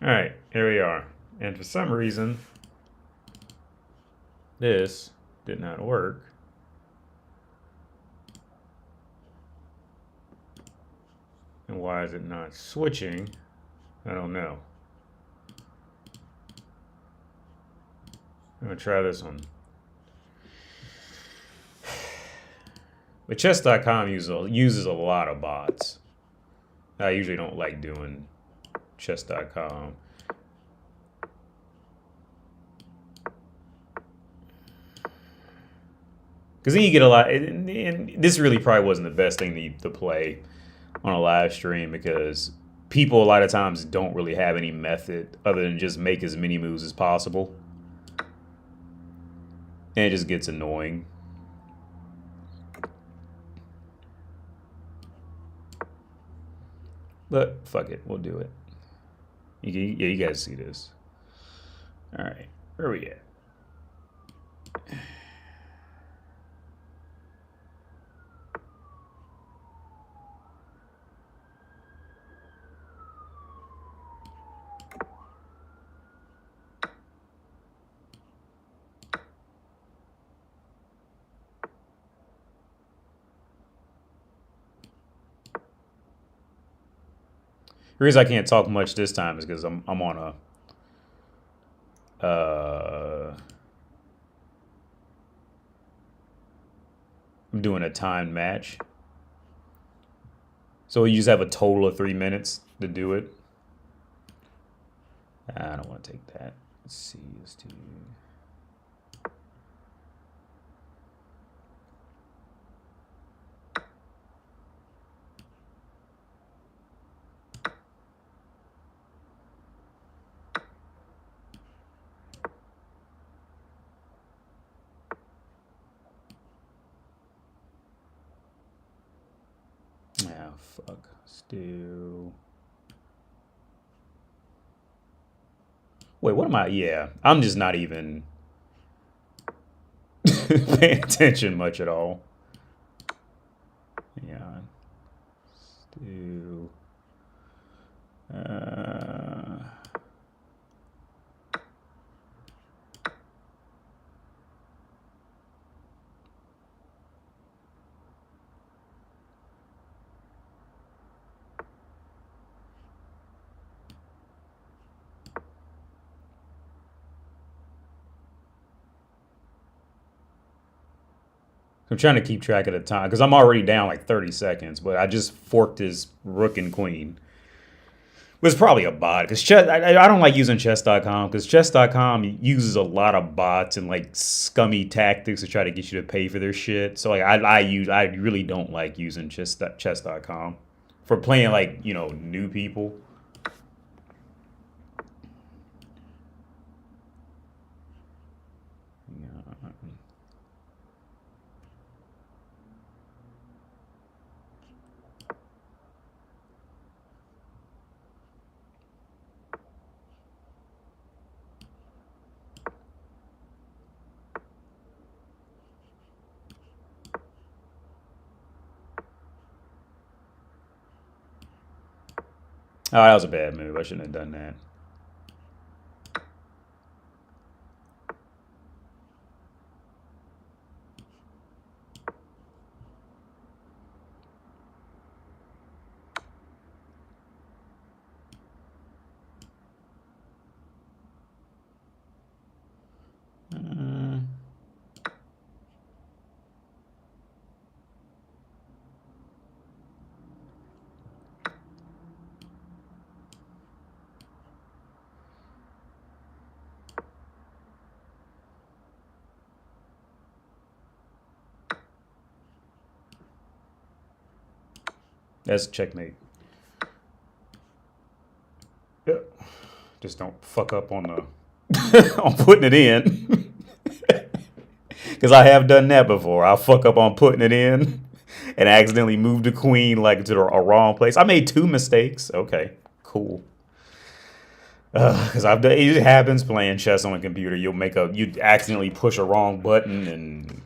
All right, here we are. And for some reason, this did not work. And why is it not switching? I don't know. I'm gonna try this one. But chess.com uses a lot of bots. I usually don't like doing chess.com. Because then you get a lot, and this really probably wasn't the best thing to play on a live stream, because people a lot of times don't really have any method other than just make as many moves as possible. And it just gets annoying. But fuck it, we'll do it. Yeah, you guys see this. All right, where are we at? The reason I can't talk much this time is because I'm on I'm doing a timed match. So you just have a total of 3 minutes to do it. I don't want to take that. Let's see. Let's do. Ah, fuck. Still. Wait, what am I? Yeah, I'm just not even paying attention much at all. Yeah. Still. I'm trying to keep track of the time because I'm already down like 30 seconds, but I just forked his rook and queen. It was probably a bot because I don't like using chess.com because chess.com uses a lot of bots and like scummy tactics to try to get you to pay for their shit. So like I really don't like using chess.com for playing like, you know, new people. Oh, that was a bad move. I shouldn't have done that. That's checkmate. Yep. Just don't fuck up on the on putting it in. Because I have done that before. I'll fuck up on putting it in and accidentally move the queen like to a wrong place. I made 2 mistakes. Okay, cool. Because it happens playing chess on a computer. You accidentally push a wrong button and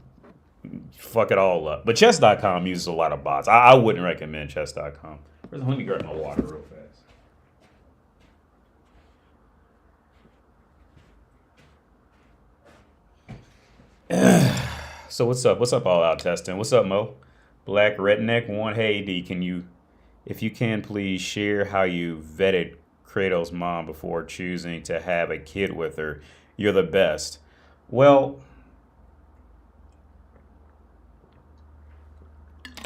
fuck it all up. But chess.com uses a lot of bots. I wouldn't recommend chess.com. Let me grab my water real fast. So what's up? What's up, all out testing? What's up, Mo? Black Redneck One. Hey, D, can you, if you can, please share how you vetted Kratos' mom before choosing to have a kid with her? You're the best. Well,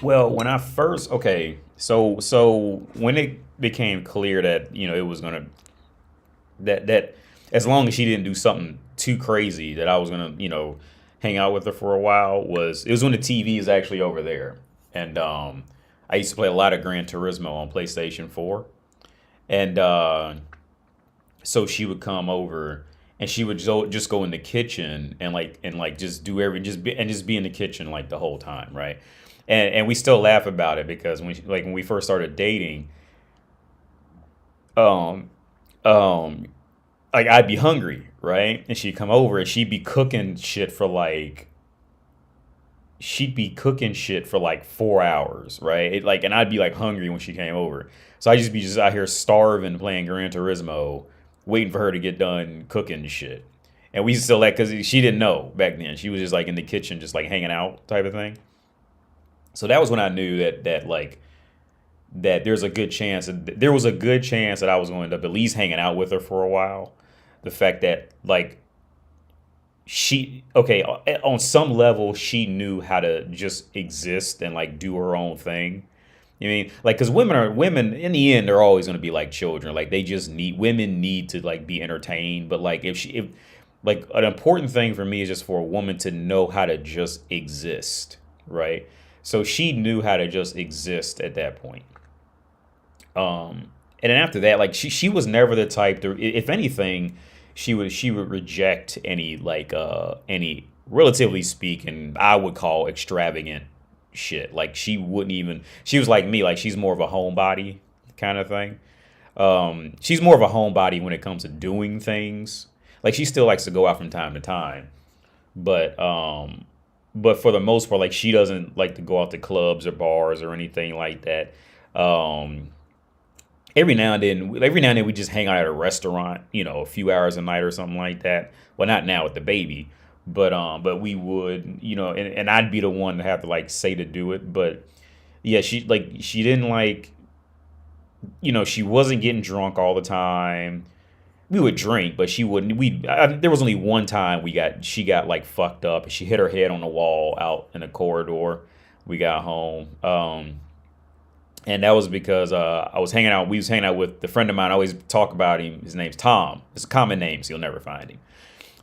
when I first, okay, so when it became clear that it was gonna that as long as she didn't do something too crazy, that I was gonna hang out with her for a while, was it was when the TV is actually over there, and I used to play a lot of Gran Turismo on PlayStation 4, and so she would come over and she would just go in the kitchen and like just do every just be in the kitchen like the whole time, right? And we still laugh about it because when we first started dating, um um like I'd be hungry, right? And she'd come over and she'd be cooking shit for like 4 hours, right? And I'd be like hungry when she came over. So I'd just be just out here starving playing Gran Turismo, waiting for her to get done cooking shit. And we still like, because she didn't know back then. She was just like in the kitchen, just like hanging out type of thing. So that was when I knew that there was a good chance that I was going to end up at least hanging out with her for a while. The fact that like she okay on some level she knew how to just exist and like do her own thing. You know what I mean, like, because women in the end, they're always going to be like children. Like they just need women need to like be entertained. But like if like an important thing for me is just for a woman to know how to just exist, right? So she knew how to just exist at that point. And then after that, like she was never the type to, if anything, she would reject any, relatively speaking, I would call extravagant shit. Like she was like me, like she's more of a homebody kind of thing. She's more of a homebody when it comes to doing things. Like she still likes to go out from time to time, but for the most part, like she doesn't like to go out to clubs or bars or anything like that. Um, every now and then we just hang out at a restaurant, a few hours a night or something like that. Well, not now with the baby, but we would, and I'd be the one to have to like say to do it. But yeah, she didn't like, she wasn't getting drunk all the time. We would drink, but she wouldn't. There was only one time she got like fucked up and she hit her head on the wall out in the corridor. We got home. And that was because I was hanging out. We was hanging out with the friend of mine. I always talk about him. His name's Tom. It's a common name, so you'll never find him.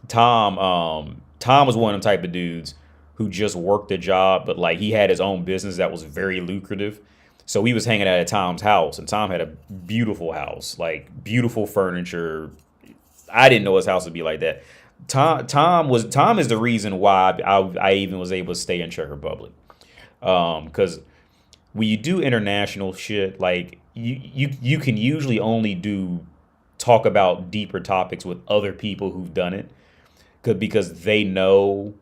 Tom was one of them type of dudes who just worked a job, but like he had his own business that was very lucrative. So we was hanging out at Tom's house, and Tom had a beautiful house, like beautiful furniture. I didn't know his house would be like that. Tom is the reason why I even was able to stay in Czech Republic. Because when you do international shit, like you can usually only talk about deeper topics with other people who've done it, because they know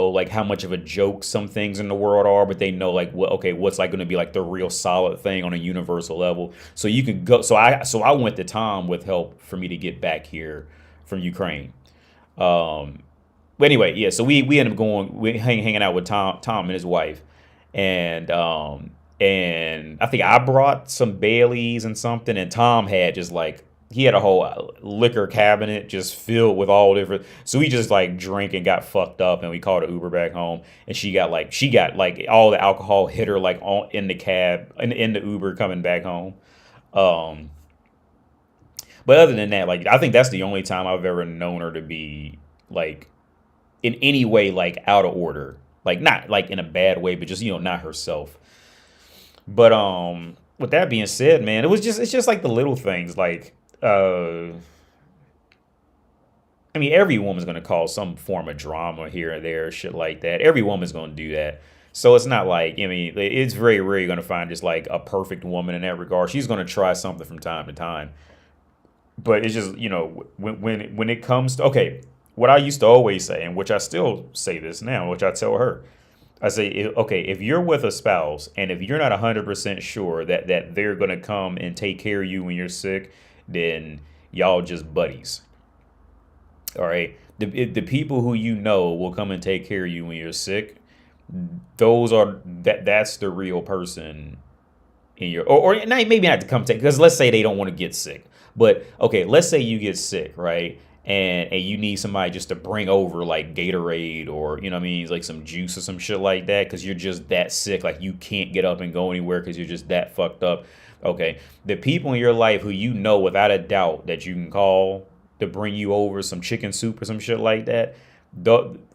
like how much of a joke some things in the world are, but they know like what's like going to be like the real solid thing on a universal level. So you can go. So I went to Tom with help for me to get back here from Ukraine. But anyway, yeah. So we ended up hanging out with Tom and his wife, and I think I brought some Baileys and something, and Tom had just like he had a whole liquor cabinet just filled with all different. So we just like drank and got fucked up, and we called an Uber back home. And she got like all the alcohol hit her like in the cab in the Uber coming back home. Um, but other than that, like I think that's the only time I've ever known her to be like in any way like out of order, like not like in a bad way, but just not herself. But with that being said, man, it's just like the little things like. I mean, every woman's gonna cause some form of drama here and there, shit like that. Every woman's gonna do that. So it's not like, I mean, it's very rare you're gonna find just like a perfect woman in that regard. She's gonna try something from time to time. But it's just, when it comes to, okay, what I used to always say, and which I still say this now, which I tell her, I say, okay, if you're with a spouse and if you're not 100% sure that they're gonna come and take care of you when you're sick, then y'all just buddies. All right. The people who you know will come and take care of you when you're sick. Those are that's the real person in your, or maybe not to come take, because let's say they don't want to get sick, but okay, let's say you get sick, right? And you need somebody just to bring over like Gatorade, or you know what I mean, like some juice or some shit like that, because you're just that sick, like you can't get up and go anywhere because you're just that fucked up. Okay, the people in your life who you know without a doubt that you can call to bring you over some chicken soup or some shit like that.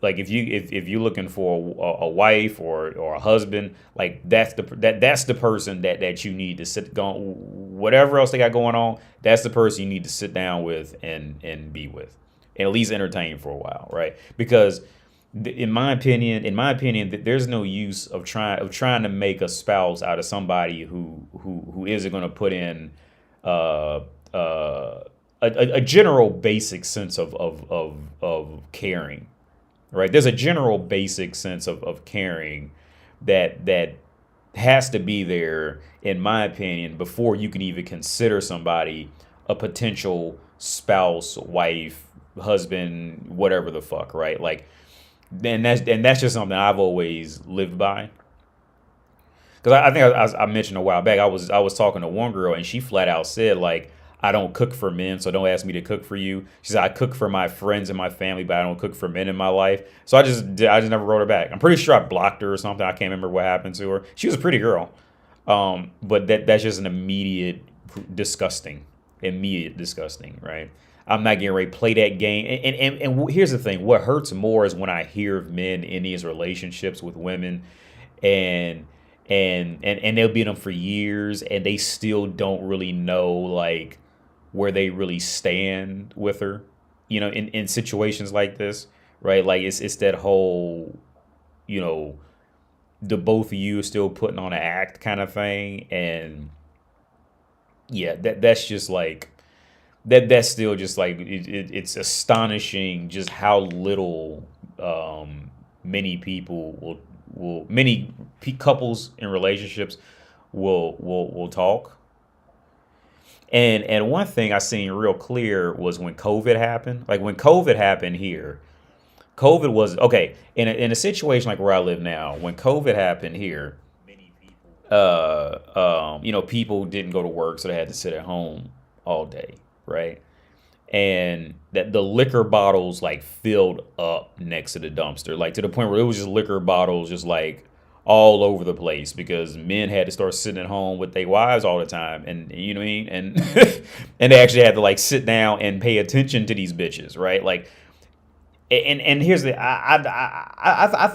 Like if you're looking for a wife or a husband, like that's the person that you need to sit go, whatever else they got going on. That's the person you need to sit down with and be with, and at least entertain for a while, right? Because in my opinion, that there's no use of trying to make a spouse out of somebody who isn't going to put in uh, uh, a general basic sense of caring, right? There's a general basic sense of caring that has to be there, in my opinion, before you can even consider somebody a potential spouse, wife, husband, whatever the fuck, right? Like, and that's just something I've always lived by. Because I think I mentioned a while back, I was talking to one girl and she flat out said, like, I don't cook for men, so don't ask me to cook for you. She said I cook for my friends and my family, but I don't cook for men in my life. So I just never wrote her back. I'm pretty sure I blocked her or something. I can't remember what happened to her. She was a pretty girl, but that's just an immediate disgusting, right? I'm not getting ready to play that game. And here's the thing: what hurts more is when I hear of men in these relationships with women, and and they'll be in them for years, and they still don't really know like where they really stand with her, in situations like this, right? Like it's that whole, you know, the both of you are still putting on an act kind of thing, and yeah, that's just like that's still just like it's astonishing just how little many people couples in relationships will talk. And one thing I seen real clear was when COVID happened. Like when COVID happened here, COVID was okay in a situation like where I live now. When COVID happened here, people didn't go to work, so they had to sit at home all day, right? And that the liquor bottles like filled up next to the dumpster, like to the point where it was just liquor bottles just like all over the place because men had to start sitting at home with their wives all the time, and you know what I mean, and and they actually had to like sit down and pay attention to these bitches, right? Like, and here's the I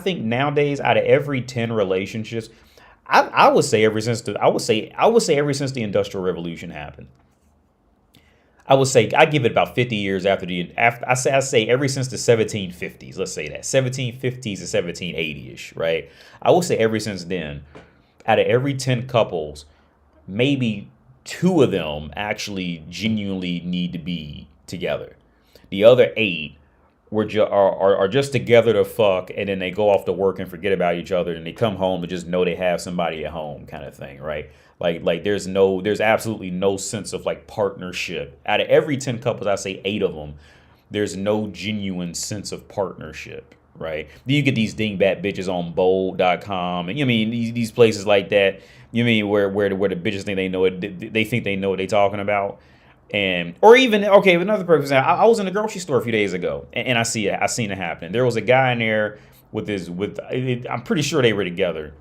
think nowadays out of every 10 relationships, I would say ever since the Industrial Revolution happened. I would say I give it about 50 years after I say ever since the 1750s. Let's say that 1750s to 1780ish, right? I would say ever since then, out of every 10 couples, maybe two of them actually genuinely need to be together. The other eight are just together to fuck, and then they go off to work and forget about each other, and they come home and just know they have somebody at home, kind of thing, right? Like there's absolutely no sense of like partnership. Out of every 10 couples, I say eight of them, there's no genuine sense of partnership, right? You get these dingbat bitches on bold.com, and you mean these places like that, you mean where the bitches think they know it, they think they know what they talking about. And or even okay, another person. I was in the grocery store a few days ago, and I seen it happening. There was a guy in there with I'm pretty sure they were together,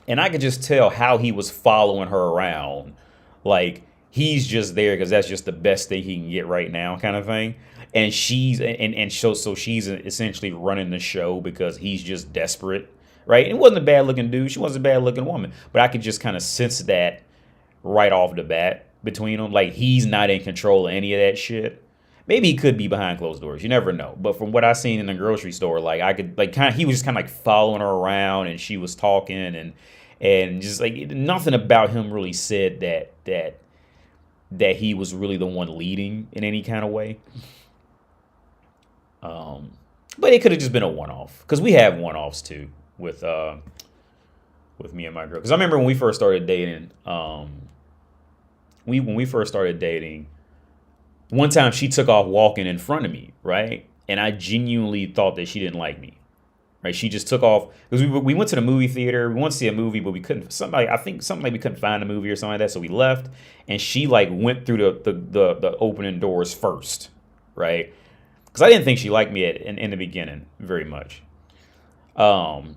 and I could just tell how he was following her around, like he's just there because that's just the best thing he can get right now, kind of thing. And so she's essentially running the show because he's just desperate, right? And it wasn't a bad looking dude. She wasn't a bad looking woman, but I could just kind of sense that right off the bat between them. Like he's not in control of any of that shit. Maybe he could be behind closed doors. You never know. But from what I seen in the grocery store, like I could like kind of he was just kind of like following her around, and she was talking, and just like nothing about him really said that he was really the one leading in any kind of way. But it could have just been a one-off, because we have one-offs too with me and my girl. Because I remember when we first started dating, when we first started dating, One time she took off walking in front of me, right? And I genuinely thought that she didn't like me. Right, she just took off because we went to the movie theater. We wanted to see a movie, but we couldn't. I think something like we couldn't find a movie or something like that. So we left, and she like went through the opening doors first, right? Because I didn't think she liked me in the beginning very much. Um,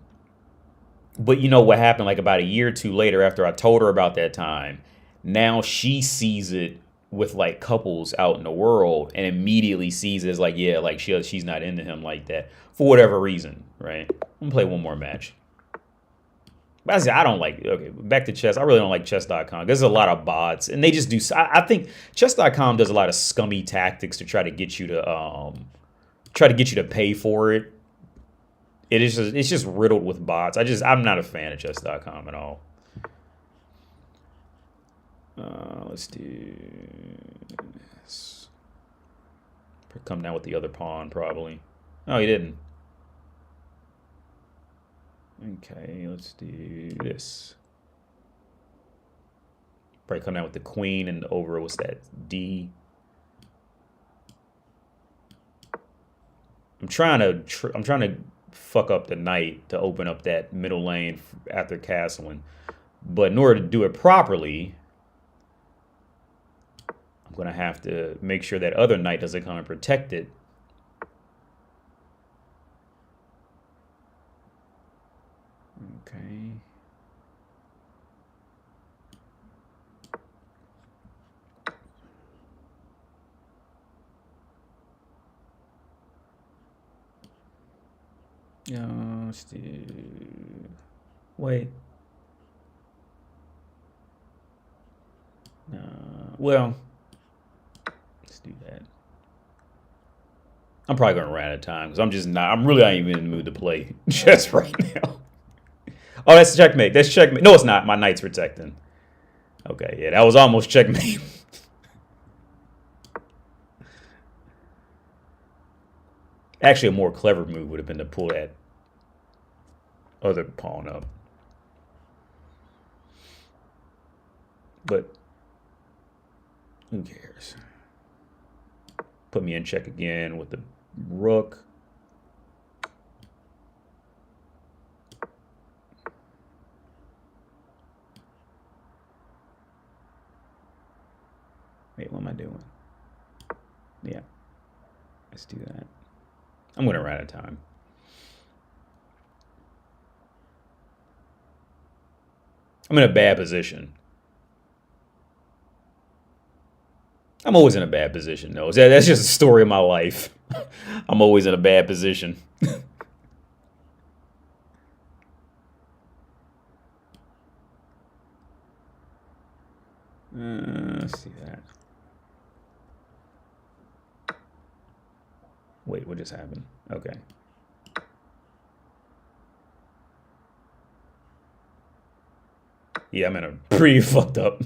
but you know what happened? Like about a year or two later, after I told her about that time, now she sees it with like couples out in the world, and immediately sees it as like, yeah, like she's not into him like that for whatever reason, right? I'm gonna play one more match. But I say I don't like. Okay, back to chess. I really don't like chess.com. There's a lot of bots, and they just do. I think chess.com does a lot of scummy tactics to try to get you to pay for it. It's just riddled with bots. I'm not a fan of chess.com at all. Let's do this. Come down with the other pawn, probably. Oh, he didn't. Okay, let's do this. Probably come down with the queen, and over was that D. I'm trying to fuck up the knight to open up that middle lane after castling. But in order to do it properly, I'm going to have to make sure that other knight doesn't come and protect it. Okay. Let's do... Wait. Well, let's do that. I'm probably going to run out of time because I'm really not even in the mood to play chess right now. Oh, that's checkmate. That's checkmate. No, it's not. My knight's protecting. Okay, yeah, that was almost checkmate. Actually, a more clever move would have been to pull that other pawn up. But who cares? Put me in check again with the rook. Wait, what am I doing? Yeah, let's do that. I'm going to run out of time. I'm in a bad position. I'm always in a bad position, though. That's just a story of my life. I'm always in a bad position. Let's see that. Wait, what just happened? Okay. Yeah, I'm in a pretty fucked up.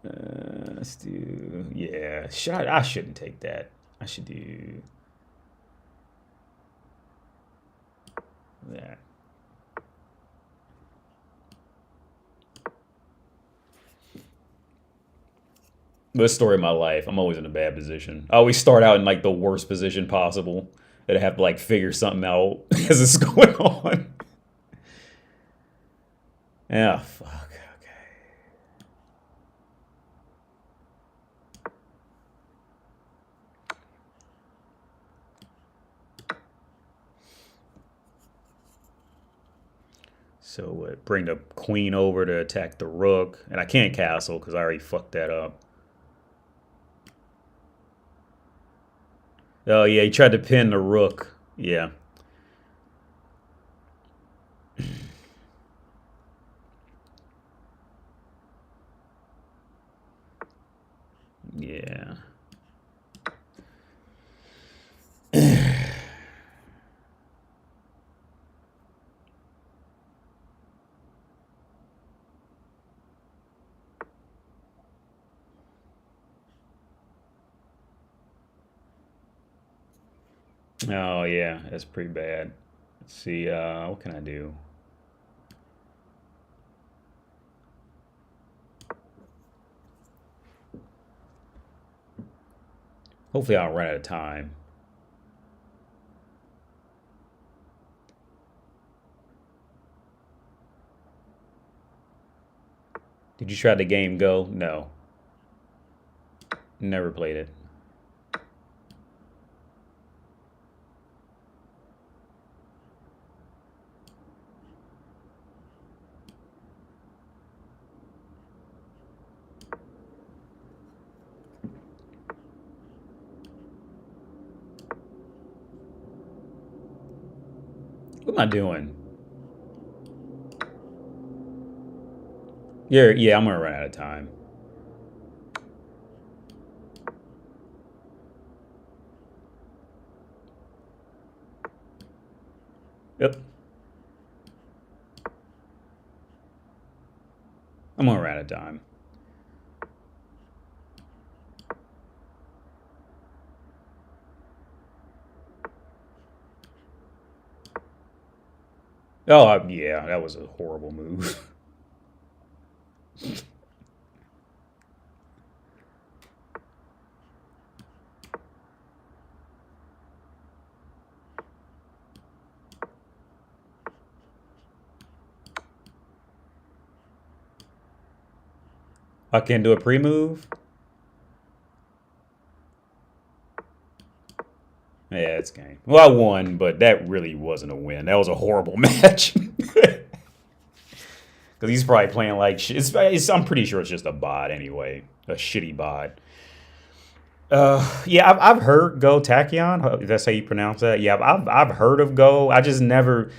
Let's do... Yeah, I shouldn't take that. I should do... that. This story of my life. I'm always in a bad position. I always start out in like the worst position possible. And I have to like figure something out as it's going on. Yeah, fuck. Okay. So what? Bring the queen over to attack the rook. And I can't castle because I already fucked that up. Oh, yeah, he tried to pin the rook. Yeah. Yeah. Oh, yeah, that's pretty bad. Let's see, what can I do? Hopefully I don't run out of time. Did you try the game Go? No. Never played it. What am I doing? Yeah, I'm gonna run out of time. Yep. I'm gonna run out of time. Oh, yeah, that was a horrible move. I can't do a pre-move? Yeah, it's game. Well, I won, but that really wasn't a win. That was a horrible match. Because he's probably playing like shit. I'm pretty sure it's just a bot anyway. A shitty bot. Yeah, I've heard Go Tachyon. If that's how you pronounce that. Yeah, I've heard of Go. I just never.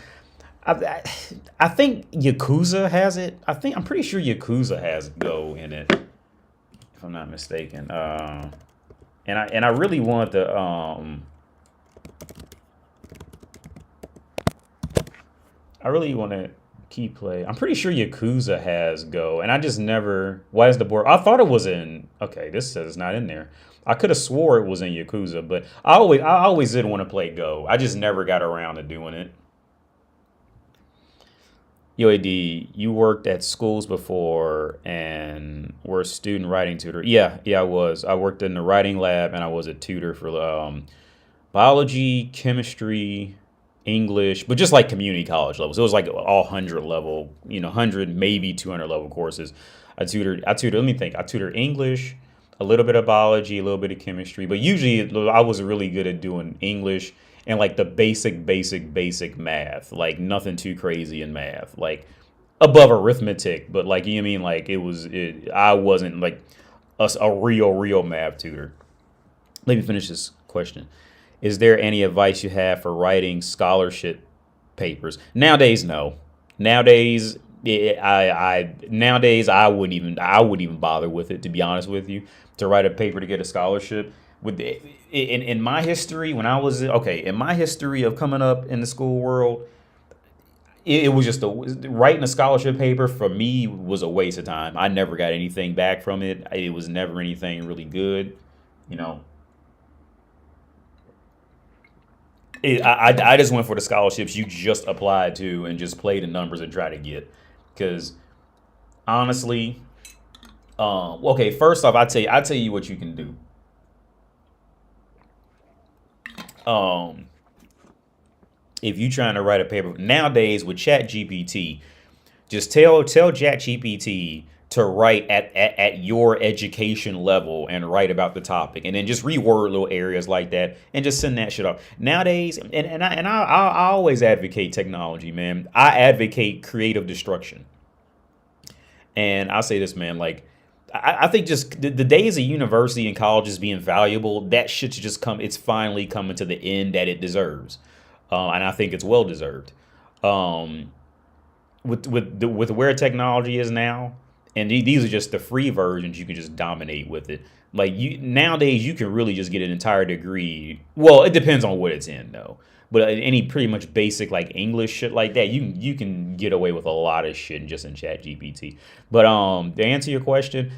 I think Yakuza has it. I'm pretty sure Yakuza has Go in it, if I'm not mistaken. And I really want the I really want to keep play. I'm pretty sure Yakuza has Go, and I just never. Why is the board? I thought it was in. Okay, this says it's not in there. I could have swore it was in Yakuza, but I always did want to play Go. I just never got around to doing it. UAD, you worked at schools before and were a student writing tutor. Yeah, I was. I worked in the writing lab and I was a tutor for biology, chemistry, English, but just like community college levels. It was like all 100 level, 100 maybe 200 level courses. I tutored. Let me think. I tutored English, a little bit of biology, a little bit of chemistry, but usually I was really good at doing English and like the basic math, like nothing too crazy in math, like above arithmetic, but like, you know what I mean? Like I wasn't like a real math tutor. Let me finish this question. Is there any advice you have for writing scholarship papers? Nowadays, no. Nowadays, nowadays I wouldn't even bother with it, to be honest with you, to write a paper to get a scholarship. In my history, when I was okay, in my history of coming up in the school world, it was just writing a scholarship paper for me was a waste of time. I never got anything back from it. It was never anything really good, you know. I just went for the scholarships you just applied to and just play the numbers and try to get. Because honestly, okay, first off, I tell you what you can do. Um, if you trying to write a paper nowadays with Chat GPT, just tell Chat GPT to write at your education level and write about the topic, and then just reword little areas like that, and just send that shit off. Nowadays, and I always advocate technology, man. I advocate creative destruction, and I say this, man, like. I think just the days of university and colleges being valuable, that shit should just come. It's finally coming to the end that it deserves, and I think it's well deserved. Um, with where technology is now, and these are just the free versions. You can just dominate with it. Like you nowadays, you can really just get an entire degree. Well, it depends on what it's in, though. But any pretty much basic like English shit like that, you can get away with a lot of shit just in Chat GPT. But to answer your question,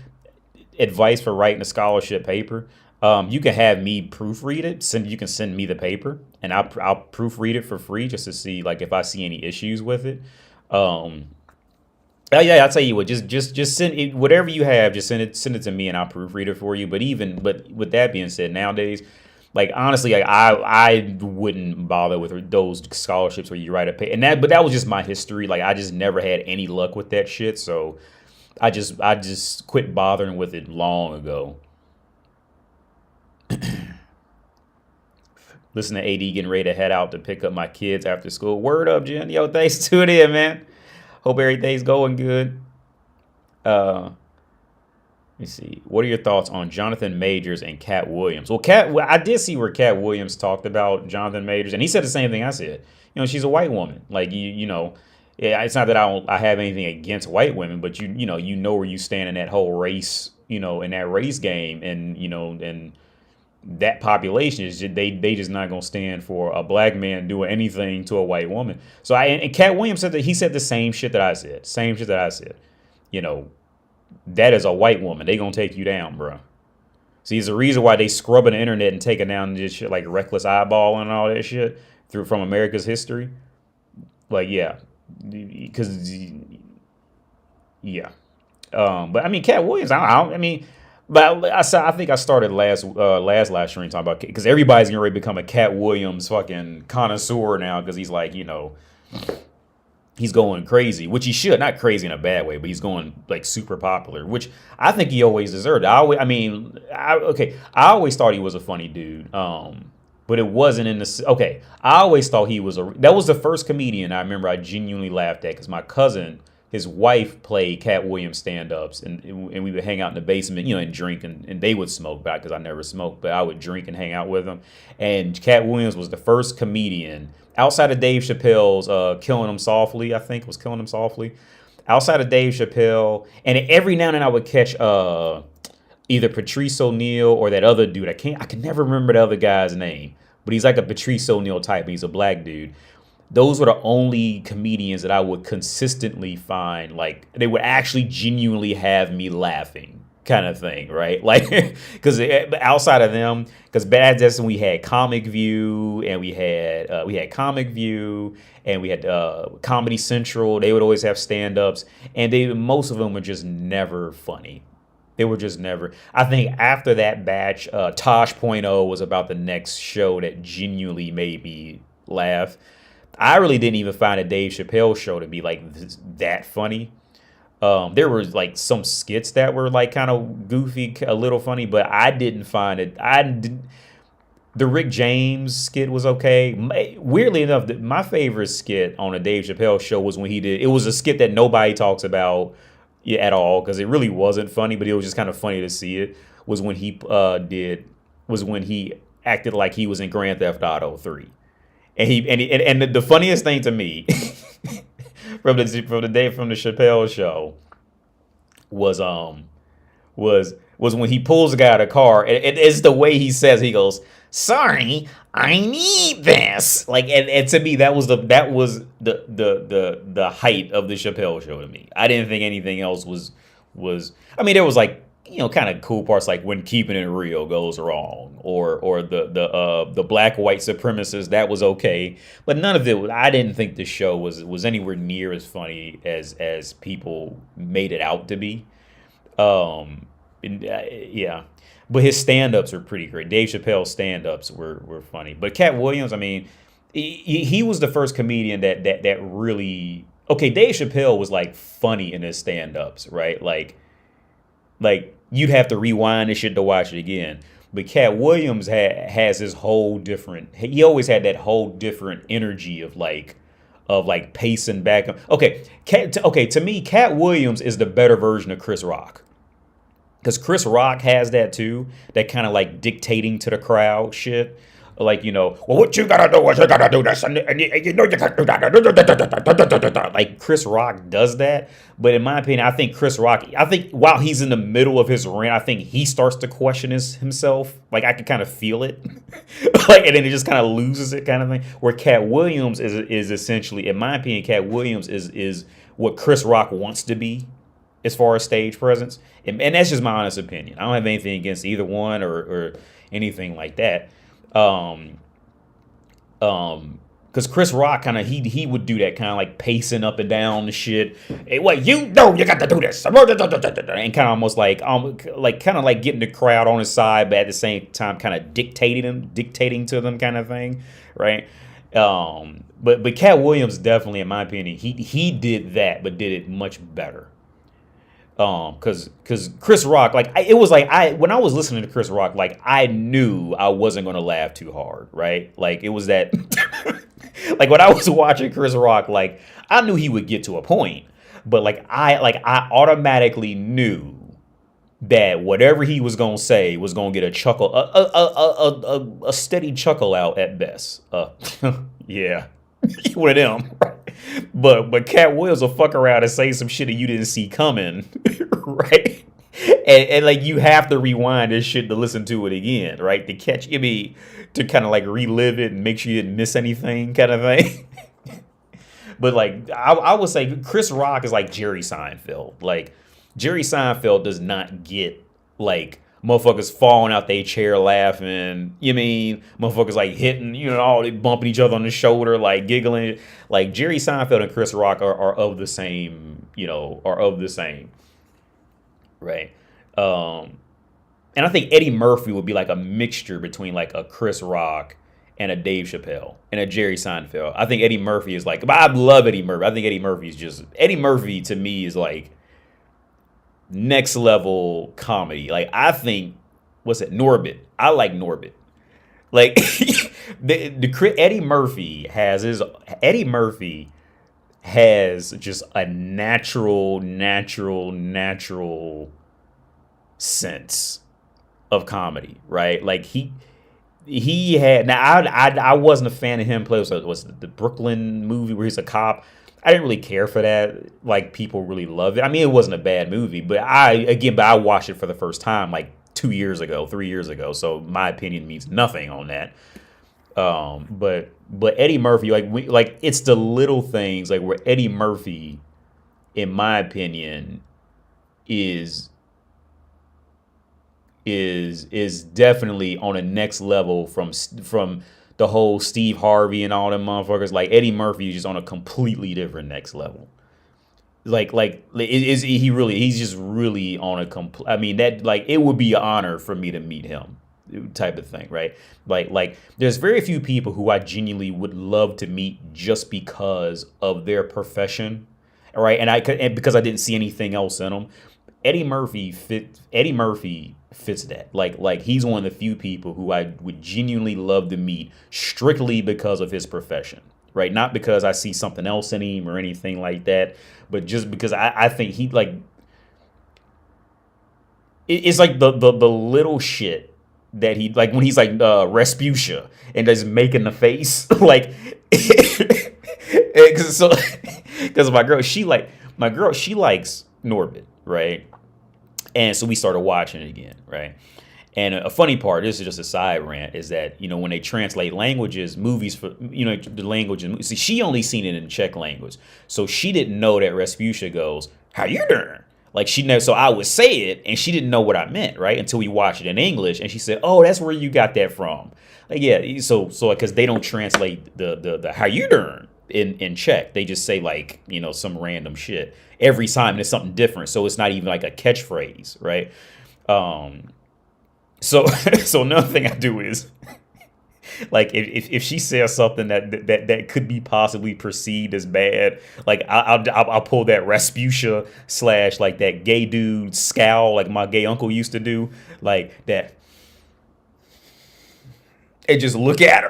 advice for writing a scholarship paper, you can have me proofread it. You can send me the paper, and I'll proofread it for free just to see like if I see any issues with it. Um, Yeah, I'll tell you what. Just send it, whatever you have. Just send it to me, and I'll proofread it for you. But with that being said, nowadays, like honestly, like I wouldn't bother with those scholarships where you write a pay, but that was just my history. Like I just never had any luck with that shit. So I just quit bothering with it long ago. Listen to AD getting ready to head out to pick up my kids after school. Word up, Jen. Yo, thanks to it in, man. Hope everything's going good. Let me see. What are your thoughts on Jonathan Majors and Cat Williams? Well, I did see where Cat Williams talked about Jonathan Majors, and he said the same thing I said. She's a white woman. Like yeah, it's not that I have anything against white women, but you know where you stand in that whole race, in that race game, and that population is they just not gonna stand for a black man doing anything to a white woman. So and Cat Williams said that he said the same shit that I said. Same shit that I said. That is a white woman. They gonna take you down, bro. See, it's the reason why they scrubbing the internet and taking down this shit like reckless eyeballing and all that shit from America's history. Like, yeah, because yeah. But I mean, Cat Williams. I mean. But I think I started last live stream talking about because everybody's gonna really become a Cat Williams fucking connoisseur now because he's like he's going crazy, which he should, not crazy in a bad way, but he's going like super popular, which I think he always deserved. I always thought he was a funny dude, but it wasn't in the okay. I always thought that was the first comedian I remember I genuinely laughed at because my cousin. His wife played Cat Williams stand-ups, and we would hang out in the basement, and drink, and they would smoke back because I never smoked, but I would drink and hang out with them. And Cat Williams was the first comedian outside of Dave Chappelle's Killing Him Softly, I think was Killing Him Softly. Outside of Dave Chappelle, and every now and then I would catch either Patrice O'Neal or that other dude. I can never remember the other guy's name, but he's like a Patrice O'Neal type, and he's a black dude. Those were the only comedians that I would consistently find, like, they would actually genuinely have me laughing kind of thing, right? Like, because outside of them, because that's when we had Comic View, and we had Comic View, and we had Comedy Central. They would always have stand-ups, and most of them were just never funny. They were just never. I think after that batch, Tosh.0 was about the next show that genuinely made me laugh. I really didn't even find a Dave Chappelle show to be like that funny. There were like some skits that were like kind of goofy, a little funny, but I didn't find it. The Rick James skit was okay. Weirdly enough, my favorite skit on a Dave Chappelle show was when it was a skit that nobody talks about at all because it really wasn't funny, but it was just kind of funny to see it. Was when he acted like he was in Grand Theft Auto 3. And the funniest thing to me from the Chappelle show was when he pulls the guy out of the car, and it's the way he says, he goes, "Sorry, I need this." Like, and to me that was the height of the Chappelle show to me. I didn't think anything else was. I mean, there was like, kind of cool parts like when Keeping It Real goes wrong, or the black white supremacists, that was okay, but none of it. I didn't think the show was anywhere near as funny as people made it out to be. Yeah, but his stand-ups were pretty great. Dave Chappelle's stand-ups were funny, but Cat Williams, I mean, he was the first comedian that really okay. Dave Chappelle was like funny in his stand-ups, right? Like you'd have to rewind this shit to watch it again. But Cat Williams has this whole different. He always had that whole different energy of pacing back. Okay, to me, Cat Williams is the better version of Chris Rock. Because Chris Rock has that too, that kind of like dictating to the crowd shit. Like, well, what you gotta do, what you gotta do this, and you gotta do that. Like, Chris Rock does that. But in my opinion, I think while he's in the middle of his rant, I think he starts to question himself. Like, I can kind of feel it. Like, and then he just kind of loses it kind of thing. Where Cat Williams is essentially, in my opinion, Cat Williams is what Chris Rock wants to be as far as stage presence. And that's just my honest opinion. I don't have anything against either one or anything like that. Cause Chris Rock kind of he would do that kind of like pacing up and down the shit. Hey, wait, you know you got to do this, and kind of almost like kind of like getting the crowd on his side, but at the same time kind of dictating to them, kind of thing, right? But Cat Williams definitely, in my opinion, he did that, but did it much better. Cause Chris Rock, like it was like when I was listening to Chris Rock, like I knew I wasn't gonna laugh too hard, right? Like it was that. Like when I was watching Chris Rock, like I knew he would get to a point, but I automatically knew that whatever he was gonna say was gonna get a chuckle, a steady chuckle out at best. Yeah, one of them. But Cat Williams will fuck around and say some shit that you didn't see coming, right? And like you have to rewind this shit to listen to it again, right? To catch, I mean, to kind of like relive it and make sure you didn't miss anything, kind of thing. But like I would say Chris Rock is like Jerry Seinfeld. Like Jerry Seinfeld does not get like motherfuckers falling out their chair laughing. You mean motherfuckers like hitting, all they bumping each other on the shoulder, like giggling. Like Jerry Seinfeld and Chris Rock are of the same, are of the same. Right. And I think Eddie Murphy would be like a mixture between like a Chris Rock and a Dave Chappelle and a Jerry Seinfeld. I think Eddie Murphy is like, but I love Eddie Murphy. I think Eddie Murphy to me is like next level comedy. Like I think, what's it? Norbit. I like Norbit. Like Eddie Murphy has just a natural sense of comedy, right? Like he had. Now I wasn't a fan of him. Was the Brooklyn movie where he's a cop? I didn't really care for that. Like people really loved it. I mean, it wasn't a bad movie, but I watched it for the first time like 3 years ago. So my opinion means nothing on that. But Eddie Murphy, like it's the little things like where Eddie Murphy, in my opinion, is definitely on a next level from the whole Steve Harvey and all them motherfuckers. Like Eddie Murphy is just on a completely different next level. He's just really on a complete. I mean that like it would be an honor for me to meet him, type of thing, right? Like there's very few people who I genuinely would love to meet just because of their profession, right? And because I didn't see anything else in them. Eddie Murphy fits that. Like he's one of the few people who I would genuinely love to meet strictly because of his profession, right? Not because I see something else in him or anything like that, but just because I think he like it's like the little shit that he like when he's like Respucia and just making the face like because my girl she likes Norbit, right? And so we started watching it again, right? And a funny part, this is just a side rant, is that, when they translate movies for, the language, see, she only seen it in Czech language. So she didn't know that Respucia goes, how you doing? Like so I would say it and she didn't know what I meant, right? Until we watched it in English and she said, oh, that's where you got that from. Like, yeah, so because they don't translate the how you doing in Czech. They just say like, some random shit. Every time it's something different. So it's not even like a catchphrase, right? So another thing I do is like if she says something that could be possibly perceived as bad, like I'll pull that Respucia / like that gay dude scowl like my gay uncle used to do, like that, and just look at her.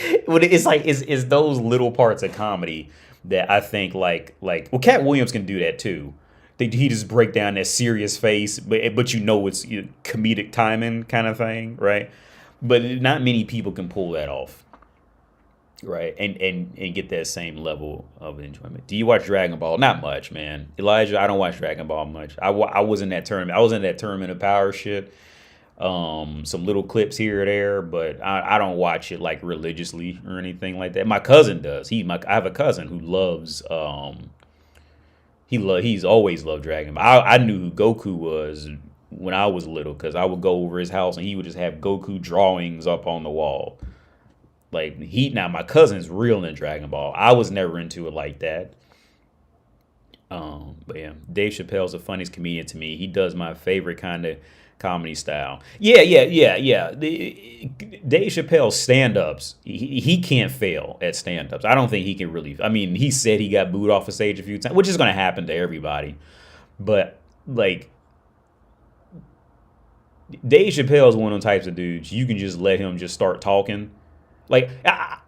It's like it's those little parts of comedy that I think like well, Cat Williams can do that too. He just break down that serious face, but it's comedic timing kind of thing, right? But not many people can pull that off, right? And get that same level of enjoyment. Do you watch Dragon Ball? Not much, man. Elijah, I don't watch Dragon Ball much. I was in that tournament. I was in that Tournament of Power shit. Some little clips here or there, but I don't watch it like religiously or anything like that. My cousin does. I have a cousin who loves he's always loved Dragon Ball. I knew who Goku was when I was little because I would go over his house and he would just have Goku drawings up on the wall. Like now my cousin's real in Dragon Ball. I was never into it like that. But yeah, Dave Chappelle's the funniest comedian to me. He does my favorite kind of comedy style. Yeah. Dave Chappelle's stand-ups, he can't fail at stand-ups. I don't think he can really. I mean, he said he got booed off a stage a few times, which is going to happen to everybody. But like, Dave Chappelle is one of those types of dudes you can just let him just start talking. Like,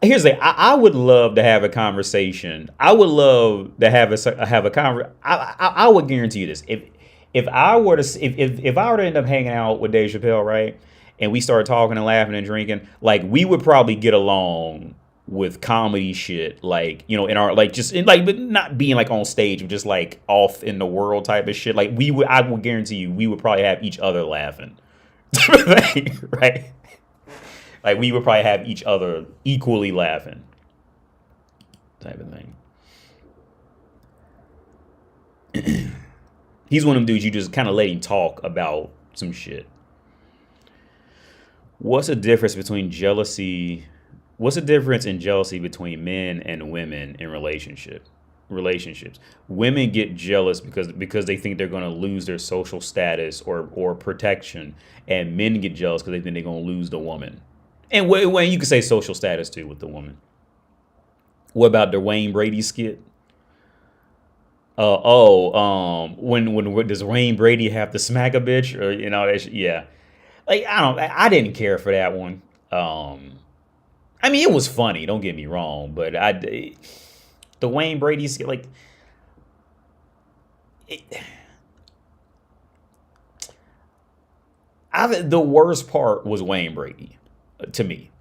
here's the thing. I would love to have a conversation. I would love to have a conversation. I would guarantee you this. If I were to end up hanging out with Dave Chappelle, right, and we started talking and laughing and drinking, like, we would probably get along with comedy shit, like, you know, in our, like, just in, like, but not being like on stage, but just like off in the world type of shit. Like, I would guarantee you, we would probably have each other laughing, right? Like, we would probably have each other equally laughing, type of thing. He's one of them dudes you just kind of let him talk about some shit. What's the difference in jealousy between men and women in relationships? Women get jealous because they think they're going to lose their social status or protection, and men get jealous because they think they're going to lose the woman. And when you could say social status too with the woman. What about the Wayne Brady skit? When does Wayne Brady have to smack a bitch, or you know that? Yeah, like I didn't care for that one. I mean, it was funny. Don't get me wrong, but the Wayne Brady skit, like, the worst part was Wayne Brady. To me,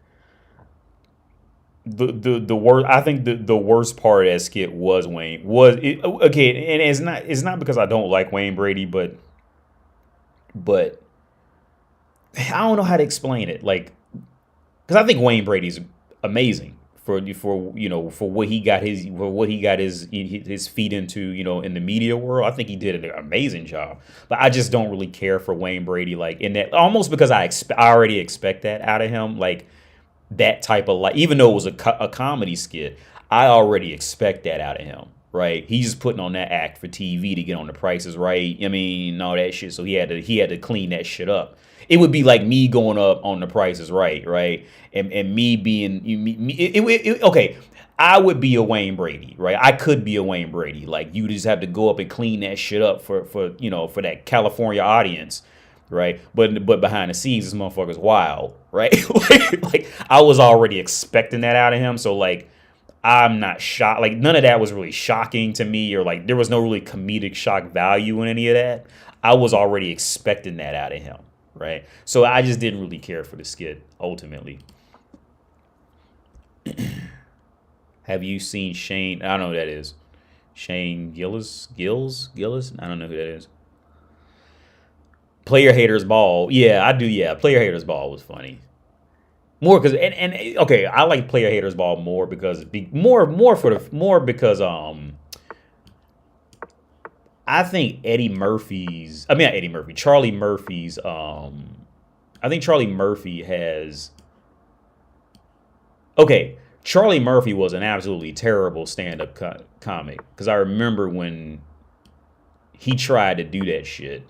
the worst. I think the worst part of that skit was okay, and it's not because I don't like Wayne Brady, but I don't know how to explain it. Like, because I think Wayne Brady's amazing for what he got his feet into, you know, in the media world. I think he did an amazing job, but I just don't really care for Wayne Brady, like, in that, almost because I already expect that out of him, like that type of, like, even though it was a comedy skit, I already expect that out of him, right? He's just putting on that act for TV to get on The Price is Right. I mean, all that shit. So he had to clean that shit up. It would be like me going up on The Price is Right, right? And me being okay. I would be a Wayne Brady, right? I could be a Wayne Brady. Like, you just have to go up and clean that shit up for that California audience, right? But behind the scenes, this motherfucker's wild, right? like I was already expecting that out of him, so like I'm not shocked. Like, none of that was really shocking to me, or like there was no really comedic shock value in any of that. I was already expecting that out of him, right? So I just didn't really care for the skit ultimately. Have you seen Shane? I don't know who that is. Shane Gillis? I don't know who that is. Player Haters Ball. Yeah, I do. Yeah, Player Haters Ball was funny. More because and okay, I like Player Haters Ball more because I think Charlie Murphy's I think Charlie Murphy has okay. Charlie Murphy was an absolutely terrible stand-up comic, because I remember when he tried to do that shit,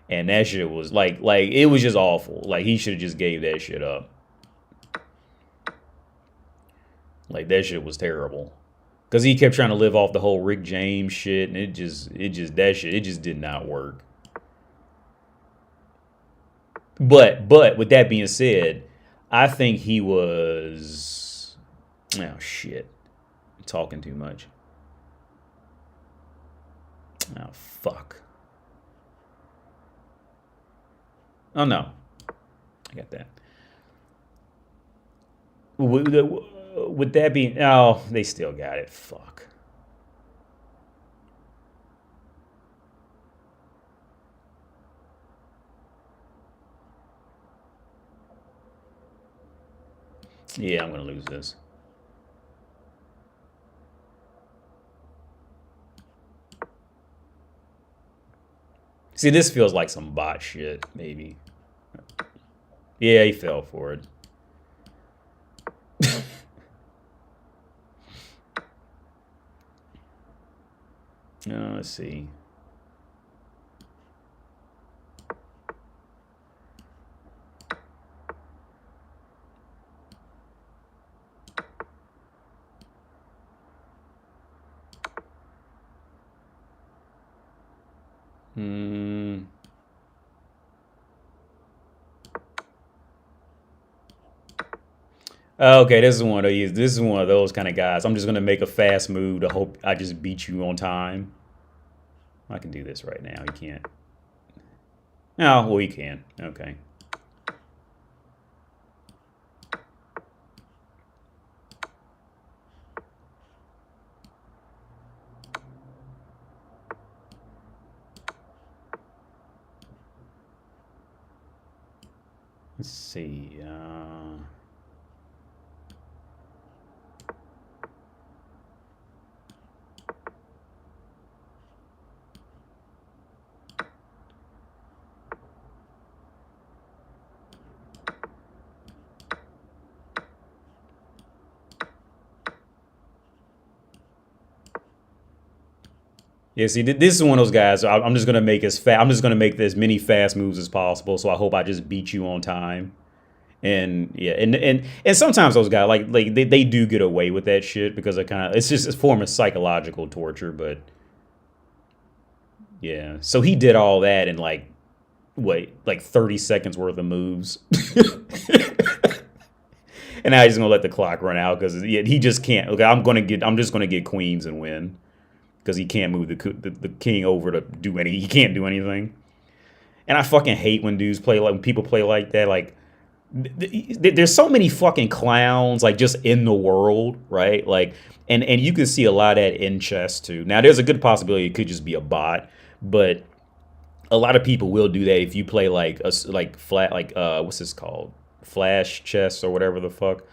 and that shit was like it was just awful. Like, he should have just gave that shit up. Like, that shit was terrible, because he kept trying to live off the whole Rick James shit, and it just did not work. But with that being said, I think he was. Oh, shit. I'm talking too much. Oh, fuck. Oh, no. I got that. With that being... Oh, they still got it. Fuck. Yeah, I'm going to lose this. See, this feels like some bot shit, maybe. Yeah, he fell for it. Let's see. Hmm. Okay, this is one of these. This is one of those kind of guys. I'm just gonna make a fast move to hope I just beat you on time. I can do this right now. You can't. Oh, well, you can. Okay. Let's see. Yeah, see, this is one of those guys. So I'm just gonna make as fast. I'm just gonna make as many fast moves as possible. So I hope I just beat you on time. And yeah, and sometimes those guys like they do get away with that shit because it kind of it's just a form of psychological torture. But yeah, so he did all that in like 30 seconds worth of moves. And now he's gonna let the clock run out because he just can't. Okay, I'm just gonna get queens and win because he can't move the king over to do any. He can't do anything. And I fucking hate when dudes play like when people play like that. Like there's so many fucking clowns like just in the world, right? Like and you can see a lot of that in chess too. Now there's a good possibility it could just be a bot, but a lot of people will do that if you play like flat what's this called, flash chess or whatever the fuck,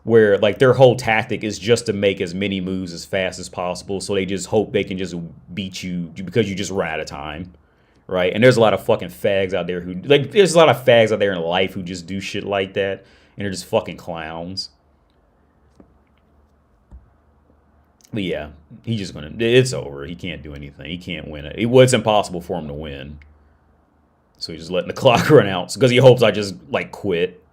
where like their whole tactic is just to make as many moves as fast as possible, so they just hope they can just beat you because you just run out of time, right? And there's a lot of fucking fags out there who like there's a lot of fags out there in life who just do shit like that, and they're just fucking clowns. But yeah, he's just gonna. It's over. He can't do anything. He can't win it. It's impossible for him to win. So he's just letting the clock run out because he hopes I just like quit.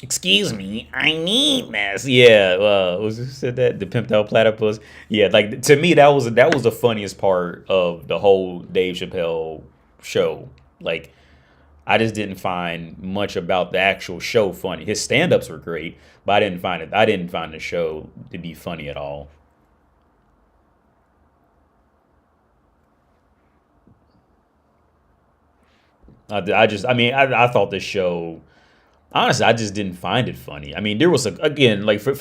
Excuse me, I need this. Yeah, was who said that? The pimped out platypus. Yeah, like to me that was the funniest part of the whole Dave Chappelle show. Like I just didn't find much about the actual show funny. His stand-ups were great, but I didn't find the show to be funny at all. I thought the show. Honestly, I just didn't find it funny. I mean, there was again like for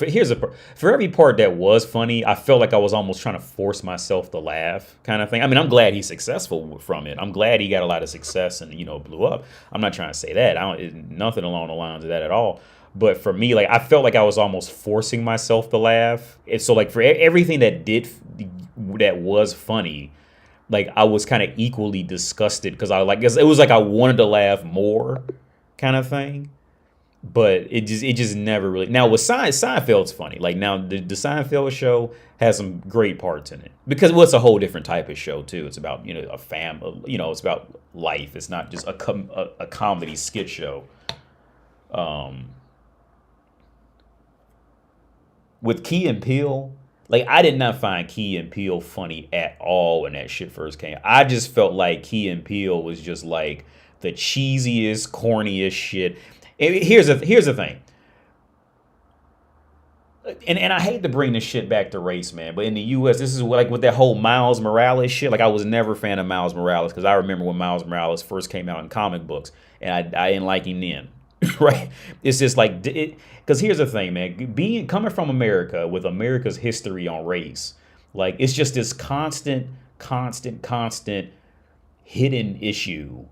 every part that was funny, I felt like I was almost trying to force myself to laugh, kind of thing. I mean, I'm glad he's successful from it. I'm glad he got a lot of success and blew up. I'm not trying to say that. Nothing along the lines of that at all. But for me, like I felt like I was almost forcing myself to laugh. And so like for everything that was funny, like I was kind of equally disgusted because it was like I wanted to laugh more, kind of thing. But it just never really. Now with Seinfeld's funny. Like now the Seinfeld show has some great parts in it because it's a whole different type of show too. It's about a family. It's about life. It's not just a comedy skit show. Um, with Key and Peele, like I did not find Key and Peele funny at all when that shit first came. I just felt like Key and Peele was just like the cheesiest, corniest shit. And here's the thing, and I hate to bring this shit back to race, man, but in the U.S., this is like with that whole Miles Morales shit. Like I was never a fan of Miles Morales because I remember when Miles Morales first came out in comic books, and I didn't like him then, right? It's just like because here's the thing, man, coming from America with America's history on race, like it's just this constant hidden issue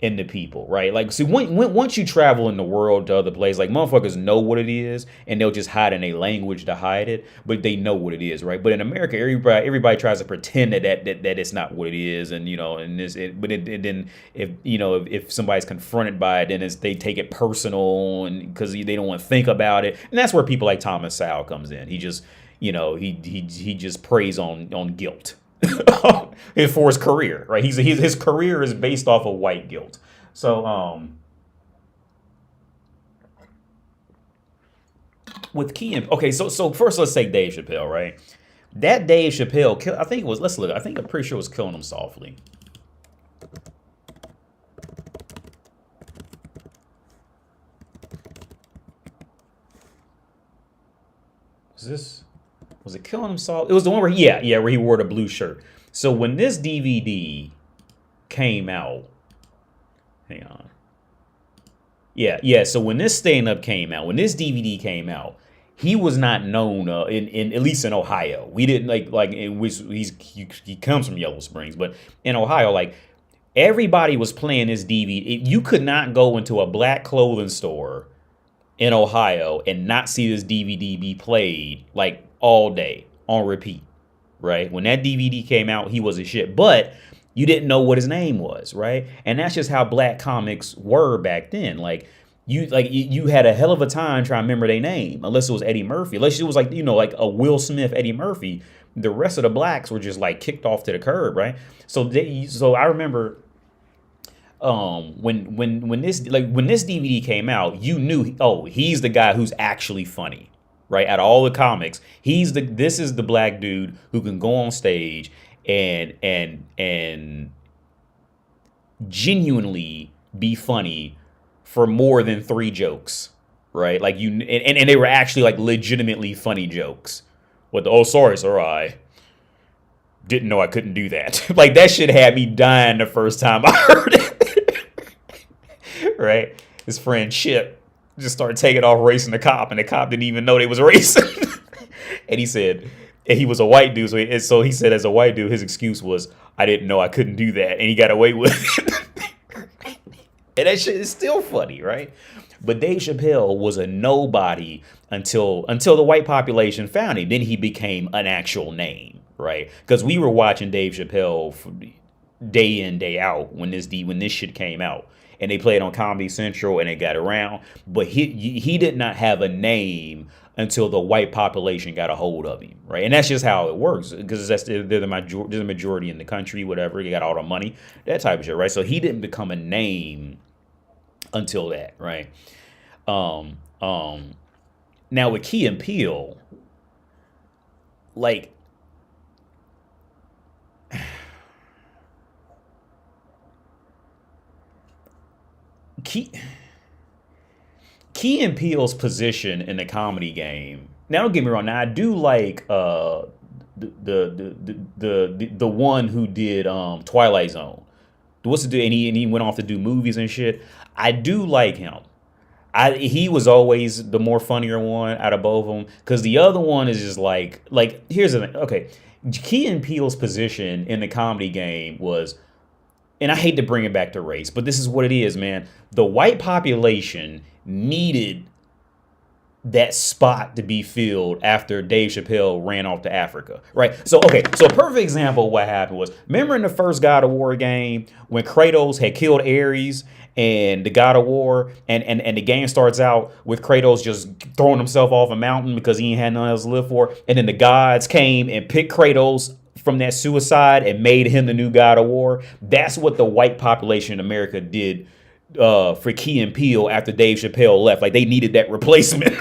in the people, right? Like, see, once you travel in the world to other places, like motherfuckers know what it is, and they'll just hide in a language to hide it, but they know what it is, right? But in America, everybody tries to pretend that it's not what it is, and and then if somebody's confronted by it, then they take it personal, and because they don't want to think about it, and that's where people like Thomas Sowell comes in. He just he just preys on guilt. For his career, right? His career is based off of white guilt. So with Key and okay, so first let's say Dave Chappelle, right? That Dave Chappelle, I think it was. Let's look. I'm pretty sure it was Killing Him Softly. Was it Killing Him Softly? It was the one where where he wore the blue shirt. So when this DVD came out, hang on. Yeah. So when this stand-up came out, when this DVD came out, he was not known in at least in Ohio. We didn't like in which he comes from Yellow Springs, but in Ohio, like everybody was playing this DVD. You could not go into a black clothing store in Ohio and not see this DVD be played like all day on repeat, right? When that DVD came out, he was a shit, but you didn't know what his name was, right? And that's just how black comics were back then. Like you had a hell of a time trying to remember their name, unless it was Eddie Murphy. Unless it was like like a Will Smith, Eddie Murphy. The rest of the blacks were just like kicked off to the curb, right? So I remember when this DVD came out, you knew, oh, he's the guy who's actually funny, right? Out of all the comics, this is the black dude who can go on stage and genuinely be funny for more than 3 jokes, right? Like and they were actually like legitimately funny jokes. Oh, sorry, sir, I didn't know I couldn't do that. Like that shit had me dying the first time I heard it. Right? His friend Chip just started taking off racing the cop, and the cop didn't even know they was racing. And he said, and he was a white dude, so he said as a white dude, his excuse was, I didn't know I couldn't do that, and he got away with it. And that shit is still funny, right? But Dave Chappelle was a nobody until the white population found him. Then he became an actual name, right? Because we were watching Dave Chappelle day in, day out when this shit came out. And they played on Comedy Central and it got around. But he did not have a name until the white population got a hold of him, right? And that's just how it works, because they're the majority in the country, whatever. They got all the money, that type of shit, right? So he didn't become a name until that, right? Now with Key and Peele, like, Key and Peele's position in the comedy game. Now, don't get me wrong. Now, I do like the one who did Twilight Zone. What's the dude? And he went off to do movies and shit. I do like him. He was always the more funnier one out of both of them, because the other one is just like here's the thing. Okay, Key and Peele's position in the comedy game was, and I hate to bring it back to race, but this is what it is, man. The white population needed that spot to be filled after Dave Chappelle ran off to Africa, right? So a perfect example of what happened was, remember in the first God of War game when Kratos had killed Ares and the God of War, and the game starts out with Kratos just throwing himself off a mountain because he ain't had nothing else to live for, and then the gods came and picked Kratos from that suicide and made him the new God of War. That's what the white population in America did for Key and Peele after Dave Chappelle left. Like, they needed that replacement.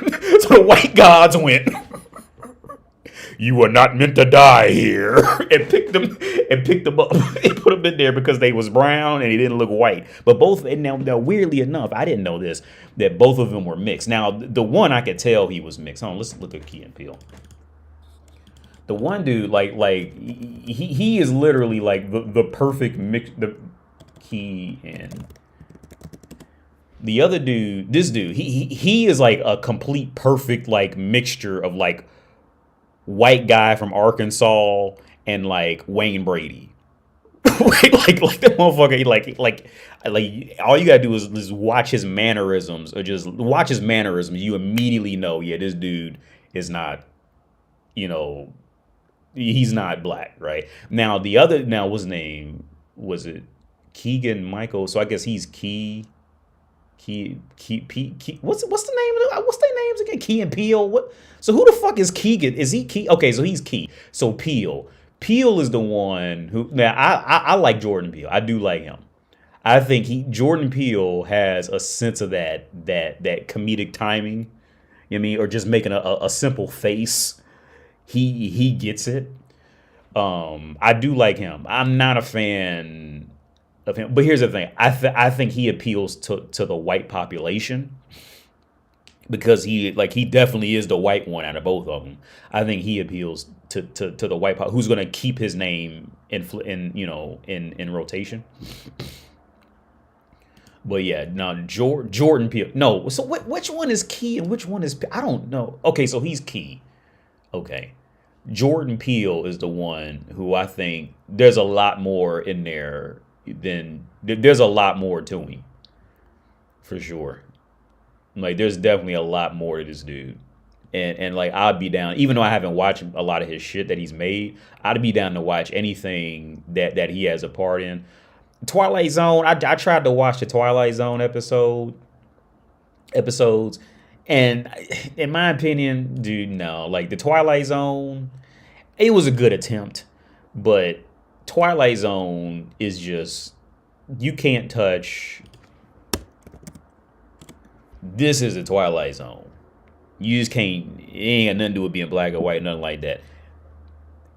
So the white gods went, you were not meant to die here, and picked them up and put them in there because they was brown and he didn't look white. But both, and now weirdly enough, I didn't know this, that both of them were mixed. Now the one I could tell he was mixed. Hold on, let's look at Key and Peele. The one dude, he is literally like the perfect mix. The Key and the other dude, this dude, he is like a complete perfect like mixture of like white guy from Arkansas and like Wayne Brady. like the motherfucker, like all you gotta do is watch his mannerisms, or just watch his mannerisms. You immediately know, yeah, this dude is not, you know, he's not black, right? Now what's his name? Was it Keegan Michael? So I guess he's Key. What's the name? What's their names again? Key and Peele. What? So who the fuck is Keegan? Is he Key? Okay, so he's Key. So Peele. Peele is the one who. Now I like Jordan Peele. I do like him. I think Jordan Peele has a sense of that comedic timing. You know what I mean, or just making a simple face. He gets it. I do like him. I'm not a fan of him, but here's the thing. I think he appeals to the white population, because he definitely is the white one out of both of them. I think he appeals to the white pop, who's going to keep his name in rotation. But yeah, no, Jordan Peele. No, so which one is Key and which one is, I don't know. Okay, so he's Key. Okay. Jordan Peele is the one who I think there's a lot more in there there's a lot more to him. For sure. Like, there's definitely a lot more to this dude. And like, I'd be down, even though I haven't watched a lot of his shit that he's made, I'd be down to watch anything that he has a part in. Twilight Zone, I tried to watch the Twilight Zone episodes, and in my opinion, dude, no. Like, the Twilight Zone, it was a good attempt, but Twilight Zone is just, you can't touch. This is the Twilight Zone. You just can't. It ain't got nothing to do with being black or white, nothing like that.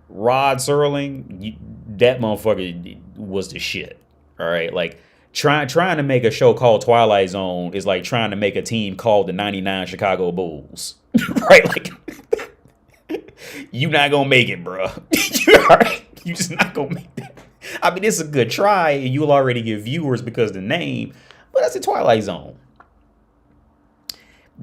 Rod Serling, that motherfucker was the shit. All right, like trying to make a show called Twilight Zone is like trying to make a team called the '99 Chicago Bulls, right? Like, you not gonna make it, bro. You just not gonna make that. I mean, it's a good try, and you'll already get viewers because of the name, but that's the Twilight Zone.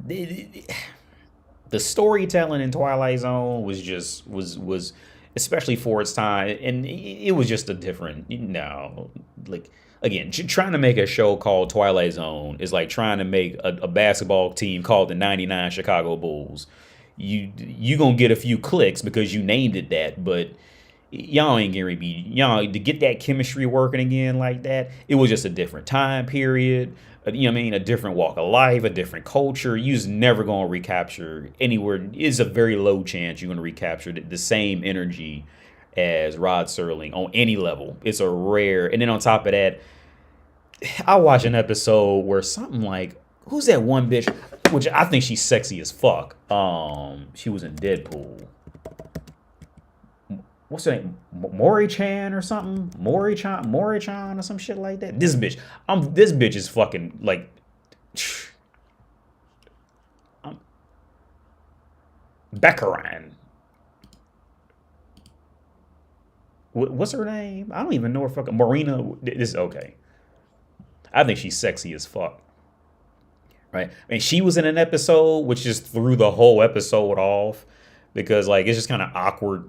The storytelling in Twilight Zone was especially for its time, and it was just a different, like, again, trying to make a show called Twilight Zone is like trying to make a basketball team called the '99 Chicago Bulls. You gonna get a few clicks because you named it that, but y'all ain't gonna be, to get that chemistry working again like that. It was just a different time period. You know what I mean? A different walk of life, a different culture. You're just never going to recapture anywhere. It's a very low chance you're going to recapture the same energy as Rod Serling on any level. It's a rare. And then on top of that, I watched an episode where something like, who's that one bitch? Which I think she's sexy as fuck. She was in Deadpool. What's her name? Mori-chan or something? Mori-chan or some shit like that. This bitch is fucking like, Beckeran. What's her name? I don't even know her fucking Marina. This is okay. I think she's sexy as fuck. Right? And she was in an episode which just threw the whole episode off because like it's just kind of awkward.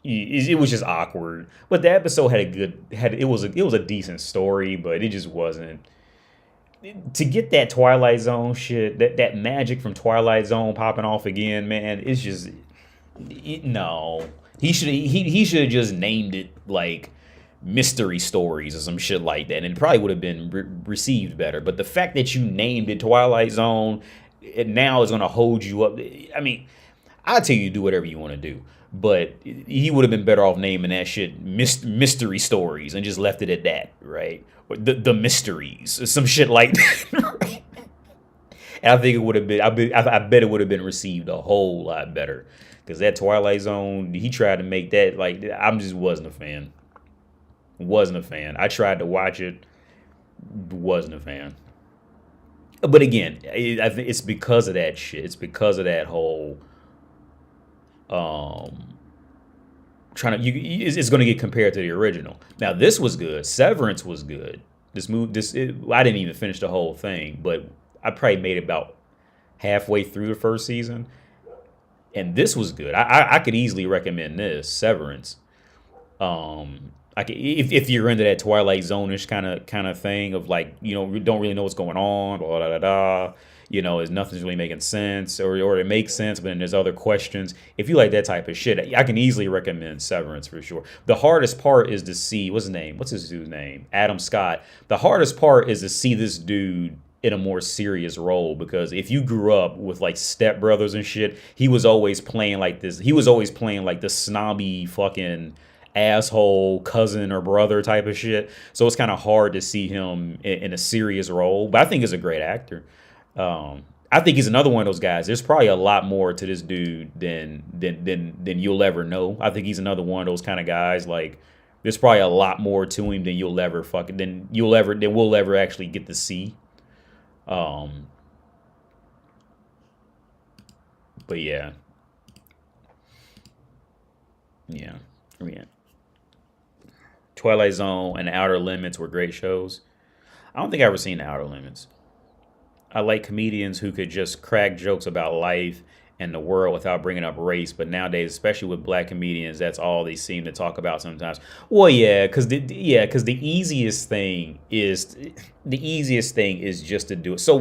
It was just awkward, but the episode it was a decent story, but it just wasn't. To get that Twilight Zone shit, that magic from Twilight Zone popping off again, man, it's just no. He should have just named it like Mystery Stories or some shit like that, and it probably would have been received better. But the fact that you named it Twilight Zone, it now is gonna hold you up. I mean, I'll tell you to do whatever you want to do. But he would have been better off naming that shit Mystery Stories and just left it at that, right? Or the mysteries, some shit like that. Right? And I think it would have been. I bet it would have been received a whole lot better because that Twilight Zone, he tried to make that like. I just wasn't a fan. Wasn't a fan. I tried to watch it. Wasn't a fan. But again, I think it's because of that shit. It's because of that whole. It's going to get compared to the original. Now this was good. Severance was good. I didn't even finish the whole thing, but I probably made it about halfway through the first season, and this was good. I could easily recommend this Severance. I Like if you're into that Twilight Zone-ish kind of thing of like, you don't really know what's going on, blah, blah, blah, blah, is nothing's really making sense, or it makes sense, but then there's other questions. If you like that type of shit, I can easily recommend Severance for sure. The hardest part is to see, what's his name? What's his dude's name? Adam Scott. The hardest part is to see this dude in a more serious role, because if you grew up with like Step Brothers and shit, he was always playing like this. He was always playing like the snobby fucking asshole cousin or brother type of shit. So it's kind of hard to see him in a serious role. But I think he's a great actor. I think he's another one of those guys. There's probably a lot more to this dude than you'll ever know. I think he's another one of those kind of guys. Like, there's probably a lot more to him than we'll ever actually get to see. But yeah. I mean, Twilight Zone and Outer Limits were great shows. I don't think I've ever seen Outer Limits. I like comedians who could just crack jokes about life and the world without bringing up race. But nowadays, especially with black comedians, that's all they seem to talk about sometimes. Well, yeah, because the easiest thing is just to do it. So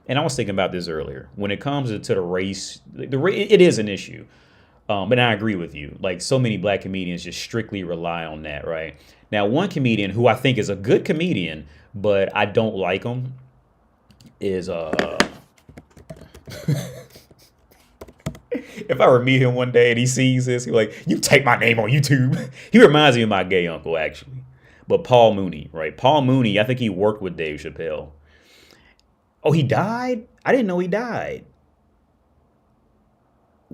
and I was thinking about this earlier. When it comes to the race, it is an issue. But I agree with you. Like, so many black comedians just strictly rely on that, right? Now, one comedian who I think is a good comedian, but I don't like him, is if I were to meet him one day and he sees this, he's like, "You take my name on YouTube." He reminds me of my gay uncle, actually. But Paul Mooney, right? Paul Mooney, I think he worked with Dave Chappelle. Oh, he died? I didn't know he died.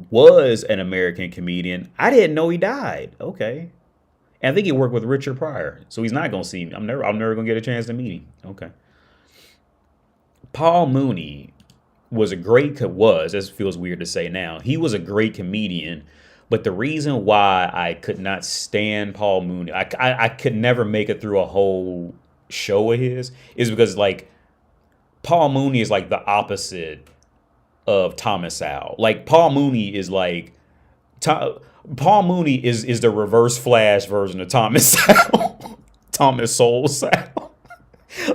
Was an American comedian. I didn't know he died. Okay. And I think he worked with Richard Pryor. So he's not going to see me. I'm never going to get a chance to meet him. Okay. Paul Mooney this feels weird to say now. He was a great comedian, but the reason why I could not stand Paul Mooney, I could never make it through a whole show of his, is because, like, Paul Mooney is like the opposite of Thomas Sowell. Like, Paul Mooney is like, Paul Mooney is the reverse Flash version of Thomas Sowell. Thomas Soul Sowell.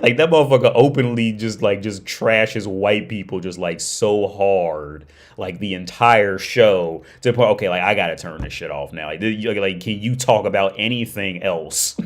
Like, that motherfucker openly just trashes white people just like so hard, like the entire show, to the point, okay, like, I gotta turn this shit off now. Like, can you talk about anything else?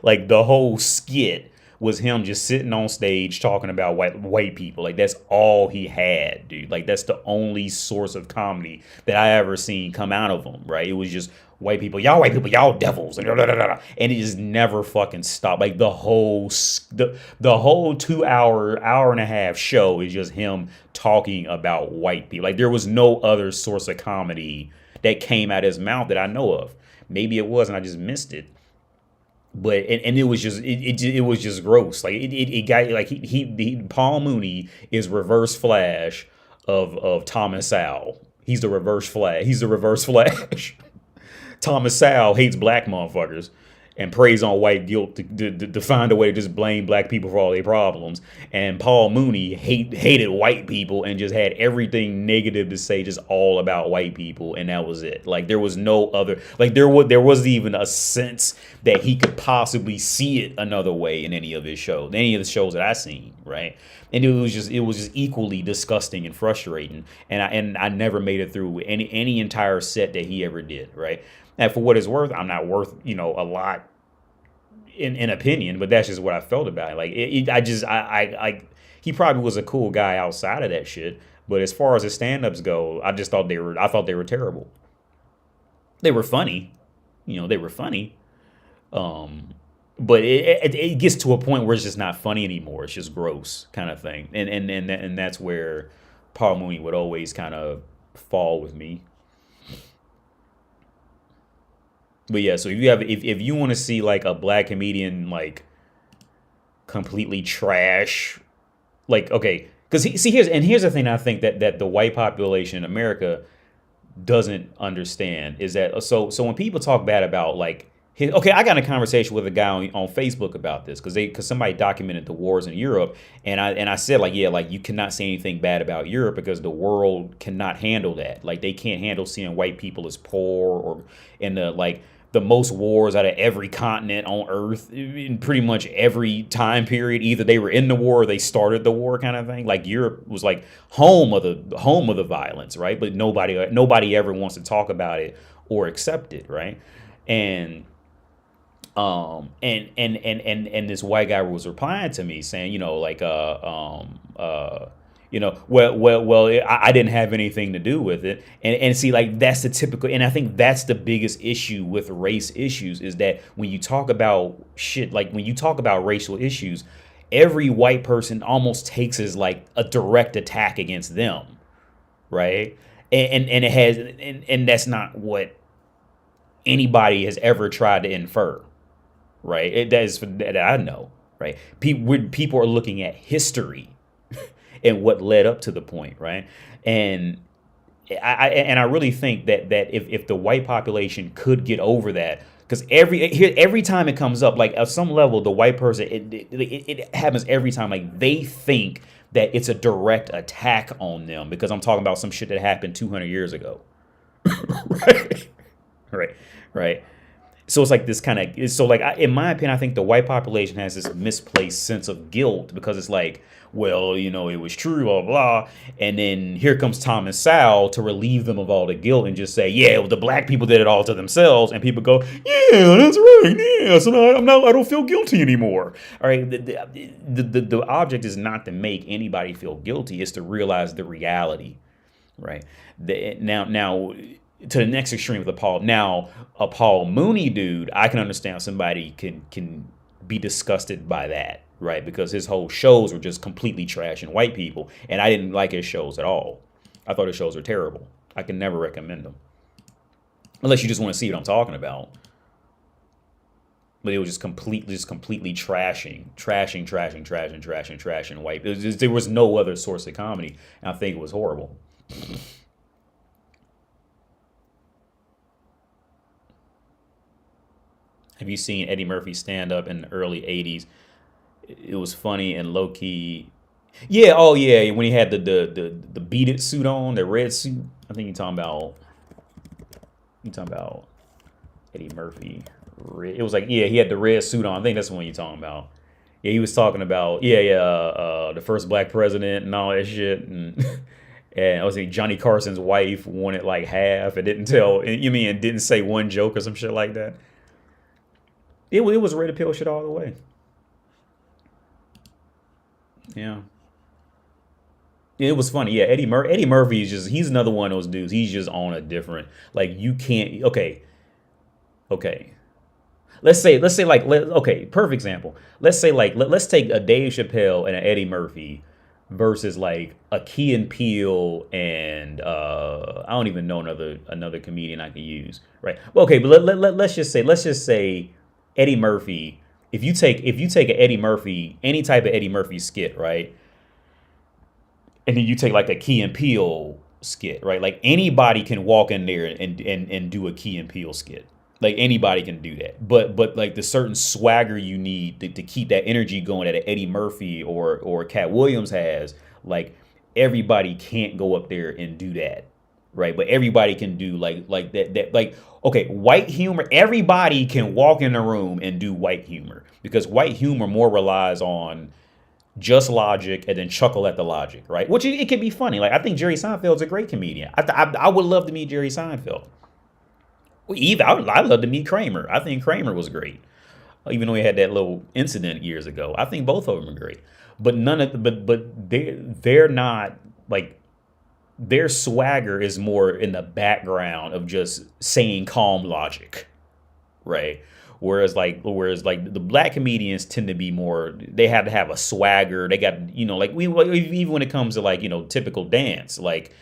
Like, the whole skit was him just sitting on stage talking about white people. Like, that's all he had, dude. Like, that's the only source of comedy that I ever seen come out of him, right? It was just white people, y'all devils, and it just never fucking stopped. Like, the whole 2 hour and a half show is just him talking about white people. Like, there was no other source of comedy that came out of his mouth that I know of. Maybe it was, and I just missed it. But and it was just gross. Like, it got, like, he Paul Mooney is reverse Flash of Thomas Sowell. He's the reverse Flash. Thomas Sowell hates black motherfuckers and preys on white guilt to find a way to just blame black people for all their problems. And Paul Mooney hated white people and just had everything negative to say, just all about white people, and that was it. Like, there was no other, like, there wasn't even a sense that he could possibly see it another way in any of the shows that I seen, right? And it was just equally disgusting and frustrating. And I never made it through any entire set that he ever did, right? And for what it's worth, I'm not worth, a lot in opinion, but that's just what I felt about it. Like, he probably was a cool guy outside of that shit, but as far as his stand-ups go, I thought they were terrible. They were funny, but it gets to a point where it's just not funny anymore. It's just gross kind of thing, and that's where Paul Mooney would always kind of fall with me. But yeah, so if you want to see like a black comedian like completely trash, like, okay, because here's the thing I think that the white population in America doesn't understand is that so when people talk bad about like I got in a conversation with a guy on Facebook about this because somebody documented the wars in Europe, and I said, like, yeah, like, you cannot say anything bad about Europe because the world cannot handle that. Like, they can't handle seeing white people as poor, or in the, like, the most wars out of every continent on Earth in pretty much every time period. Either they were in the war or they started the war, kind of thing. Like Europe was like home of the violence, right? But nobody ever wants to talk about it or accept it, right? And and this white guy was replying to me saying, I didn't have anything to do with it. And see, like, that's the typical, and I think that's the biggest issue with race issues, is that when you talk about shit, like when you talk about racial issues, every white person almost takes as like a direct attack against them, right? And it has, and that's not what anybody has ever tried to infer, right? That is that I know, right? People are looking at history and what led up to the point, right? And I really think that if the white population could get over that, because every time it comes up, like at some level, the white person, it happens every time. Like they think that it's a direct attack on them because I'm talking about some shit that happened 200 years ago, right? Right. So it's like this kind of, so like, in my opinion, I think the white population has this misplaced sense of guilt because it's like, well, it was true, blah, blah. And then here comes Tom and Sal to relieve them of all the guilt and just say, yeah, well, the black people did it all to themselves. And people go, yeah, that's right. Yeah. So now I don't feel guilty anymore. All right. The object is not to make anybody feel guilty. It's to realize the reality. Right. Now, to the next extreme of a Paul Mooney dude, I can understand somebody can be disgusted by that, right? Because his whole shows were just completely trashing white people, and I didn't like his shows at all. I thought his shows were terrible. I can never recommend them, unless you just want to see what I'm talking about. But it was just completely trashing white. There was no other source of comedy, and I think it was horrible. Have you seen Eddie Murphy stand up in the early 80s? It was funny and low key. Yeah, oh yeah, when he had the beaded suit on, the red suit. I think you're talking about Eddie Murphy. It was like, yeah, he had the red suit on. I think that's the one you're talking about. Yeah, he was talking about the first black president and all that shit, and and I was like Johnny Carson's wife wanted like half and didn't tell. You mean and didn't say one joke or some shit like that. It was RedPill shit all the way. Yeah. It was funny. Yeah, Eddie Murphy is he's another one of those dudes. He's just on a different, like, you can't, okay. Let's say like, okay, perfect example. Let's say like, let's take a Dave Chappelle and an Eddie Murphy versus like a Key and Peele and I don't even know another comedian I can use, right? Well, okay, but let's just say Eddie Murphy. If you take an Eddie Murphy, any type of Eddie Murphy skit, right? And then you take like a Key and Peele skit, right? Like anybody can walk in there and do a Key and Peele skit. Like anybody can do that. But like the certain swagger you need to keep that energy going that an Eddie Murphy or Cat Williams has, like everybody can't go up there and do that. Right. But everybody can do like that like, okay, white humor, everybody can walk in a room and do white humor because white humor more relies on just logic and then chuckle at the logic, right? Which it can be funny. Like I think Jerry Seinfeld's a great comedian. I would love to meet Jerry Seinfeld. I'd love to meet Kramer. I think Kramer was great, even though he had that little incident years ago. I think both of them are great, but they're not like. Their swagger is more in the background of just saying calm logic, right? Whereas like the black comedians tend to be more, they have to have a swagger. They got, like even when it comes to like, typical dance, like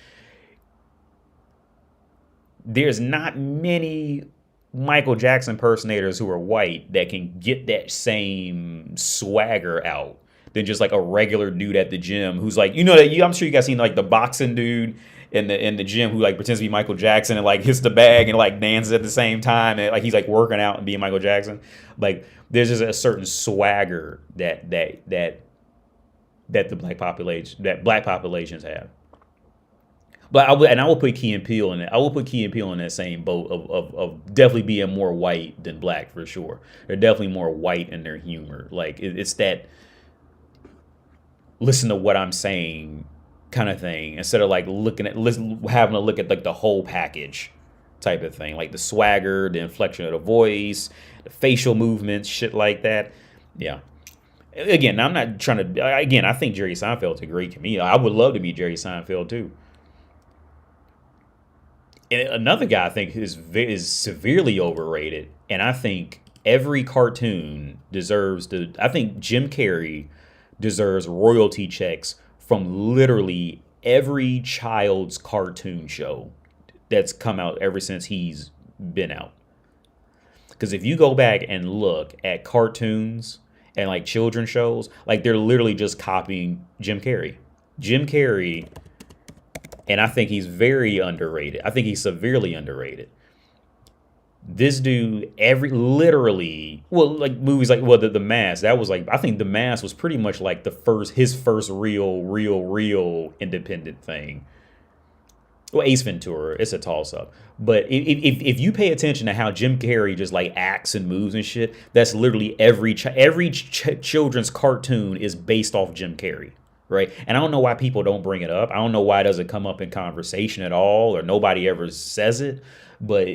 there's not many Michael Jackson impersonators who are white that can get that same swagger out than just like a regular dude at the gym who's like, I'm sure you guys seen like the boxing dude in the gym who like pretends to be Michael Jackson and like hits the bag and like dances at the same time and like he's like working out and being Michael Jackson. Like there's just a certain swagger that the black populations have. But I would put Key and Peele in it. I will put Key and Peele in that same boat of definitely being more white than black for sure. They're definitely more white in their humor. Like it's that listen to what I'm saying kind of thing instead of like having to look at like the whole package type of thing, like the swagger, the inflection of the voice, the facial movements, shit like that. Yeah. Again, I'm not trying to. Again, I think Jerry Seinfeld's a great comedian. I would love to be Jerry Seinfeld too. And another guy I think is severely overrated, and I think every cartoon deserves to. I think Jim Carrey deserves royalty checks from literally every child's cartoon show that's come out ever since he's been out. Because if you go back and look at cartoons and like children's shows, like they're literally just copying Jim Carrey. Jim Carrey, and I think he's very underrated. I think he's severely underrated. This dude, like movies like the Mask. That was like I think the Mask was pretty much like his first real independent thing. Well, Ace Ventura, it's a toss up. But if you pay attention to how Jim Carrey just like acts and moves and shit, that's literally every children's cartoon is based off Jim Carrey, right? And I don't know why people don't bring it up. I don't know why it doesn't come up in conversation at all, or nobody ever says it. But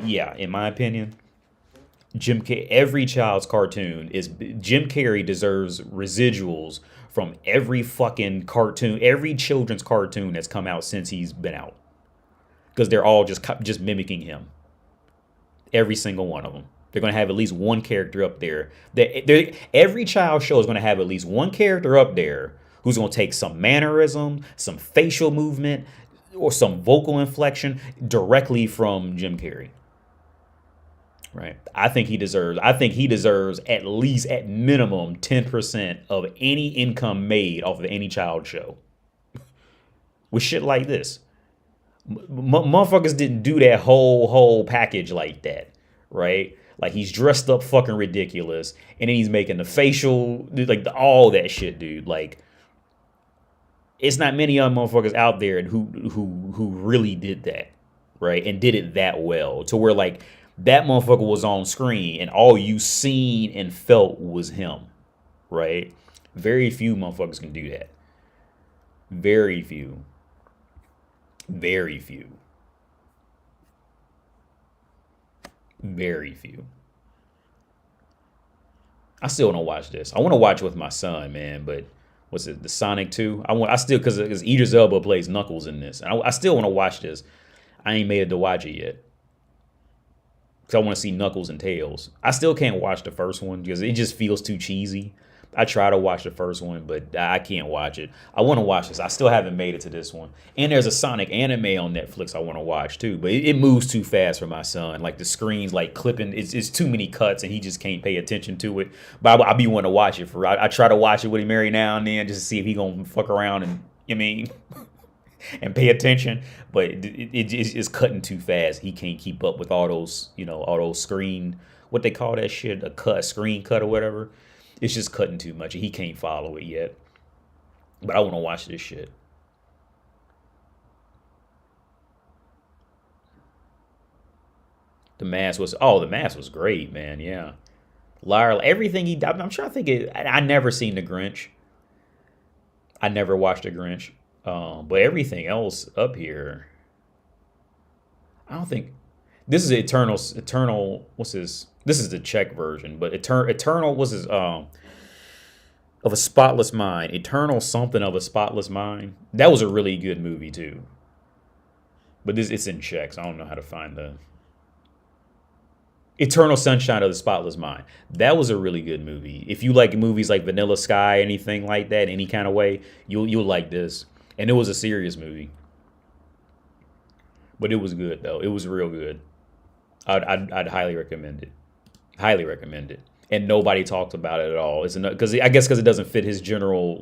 yeah, in my opinion, every child's cartoon is Jim Carrey deserves residuals from every fucking cartoon, every children's cartoon that's come out since he's been out, because they're all just mimicking him. Every single one of them. They're gonna have at least one character up there. Every child show is gonna have at least one character up there who's gonna take some mannerism, some facial movement, or some vocal inflection directly from Jim Carrey. Right. I think he deserves at least at minimum 10% of any income made off of any child show. With shit like this. Motherfuckers didn't do that whole package like that, right? Like he's dressed up fucking ridiculous, and then he's making the facial, like all that shit, dude. Like it's not many other motherfuckers out there who really did that, right? And did it that well to where like that motherfucker was on screen and all you seen and felt was him, right? Very few motherfuckers can do that. Very few. Very few. Very few. I still want to watch this. I want to watch it with my son, man, but what's it, the Sonic 2? Because Idris Elba plays Knuckles in this. I still want to watch this. I ain't made it to watch it yet. Because I want to see Knuckles and Tails. I still can't watch the first one because it just feels too cheesy. I try to watch the first one, but I can't watch it. I want to watch this. I still haven't made it to this one. And there's a Sonic anime on Netflix I want to watch too, but it moves too fast for my son. Like the screen's like clipping. It's too many cuts and he just can't pay attention to it. But I be wanting to watch it. I try to watch it with him every now and then just to see if he gonna fuck around and, and pay attention. But it's cutting too fast. He can't keep up with all those, all those screen, what they call that shit, a screen cut or whatever. It's just cutting too much. He can't follow it yet. But I want to watch this shit. The Mask was great, man. Yeah. Lyra, everything I'm trying to think I never seen The Grinch. I never watched The Grinch. But everything else up here, I don't think. This is Eternal. What's this? This is the Czech version, but Eternal was his of a Spotless Mind. Eternal something of a Spotless Mind. That was a really good movie too. But it's in Czech, so I don't know how to find the Eternal Sunshine of the Spotless Mind. That was a really good movie. If you like movies like Vanilla Sky, anything like that, any kind of way, you'll like this. And it was a serious movie. But it was good though. It was real good. I'd highly recommend it. Highly recommend it. And nobody talks about it at all. It's because it doesn't fit his general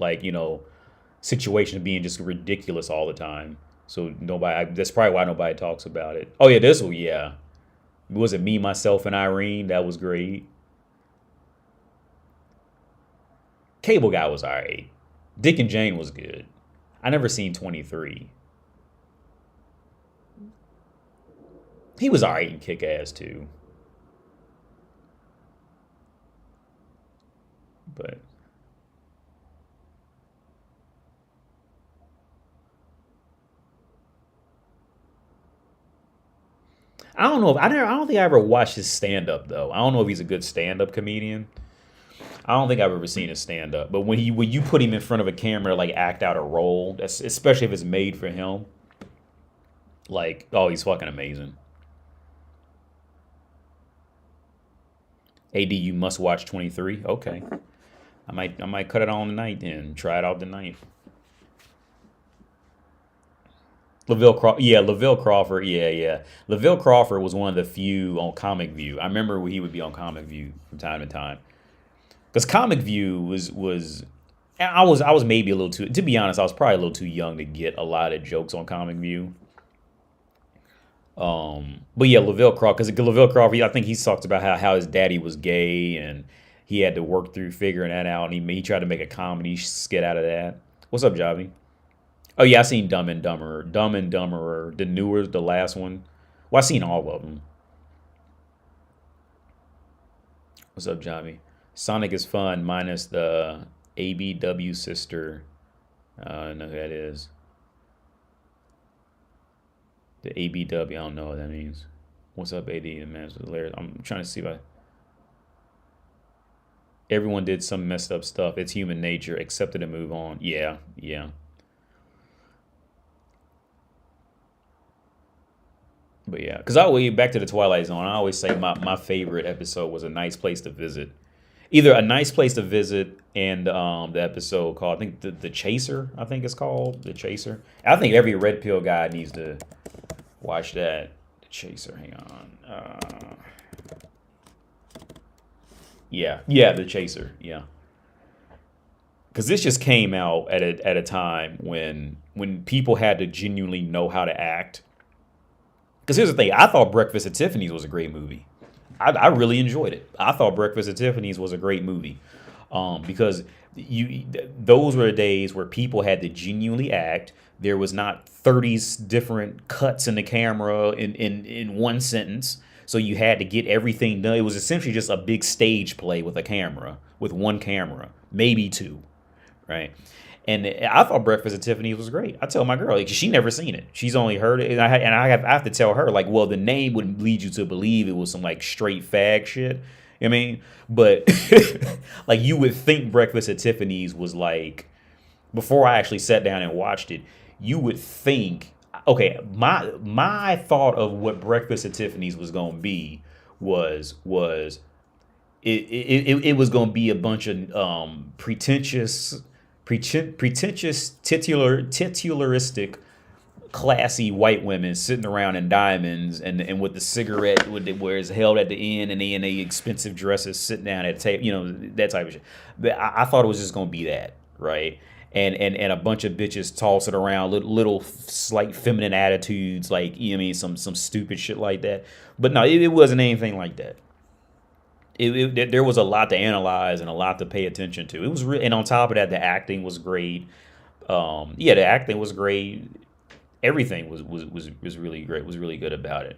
situation of being just ridiculous all the time. So that's probably why nobody talks about it. Oh yeah, this one, yeah. Was it Me, Myself, and Irene? That was great. Cable Guy was alright. Dick and Jane was good. I never seen 23. He was alright in Kick Ass too, but I don't know if I don't think I ever watched his stand up though. I don't know if he's a good stand up comedian. I don't think I've ever seen his stand up. But when you put him in front of a camera like act out a role, that's especially if it's made for him, like oh he's fucking amazing. AD, you must watch 23. Okay, I might cut it on tonight then. Try it out tonight. Laville Crawford, yeah, Laville Crawford, yeah, yeah. Laville Crawford was one of the few on Comic View. I remember when he would be on Comic View from time to time. Because Comic View was I was maybe a little too, to be honest, I was probably a little too young to get a lot of jokes on Comic View. But yeah, Laville Crawford, because Laville Crawford, I think he talked about how his daddy was gay and he had to work through figuring that out, and he tried to make a comedy skit out of that. What's up, Javi? Oh yeah, I seen Dumb and Dumberer, the newer, the last one. Well, I seen all of them. What's up, Javi? Sonic is fun, minus the ABW sister. I don't know who that is. The ABW, I don't know what that means. What's up, AD? The man with hilarious. I'm trying to see if I. Everyone did some messed up stuff. It's human nature. Accepted and move on. Yeah, yeah. But yeah, because I always back to the Twilight Zone. I always say my favorite episode was A Nice Place to Visit. Either A Nice Place to Visit and the episode called I think the Chaser. I think it's called The Chaser. I think every Red Pill guy needs to watch that. The Chaser. Hang on. Yeah, yeah, The Chaser. Yeah, because this just came out at a time when people had to genuinely know how to act. Because here's the thing, I thought Breakfast at Tiffany's was a great movie. I really enjoyed it. I thought Breakfast at Tiffany's was a great movie, because those were the days where people had to genuinely act. There was not 30 different cuts in the camera in one sentence, so you had to get everything done. It was essentially just a big stage play with a camera, with one camera, maybe two, right? And I thought Breakfast at Tiffany's was great. I tell my girl, like, she never seen it. She's only heard it, and I have to tell her, like, well, the name would lead you to believe it was some like straight fag shit. I mean, but like you would think Breakfast at Tiffany's was like, before I actually sat down and watched it, you would think, okay, my thought of what Breakfast at Tiffany's was gonna be was it was gonna be a bunch of pretentious titularistic classy white women sitting around in diamonds and with the cigarette where it's held at the end, and they expensive dresses sitting down at a table, that type of shit. But I thought it was just gonna be that, right? And a bunch of bitches tossing around little slight feminine attitudes, like, you know what I mean, some stupid shit like that. But no, it wasn't anything like that. There was a lot to analyze and a lot to pay attention to. It was and on top of that, the acting was great. Yeah, the acting was great. Everything was really great. Was really good about it.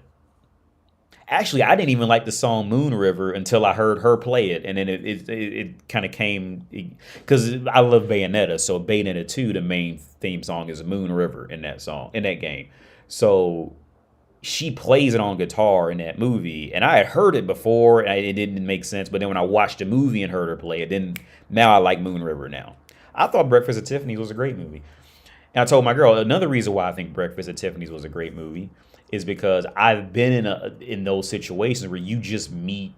Actually, I didn't even like the song Moon River until I heard her play it, and then it kind of came, because I love Bayonetta. So Bayonetta 2, the main theme song is Moon River in that game. So she plays it on guitar in that movie, and I had heard it before, and it didn't make sense. But then when I watched the movie and heard her play it, then now I like Moon River now. I thought Breakfast at Tiffany's was a great movie. And I told my girl, another reason why I think Breakfast at Tiffany's was a great movie is because I've been in those situations where you just meet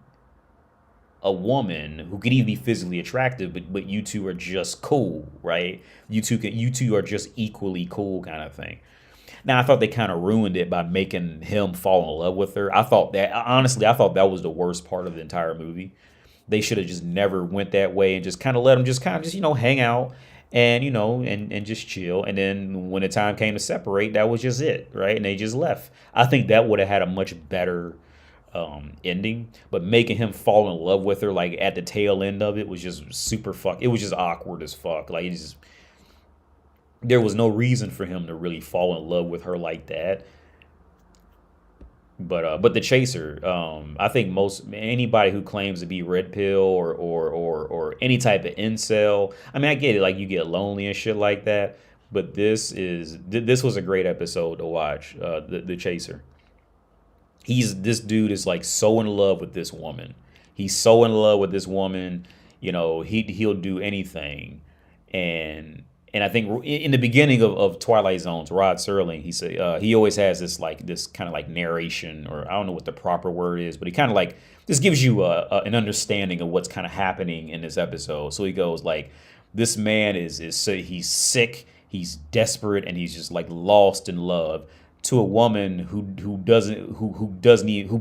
a woman who could even be physically attractive, but you two are just cool, right? You two are just equally cool, kind of thing. Now, I thought they kind of ruined it by making him fall in love with her. I thought that was the worst part of the entire movie. They should have just never went that way and just kind of let them just hang out and, and just chill. And then when the time came to separate, that was just it, right? And they just left. I think that would have had a much better ending. But making him fall in love with her, like, at the tail end of it was just super It was just awkward as fuck. Like, there was no reason for him to really fall in love with her like that. But the chaser, I think most anybody who claims to be red pill or any type of incel. I mean, I get it, like you get lonely and shit like that. But this was a great episode to watch. The chaser. This dude is like so in love with this woman. He's so in love with this woman. You know, he'll do anything, and I think in the beginning of Twilight Zone's Rod Serling, he said he always has this kind of like narration, or I don't know what the proper word is, but he kind of like this gives you an understanding of what's kind of happening in this episode. So he goes like, this man is he's sick, he's desperate, and he's just like lost in love to a woman who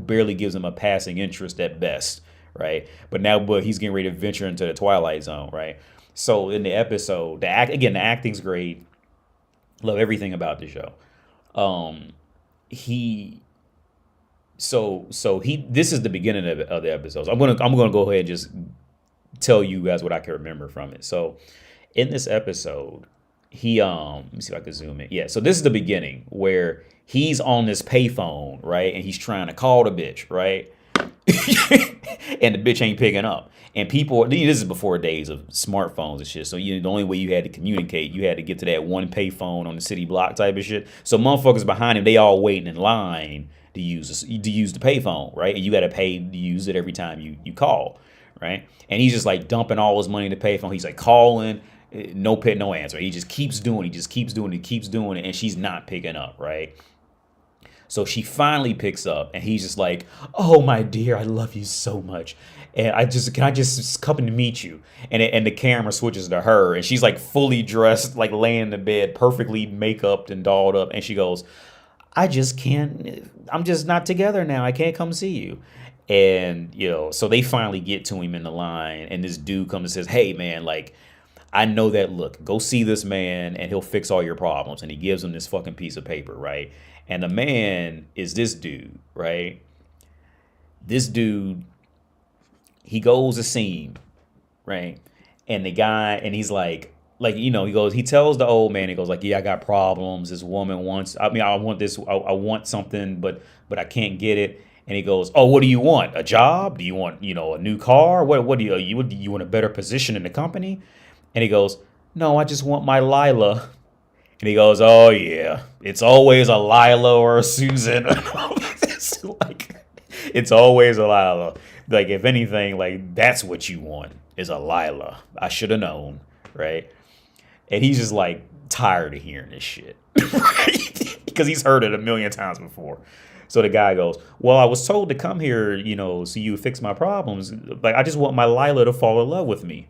barely gives him a passing interest at best, right? But he's getting ready to venture into the Twilight Zone, right? So in the episode, the acting's great. Love everything about the show. This is the beginning of the episodes. I'm gonna go ahead and just tell you guys what I can remember from it. So in this episode, let me see if I can zoom in. Yeah, so this is the beginning where he's on this payphone, right? And he's trying to call the bitch, right? And the bitch ain't picking up. And people, this is before days of smartphones and shit. So the only way you had to communicate, you had to get to that one payphone on the city block type of shit. So motherfuckers behind him, they all waiting in line to use the payphone, right? And you got to pay to use it every time you call, right? And he's just like dumping all his money in the payphone. He's like calling, no answer. He just keeps doing it, and she's not picking up, right? So she finally picks up, and he's just like, "Oh my dear, I love you so much, and can I just come to meet you?" And the camera switches to her, and she's like fully dressed, like laying in the bed, perfectly makeuped and dolled up, and she goes, "I just can't. I'm just not together now. I can't come see you." And so they finally get to him in the line, and this dude comes and says, "Hey man, like, I know that. Look, go see this man, and he'll fix all your problems." And he gives him this fucking piece of paper, right? And the man is this dude, right? This dude, he goes to see him, right? And the guy, and he's like, he tells the old man, he goes like, "Yeah, I got problems. This woman wants, I want this, I want something, but I can't get it." And he goes, "Oh, what do you want? A job? Do you want, a new car? What do you want a better position in the company?" And he goes, "No, I just want my Lila." And he goes, "Oh yeah, it's always a Lila or a Susan." It's always a Lila. Like, if anything, like, that's what you want is a Lila. I should have known, right? And he's just like tired of hearing this shit, right? Because he's heard it a million times before. So the guy goes, "Well, I was told to come here, so you fix my problems. Like, I just want my Lila to fall in love with me."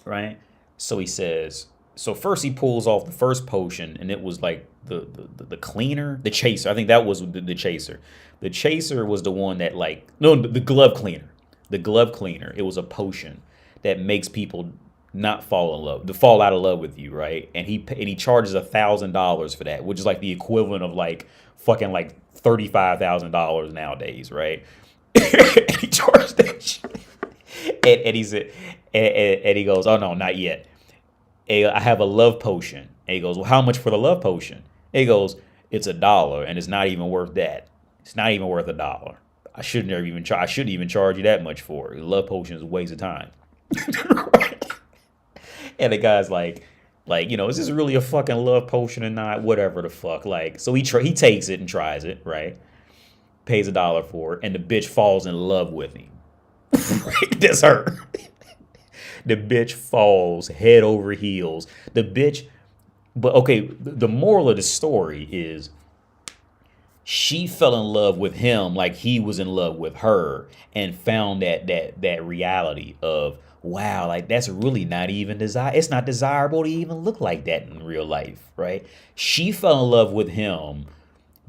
Right? So he says, so first he pulls off the first potion, and it was like the cleaner, the chaser. I think that was the chaser. The chaser was the one that the glove cleaner. The glove cleaner. It was a potion that makes people not fall in love, to fall out of love with you, right? And he charges $1,000 for that, which is like the equivalent of like fucking like $35,000 nowadays, right? And he charged that shit. And he said, and he goes, "Oh no, not yet. I have a love potion." And he goes, "Well, how much for the love potion?" And he goes, "It's $1, and it's not even worth that. It's not even worth $1. I shouldn't even charge you that much for it. The love potion is a waste of time." And the guy's like, "Is this really a fucking love potion or not? Whatever the fuck." Like, so he takes it and tries it, right? Pays $1 for it, and the bitch falls in love with him. That's her. The bitch falls head over heels. But okay, the moral of the story is she fell in love with him like he was in love with her, and found that reality of, wow, like, that's really not even it's not desirable to even look like that in real life, right? She fell in love with him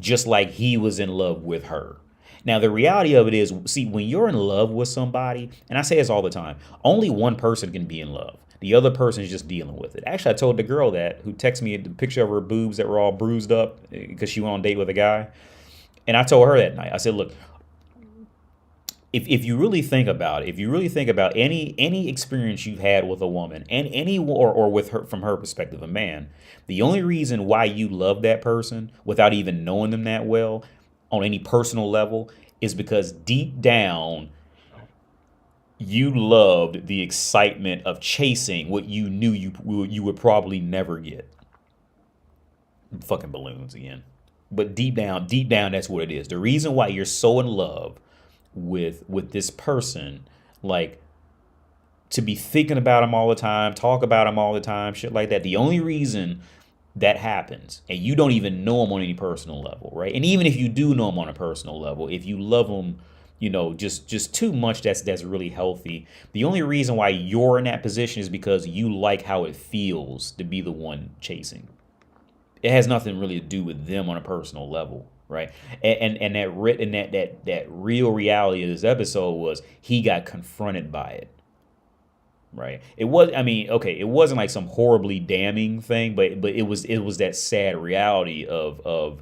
just like he was in love with her. Now, the reality of it is, see, when you're in love with somebody, and I say this all the time, only one person can be in love. The other person is just dealing with it. Actually, I told the girl that, who texted me the picture of her boobs that were all bruised up because she went on a date with a guy. And I told her that night, I said, look, if you really think about it, if you really think about any experience you've had with a woman, and or with her, from her perspective, a man, the only reason why you love that person without even knowing them that well on any personal level is because deep down you loved the excitement of chasing what you knew you would probably never get. Fucking balloons again. But deep down, that's what it is. The reason why you're so in love with this person, like, to be thinking about him all the time, talk about him all the time, shit like that. The only reason that happens, and you don't even know him on any personal level, right? And even if you do know him on a personal level, if you love him, just too much, that's really healthy. The only reason why you're in that position is because you like how it feels to be the one chasing. It has nothing really to do with them on a personal level, right? That real reality of this episode was he got confronted by it. Right. It was, I mean, okay, it wasn't like some horribly damning thing, but it was that sad reality of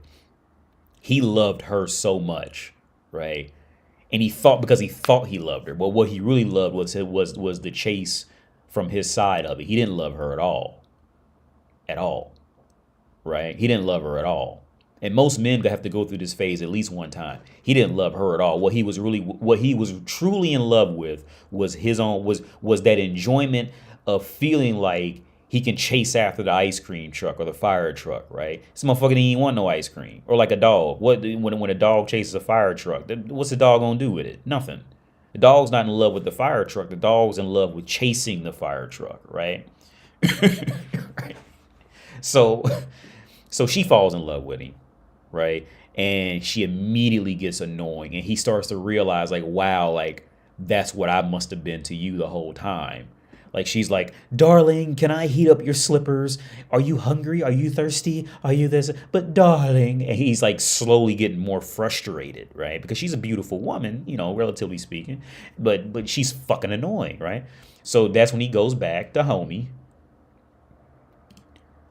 he loved her so much, right? And because he thought he loved her, but what he really loved was the chase from his side of it. He didn't love her at all, right? He didn't love her at all. And most men have to go through this phase at least one time. He didn't love her at all. What he was truly in love with was that enjoyment of feeling like he can chase after the ice cream truck or the fire truck, right? This motherfucker didn't even want no ice cream. Or like a dog. When a dog chases a fire truck, what's the dog gonna do with it? Nothing. The dog's not in love with the fire truck. The dog's in love with chasing the fire truck, right? Right. So she falls in love with him. Right. And she immediately gets annoying and he starts to realize, like, wow, like, that's what I must have been to you the whole time. Like, she's like, darling, can I heat up your slippers? Are you hungry? Are you thirsty? Are you this? But darling. And he's like slowly getting more frustrated. Right. Because she's a beautiful woman, relatively speaking. But she's fucking annoying. Right. So that's when he goes back to homie.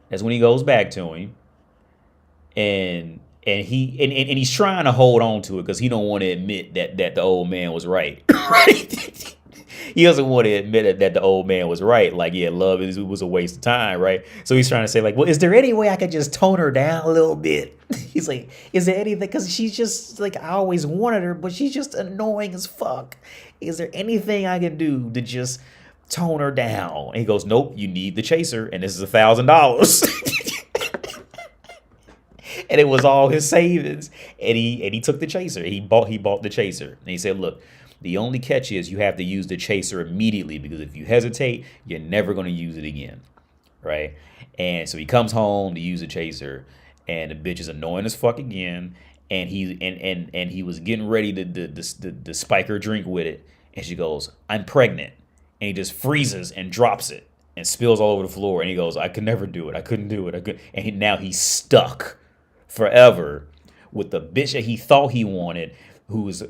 That's when he goes back to him. And he's trying to hold on to it because he don't want to admit that the old man was right. Right? He doesn't want to admit that the old man was right. Like, yeah, love was a waste of time, right? So he's trying to say, like, well, is there any way I could just tone her down a little bit? He's like, is there anything? Because she's just like, I always wanted her, but she's just annoying as fuck. Is there anything I can do to just tone her down? And he goes, nope, you need the chaser, and this is $1,000. And it was all his savings. And he took the chaser. He bought the chaser. And he said, look, the only catch is you have to use the chaser immediately because if you hesitate, you're never going to use it again. Right? And so he comes home to use the chaser and the bitch is annoying as fuck again. And he was getting ready to spike her drink with it. And she goes, I'm pregnant. And he just freezes and drops it and spills all over the floor. And he goes, I could never do it. I couldn't do it. And now he's stuck forever with the bitch that he thought he wanted, who was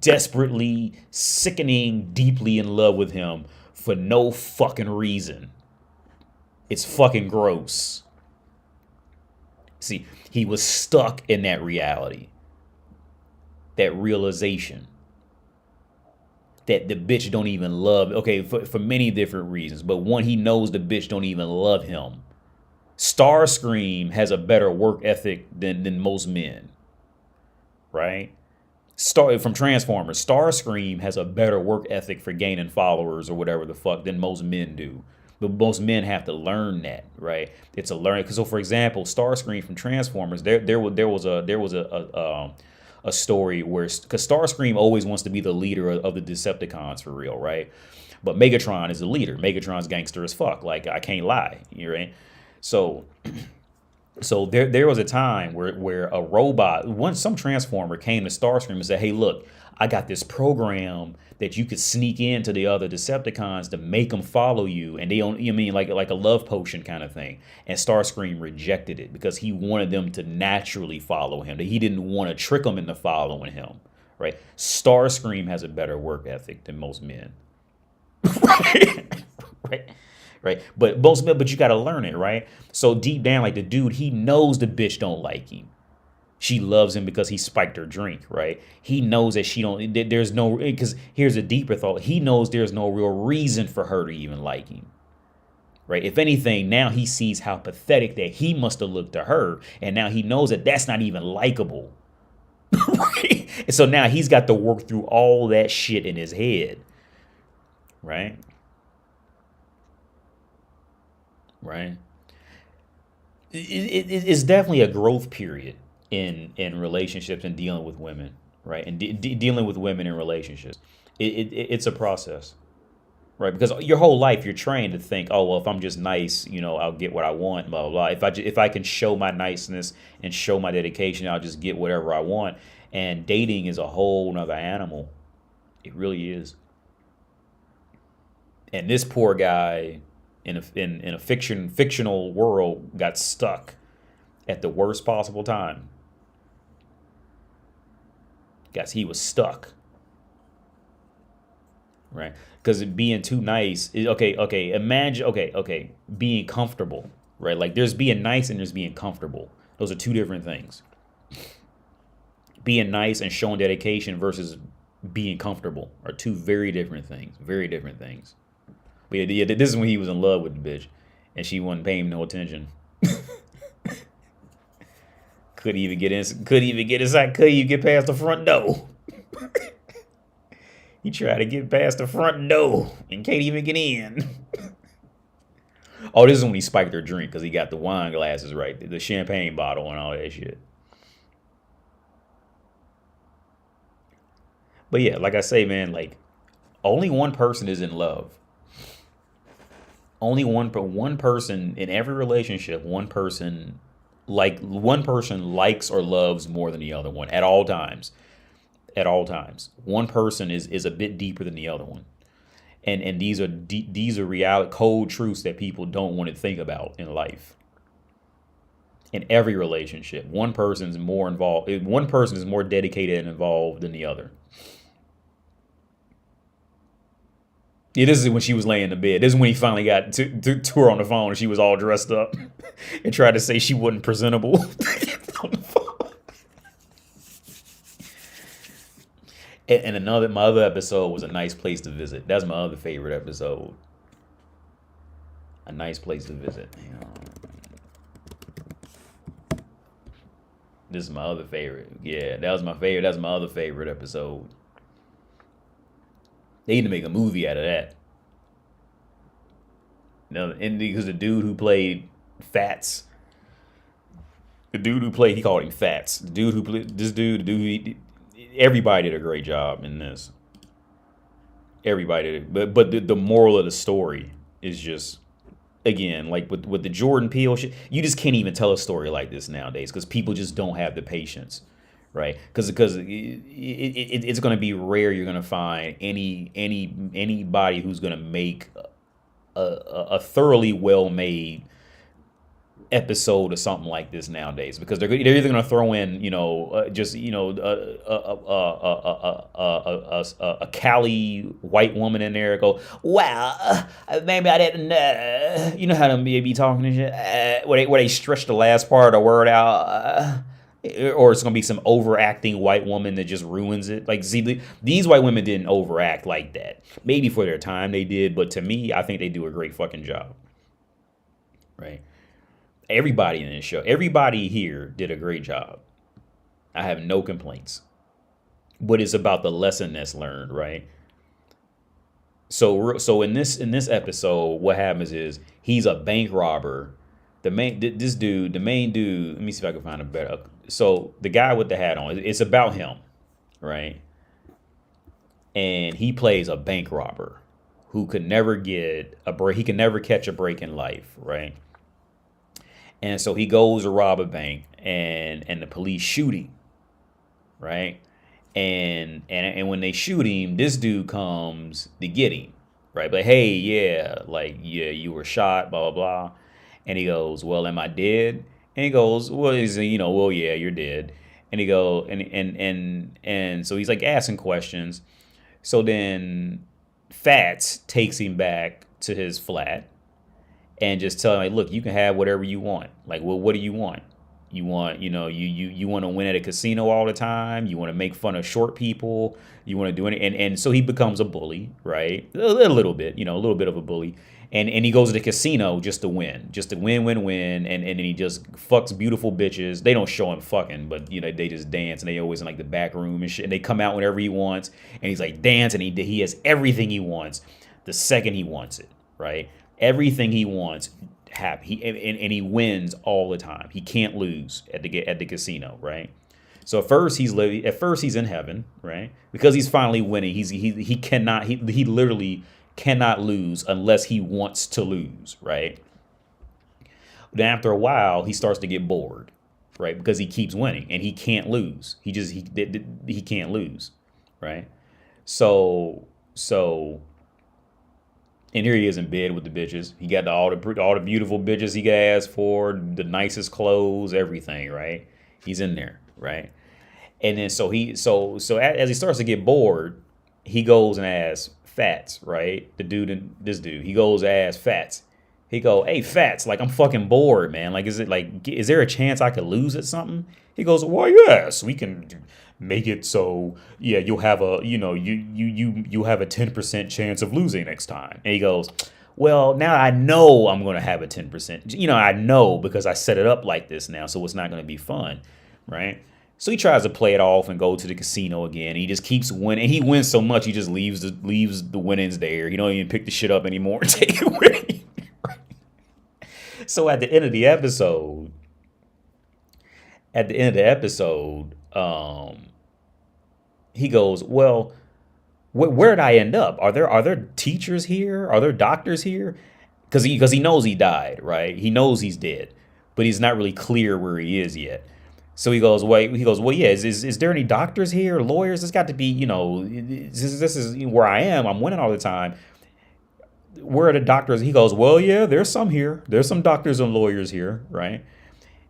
desperately, sickening, deeply in love with him for no fucking reason. It's fucking gross. See, he was stuck in that reality, that realization that the bitch don't even love. Okay, for many different reasons, but one, he knows the bitch don't even love him. Starscream has a better work ethic than most men, right? From Transformers, Starscream has a better work ethic for gaining followers or whatever the fuck than most men do. But most men have to learn that, right? It's a learning. So, for example, Starscream from Transformers, there was a story where, because Starscream always wants to be the leader of the Decepticons for real, right? But Megatron is the leader. Megatron's gangster as fuck. Like, I can't lie, right? So there was a time where a robot, some Transformer came to Starscream and said, hey, look, I got this program that you could sneak into the other Decepticons to make them follow you. And they don't, like a love potion kind of thing. And Starscream rejected it because he wanted them to naturally follow him. That he didn't want to trick them into following him, right? Starscream has a better work ethic than most men. Right? Right. But you got to learn it. Right. So deep down, like the dude, he knows the bitch don't like him. She loves him because he spiked her drink. Right. He knows that there's no, because here's a deeper thought. He knows there's no real reason for her to even like him. Right. If anything, now he sees how pathetic that he must have looked to her. And now he knows that that's not even likable. And so now he's got to work through all that shit in his head, right? Right. It's definitely a growth period in relationships and dealing with women, right? And dealing with women in relationships. It's a process, right? Because your whole life you're trained to think, oh well, if I'm just nice, I'll get what I want, blah blah blah. If I can show my niceness and show my dedication, I'll just get whatever I want. And dating is a whole nother animal. It really is. And this poor guy in a fictional world got stuck at the worst possible time. Guys, he was stuck, right? Because being too nice is okay. Imagine being comfortable, right? Like there's being nice and there's being comfortable. Those are two different things. Being nice and showing dedication versus being comfortable are two very different things. Very different things. But yeah, this is when he was in love with the bitch, and she wasn't paying him no attention. Couldn't even get inside. Couldn't even get past the front door. He tried to get past the front door and can't even get in. Oh, this is when he spiked her drink because he got the wine glasses right, the champagne bottle and all that shit. But yeah, like I say, man, like only one person is in love. Only one person in every relationship. One person likes or loves more than the other one at all times. At all times, one person is a bit deeper than the other one, and these are reality cold truths that people don't want to think about in life. In every relationship, one person is more involved. One person is more dedicated and involved than the other. Yeah, this is when she was laying in the bed. This is when he finally got to her on the phone and she was all dressed up and tried to say she wasn't presentable on the phone. And my other episode was A Nice Place to Visit. That's my other favorite episode. A Nice Place to Visit. This is my other favorite. Yeah, that was my favorite. That's my other favorite episode. They need to make a movie out of that. No, and because the dude who played Fats, he called him Fats. The dude who played this dude, everybody did a great job in this. Everybody did, but the moral of the story is just, again, like with the Jordan Peele shit, you just can't even tell a story like this nowadays because people just don't have the patience. Right, because it's going to be rare. You're going to find anybody who's going to make a thoroughly well made episode or something like this nowadays. Because they're either going to throw in a Cali white woman in there and go, well, maybe I didn't you know how them be talking and shit where they stretch the last part of the word out. Or it's going to be some overacting white woman that just ruins it. Like, see, these white women didn't overact like that. Maybe for their time they did, but to me, I think they do a great fucking job. Right? Everybody in this show, everybody here did a great job. I have no complaints. But it's about the lesson that's learned, right? So in this episode, what happens is he's a bank robber. The main dude, let me see if I can find a better. So the guy with the hat on, it's about him, right? And he plays a bank robber who could never get a break. He can never catch a break in life, right? And so he goes to rob a bank, and the police shoot him, right? And when they shoot him, this dude comes to get him, right? But hey, you were shot, blah blah blah. And he goes, well, am I dead? And he goes, well, yeah, you're dead. And he go, and so he's like asking questions. So then Fats takes him back to his flat and just tell him, like, look, you can have whatever you want. Like, well, what do you want? You want, you want to win at a casino all the time. You want to make fun of short people. You want to do it. And so he becomes a bully, right? A little bit, a little bit of a bully. and he goes to the casino just to win, and then he just fucks beautiful bitches. They don't show him fucking, but you know they just dance, and they always in like the back room and shit. And they come out whenever he wants, and he's like dance, and he has everything he wants the second he wants it, right? Everything he wants, happy, and he wins all the time. He can't lose at the casino, right? So at first he's in heaven, right? Because he's finally winning. He literally cannot lose unless he wants to lose, right? Then after a while, he starts to get bored, right? Because he keeps winning and he can't lose. He can't lose, right? So and here he is in bed with the bitches. He got all the beautiful bitches he could ask for, the nicest clothes, everything, right? He's in there, right? And then so as he starts to get bored, he goes and asks Fats, right? This dude, he goes and asks Fats. He go, hey Fats, like I'm fucking bored, man. Like, is there a chance I could lose at something? He goes, well, yes, we can make it so yeah, you'll have a you have a 10% chance of losing next time. And he goes, well, now I know I'm gonna have a 10%. I know because I set it up like this now, so it's not gonna be fun, right? So he tries to play it off and go to the casino again. And he just keeps winning. And he wins so much, he just leaves the winnings there. He don't even pick the shit up anymore and take it with him. So at the end of the episode, he goes, well, where did I end up? Are there teachers here? Are there doctors here? Because he knows he died, right? He knows he's dead, but he's not really clear where he is yet. So he goes, well, yeah, is there any doctors here, lawyers? There's got to be, this is where I am. I'm winning all the time. Where are the doctors? He goes, well, yeah, there's some here. There's some doctors and lawyers here, right?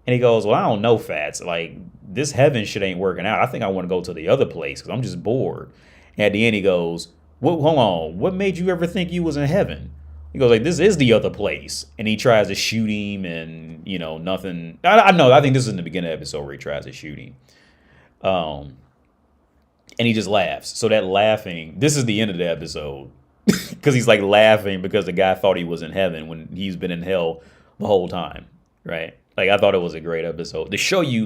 And he goes, well, I don't know, Fats. Like, this heaven shit ain't working out. I think I want to go to the other place because I'm just bored. And at the end, he goes, well, hold on. What made you ever think you was in heaven? He goes like, this is the other place. And he tries to shoot him and, nothing. I know. I think this is in the beginning of the episode where he tries to shoot him. And he just laughs. So that laughing, this is the end of the episode. Because he's like laughing because the guy thought he was in heaven when he's been in hell the whole time. Right? Like, I thought it was a great episode. To show you,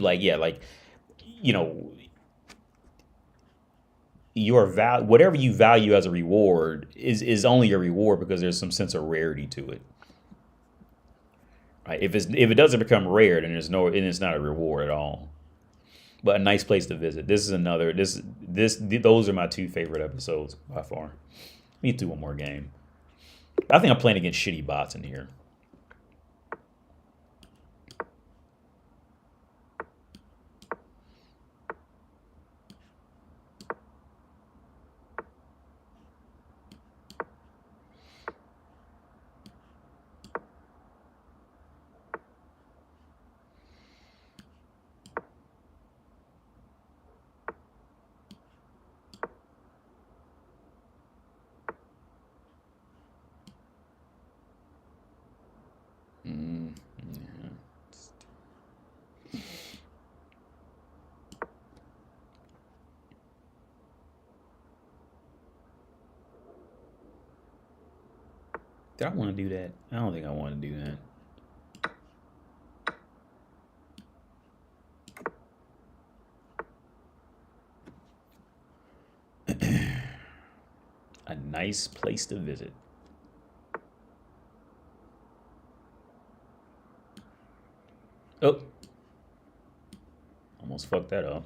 your whatever you value as a reward is only a reward because there's some sense of rarity to it. Right? If it doesn't become rare, then it's not a reward at all. But a nice place to visit. This is another. Those are my two favorite episodes by far. We need to do one more game. I think I'm playing against shitty bots in here. Did I want to do that? I don't think I want to do that. A nice place to visit. Oh. Almost fucked that up.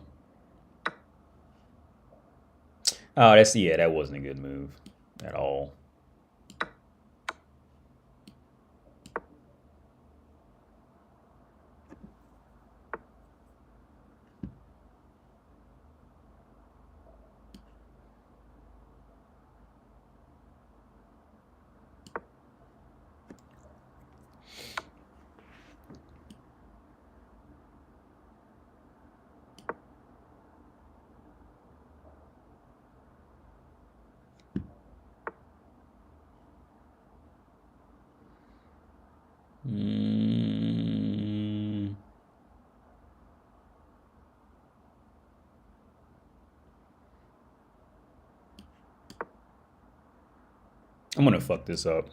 Oh, that wasn't a good move at all. I'm gonna fuck this up.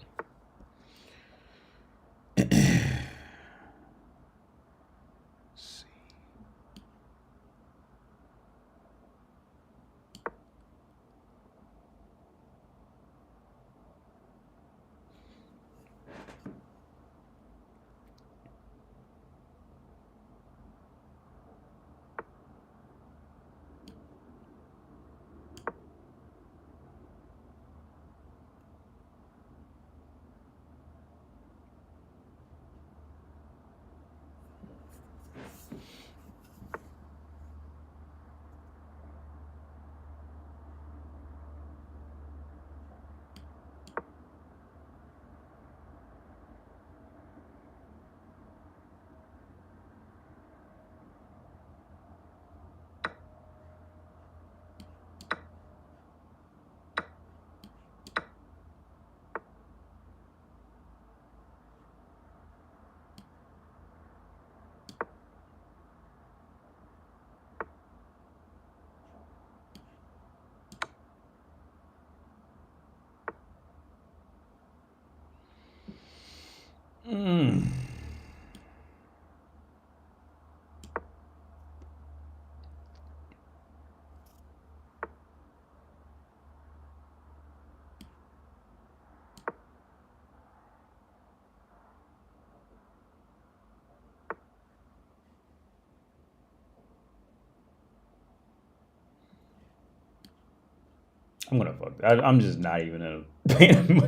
I'm gonna fuck. I'm just not even paying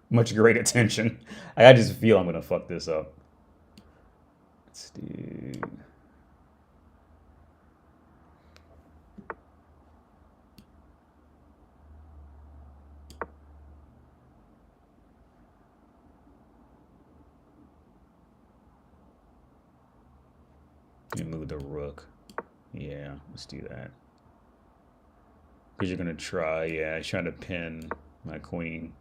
much great attention. I just feel I'm gonna fuck this up. Let's do. Let me move the rook. Yeah, let's do that. Because you're gonna try, yeah, trying to pin my queen.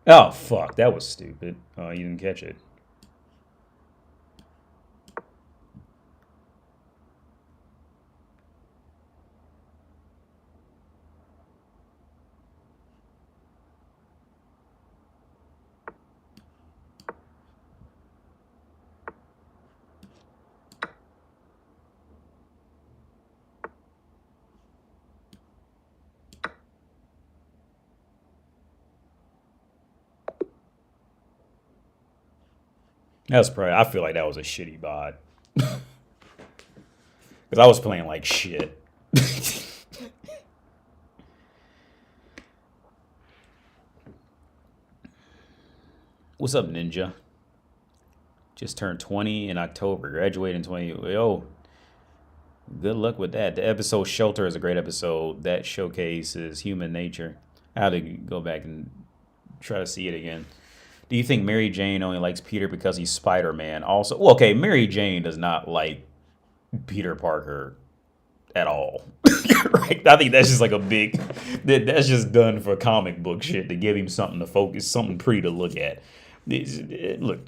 Oh fuck, that was stupid. Oh, you didn't catch it. That was probably. I feel like that was a shitty bot because I was playing like shit. What's up, Ninja? Just turned 20 in October. Graduated in 20. Yo, good luck with that. The episode Shelter is a great episode that showcases human nature. I had to go back and try to see it again. Do you think Mary Jane only likes Peter because he's Spider-Man? Also, well, okay, Mary Jane does not like Peter Parker at all. Right? I think that's just like a big. That's just done for comic book shit to give him something to focus, something pretty to look at. Look,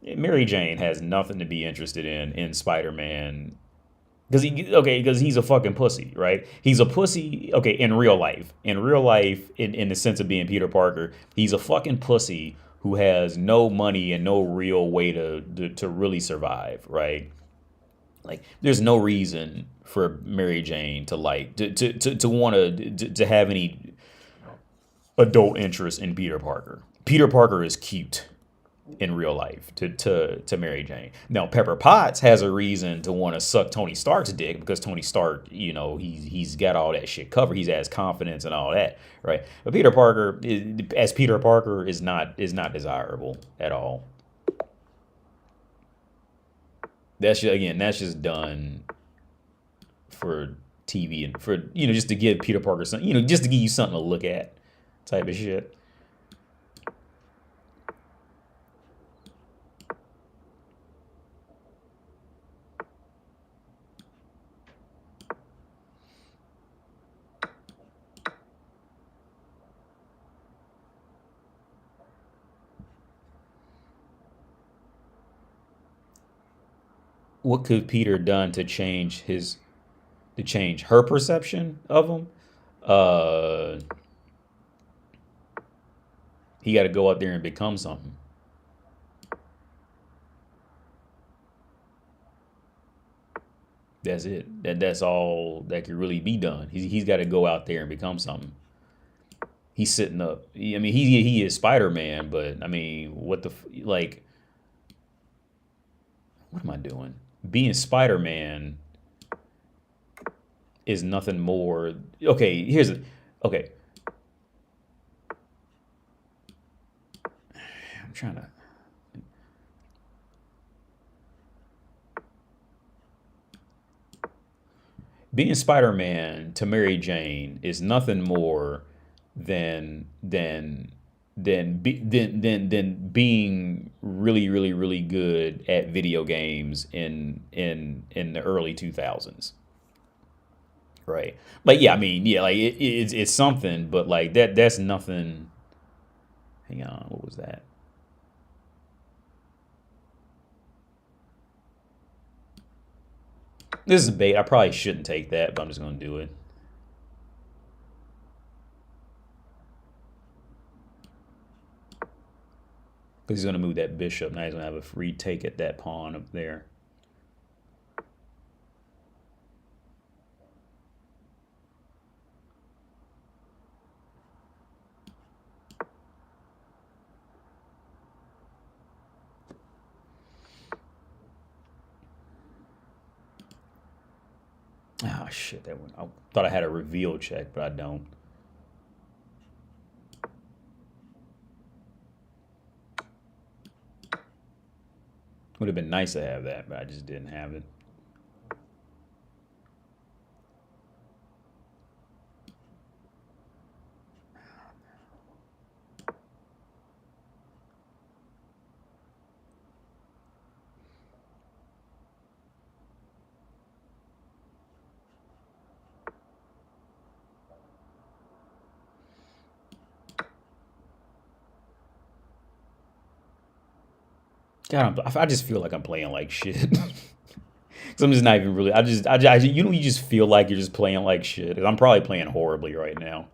Mary Jane has nothing to be interested in Spider-Man because he's a fucking pussy, right? He's a pussy. Okay, in real life, in the sense of being Peter Parker, he's a fucking pussy who has no money and no real way to really survive, right? Like, there's no reason for Mary Jane to like to want to have any adult interest in Peter Parker. Peter Parker is cute in real life to Mary Jane. Now Pepper Potts has a reason to want to suck Tony Stark's dick because Tony Stark, he's got all that shit covered. He has confidence and all that, right? But Peter Parker, as Peter Parker, is not desirable at all. That's just done for TV and for just to give Peter Parker something, just to give you something to look at, type of shit. What could Peter done to change her perception of him? Uh, he got to go out there and become something. That's it. That's all that could really be done. He's got to go out there and become something. He's sitting up. I mean, he is Spider-Man, but I mean, like? What am I doing? Being Spider-Man is nothing more. Okay, okay. I'm trying to. Being Spider-Man to Mary Jane is nothing more than being really, really, really good at video games in the early 2000s, right? Like, yeah, I mean, yeah, like it's something, but like that's nothing. Hang on, what was that? This is bait. I probably shouldn't take that, but I'm just gonna do it. Because he's going to move that bishop. Now he's going to have a free take at that pawn up there. Oh, shit. That one. I thought I had a reveal check, but I don't. Would have been nice to have that, but I just didn't have it. God, I just feel like I'm playing like shit. Cause I'm just not even really. You know, you just feel like you're just playing like shit. I'm probably playing horribly right now.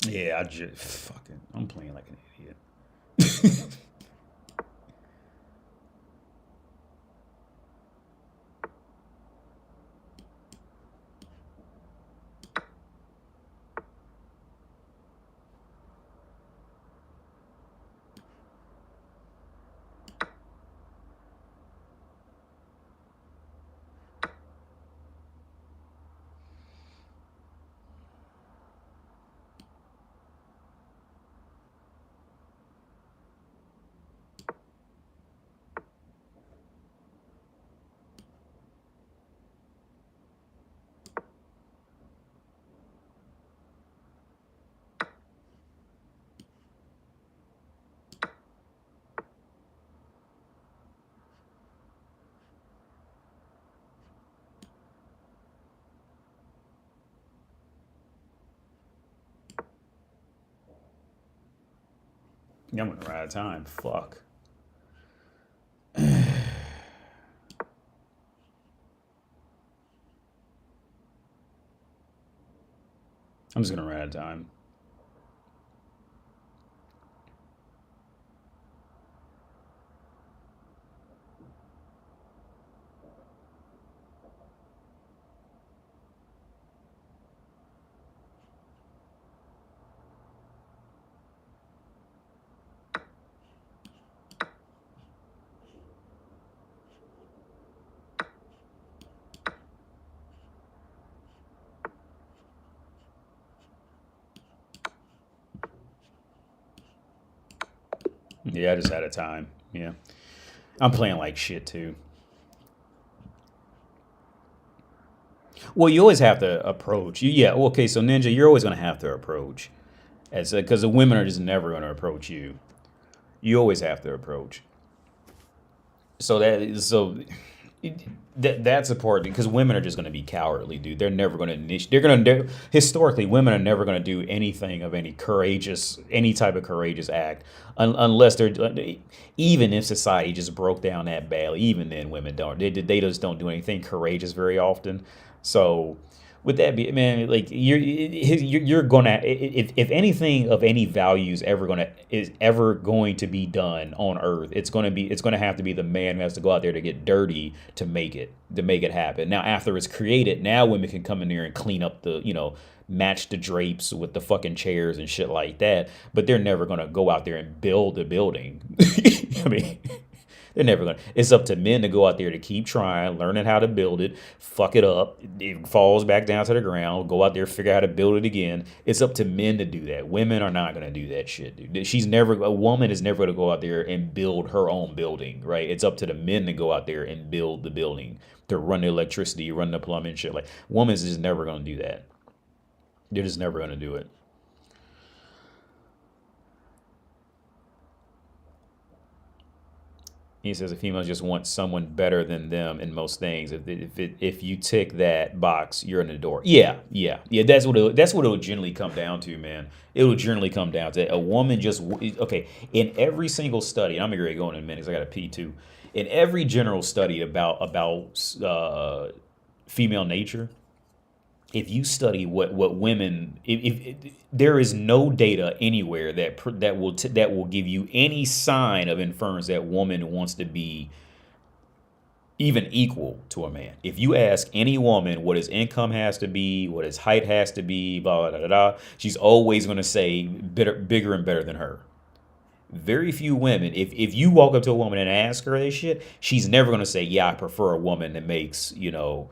Yeah, I'm playing like an idiot. Yeah, I'm gonna run out of time. Fuck. I'm just gonna run out of time. Yeah, I just out of time. Yeah, I'm playing like shit too. Well, you always have to approach. Yeah, okay. So Ninja, you're always gonna have to approach, as because the women are just never gonna approach you. You always have to approach. So that's important because women are just going to be cowardly, dude. They're never going to initiate. They're going to historically, women are never going to do anything of any type of courageous act, unless they're even if society just broke down that badly. Even then, women don't. They just don't do anything courageous very often. So with that be, man, like you're gonna, if anything of any value is ever going to be done on Earth, it's gonna have to be the man who has to go out there to get dirty to make it happen. Now after it's created, now women can come in there and clean up match the drapes with the fucking chairs and shit like that. But they're never gonna go out there and build a building. I mean, They're never gonna. It's up to men to go out there to keep trying, learning how to build it, fuck it up, it falls back down to the ground, go out there, figure out how to build it again. It's up to men to do that. Women are not gonna do that shit, dude. A woman is never gonna go out there and build her own building, right? It's up to the men to go out there and build the building, to run the electricity, run the plumbing, shit. Like, women is just never gonna do that. They're just never gonna do it. He says a female just wants someone better than them in most things. If you tick that box, you're in the door. Yeah, yeah, yeah. That's what it'll generally come down to, man. It will generally come down to a woman just okay. In every single study, and I'm gonna go in a minute because I got a pee too. In every general study about female nature, if you study what women, if there is no data anywhere that will give you any sign of inference that woman wants to be even equal to a man. If you ask any woman what his income has to be, what his height has to be, blah blah blah, blah, she's always going to say bigger and better than her. Very few women, if you walk up to a woman and ask her this shit, she's never going to say, yeah, I prefer a woman that makes, the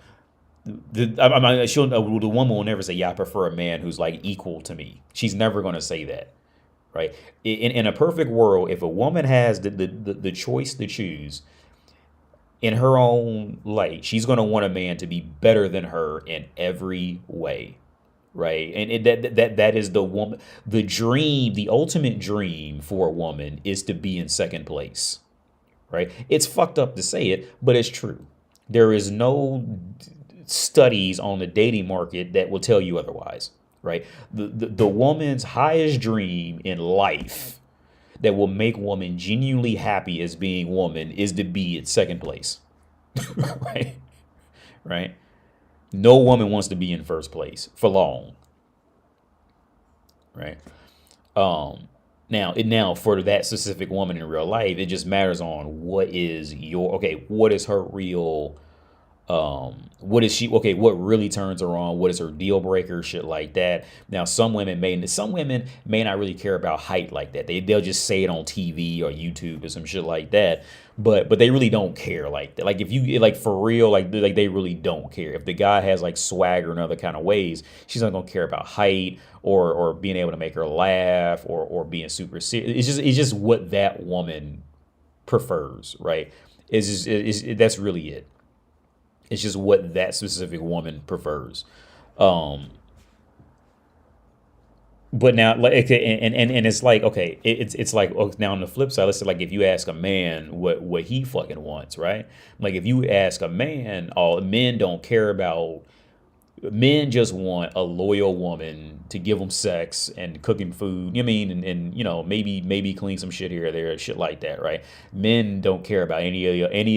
woman will never say, yeah, I prefer a man who's like equal to me. She's never going to say that, right? In a perfect world, if a woman has the choice to choose in her own light, she's going to want a man to be better than her in every way, right? And that is the woman, the dream, the ultimate dream for a woman is to be in second place, right? It's fucked up to say it, but it's true. There is no studies on the dating market that will tell you otherwise, right? The woman's highest dream in life that will make woman genuinely happy as being woman is to be in second place, right? Right? No woman wants to be in first place for long, right? Now for that specific woman in real life, it just matters on what is her real what is she what really turns her on, what is her deal breaker, shit like that. Now some women may not really care about height like that. They'll just say it on TV or YouTube or some shit like that, but they really don't care like that. Like if you like for real, like they really don't care if the guy has like swagger in other kind of ways. She's not gonna care about height or being able to make her laugh or being super serious. It's just what that woman prefers, right? That's really it. It's just what that specific woman prefers. But now, like, okay, and it's like, okay, it's like, oh, now on the flip side, let's say, like, if you ask a man what he fucking wants, right? Like, if you ask a man, all men don't care about. Men just want a loyal woman to give them sex and cook him food. You know what I mean, and maybe clean some shit here or there, shit like that, right? Men don't care about any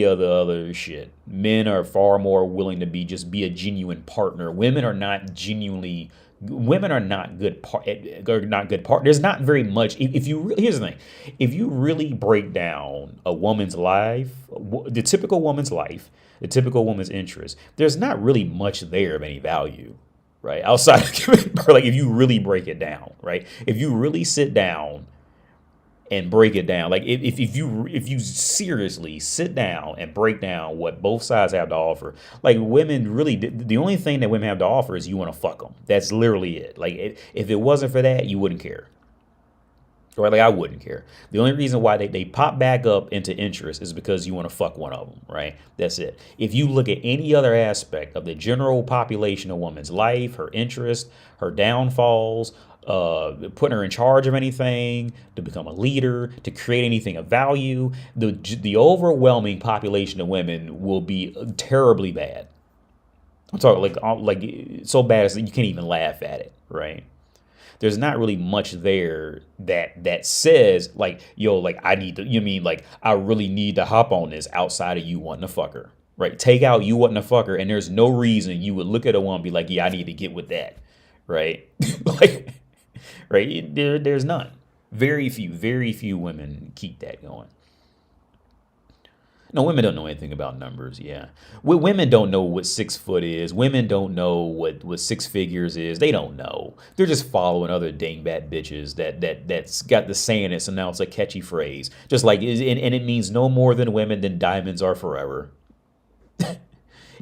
of the other shit. Men are far more willing to be a genuine partner. Women are not genuinely. Women are not good part. There's not very much. Here's the thing, if you really break down a woman's life, the typical woman's life, the typical woman's interest, there's not really much there of any value, right? Outside of giving birth, like if you really break it down, right? If you really sit down and break it down, like if you seriously sit down and break down what both sides have to offer, like women really, the only thing that women have to offer is you want to fuck them. That's literally it. Like if it wasn't for that, you wouldn't care. Right, like I wouldn't care. The only reason why they pop back up into interest is because you want to fuck one of them, right? That's it. If you look at any other aspect of the general population of woman's life, her interest, her downfalls, putting her in charge of anything, to become a leader, to create anything of value, the overwhelming population of women will be terribly bad. I'm talking like so bad that you can't even laugh at it, right? There's not really much there that says like, yo, like I need to, you mean like I really need to hop on this outside of you wanting to fuck her, right? Take out you wanting to fuck her, and there's no reason you would look at a woman and be like, yeah, I need to get with that, right? Like, right? There's none. Very few women keep that going. No, women don't know anything about numbers. Yeah, women don't know what 6 foot is. Women don't know what six figures is. They don't know. They're just following other dingbat bitches that's got the saying it. So now it's a catchy phrase. Just like and it means no more than women than diamonds are forever.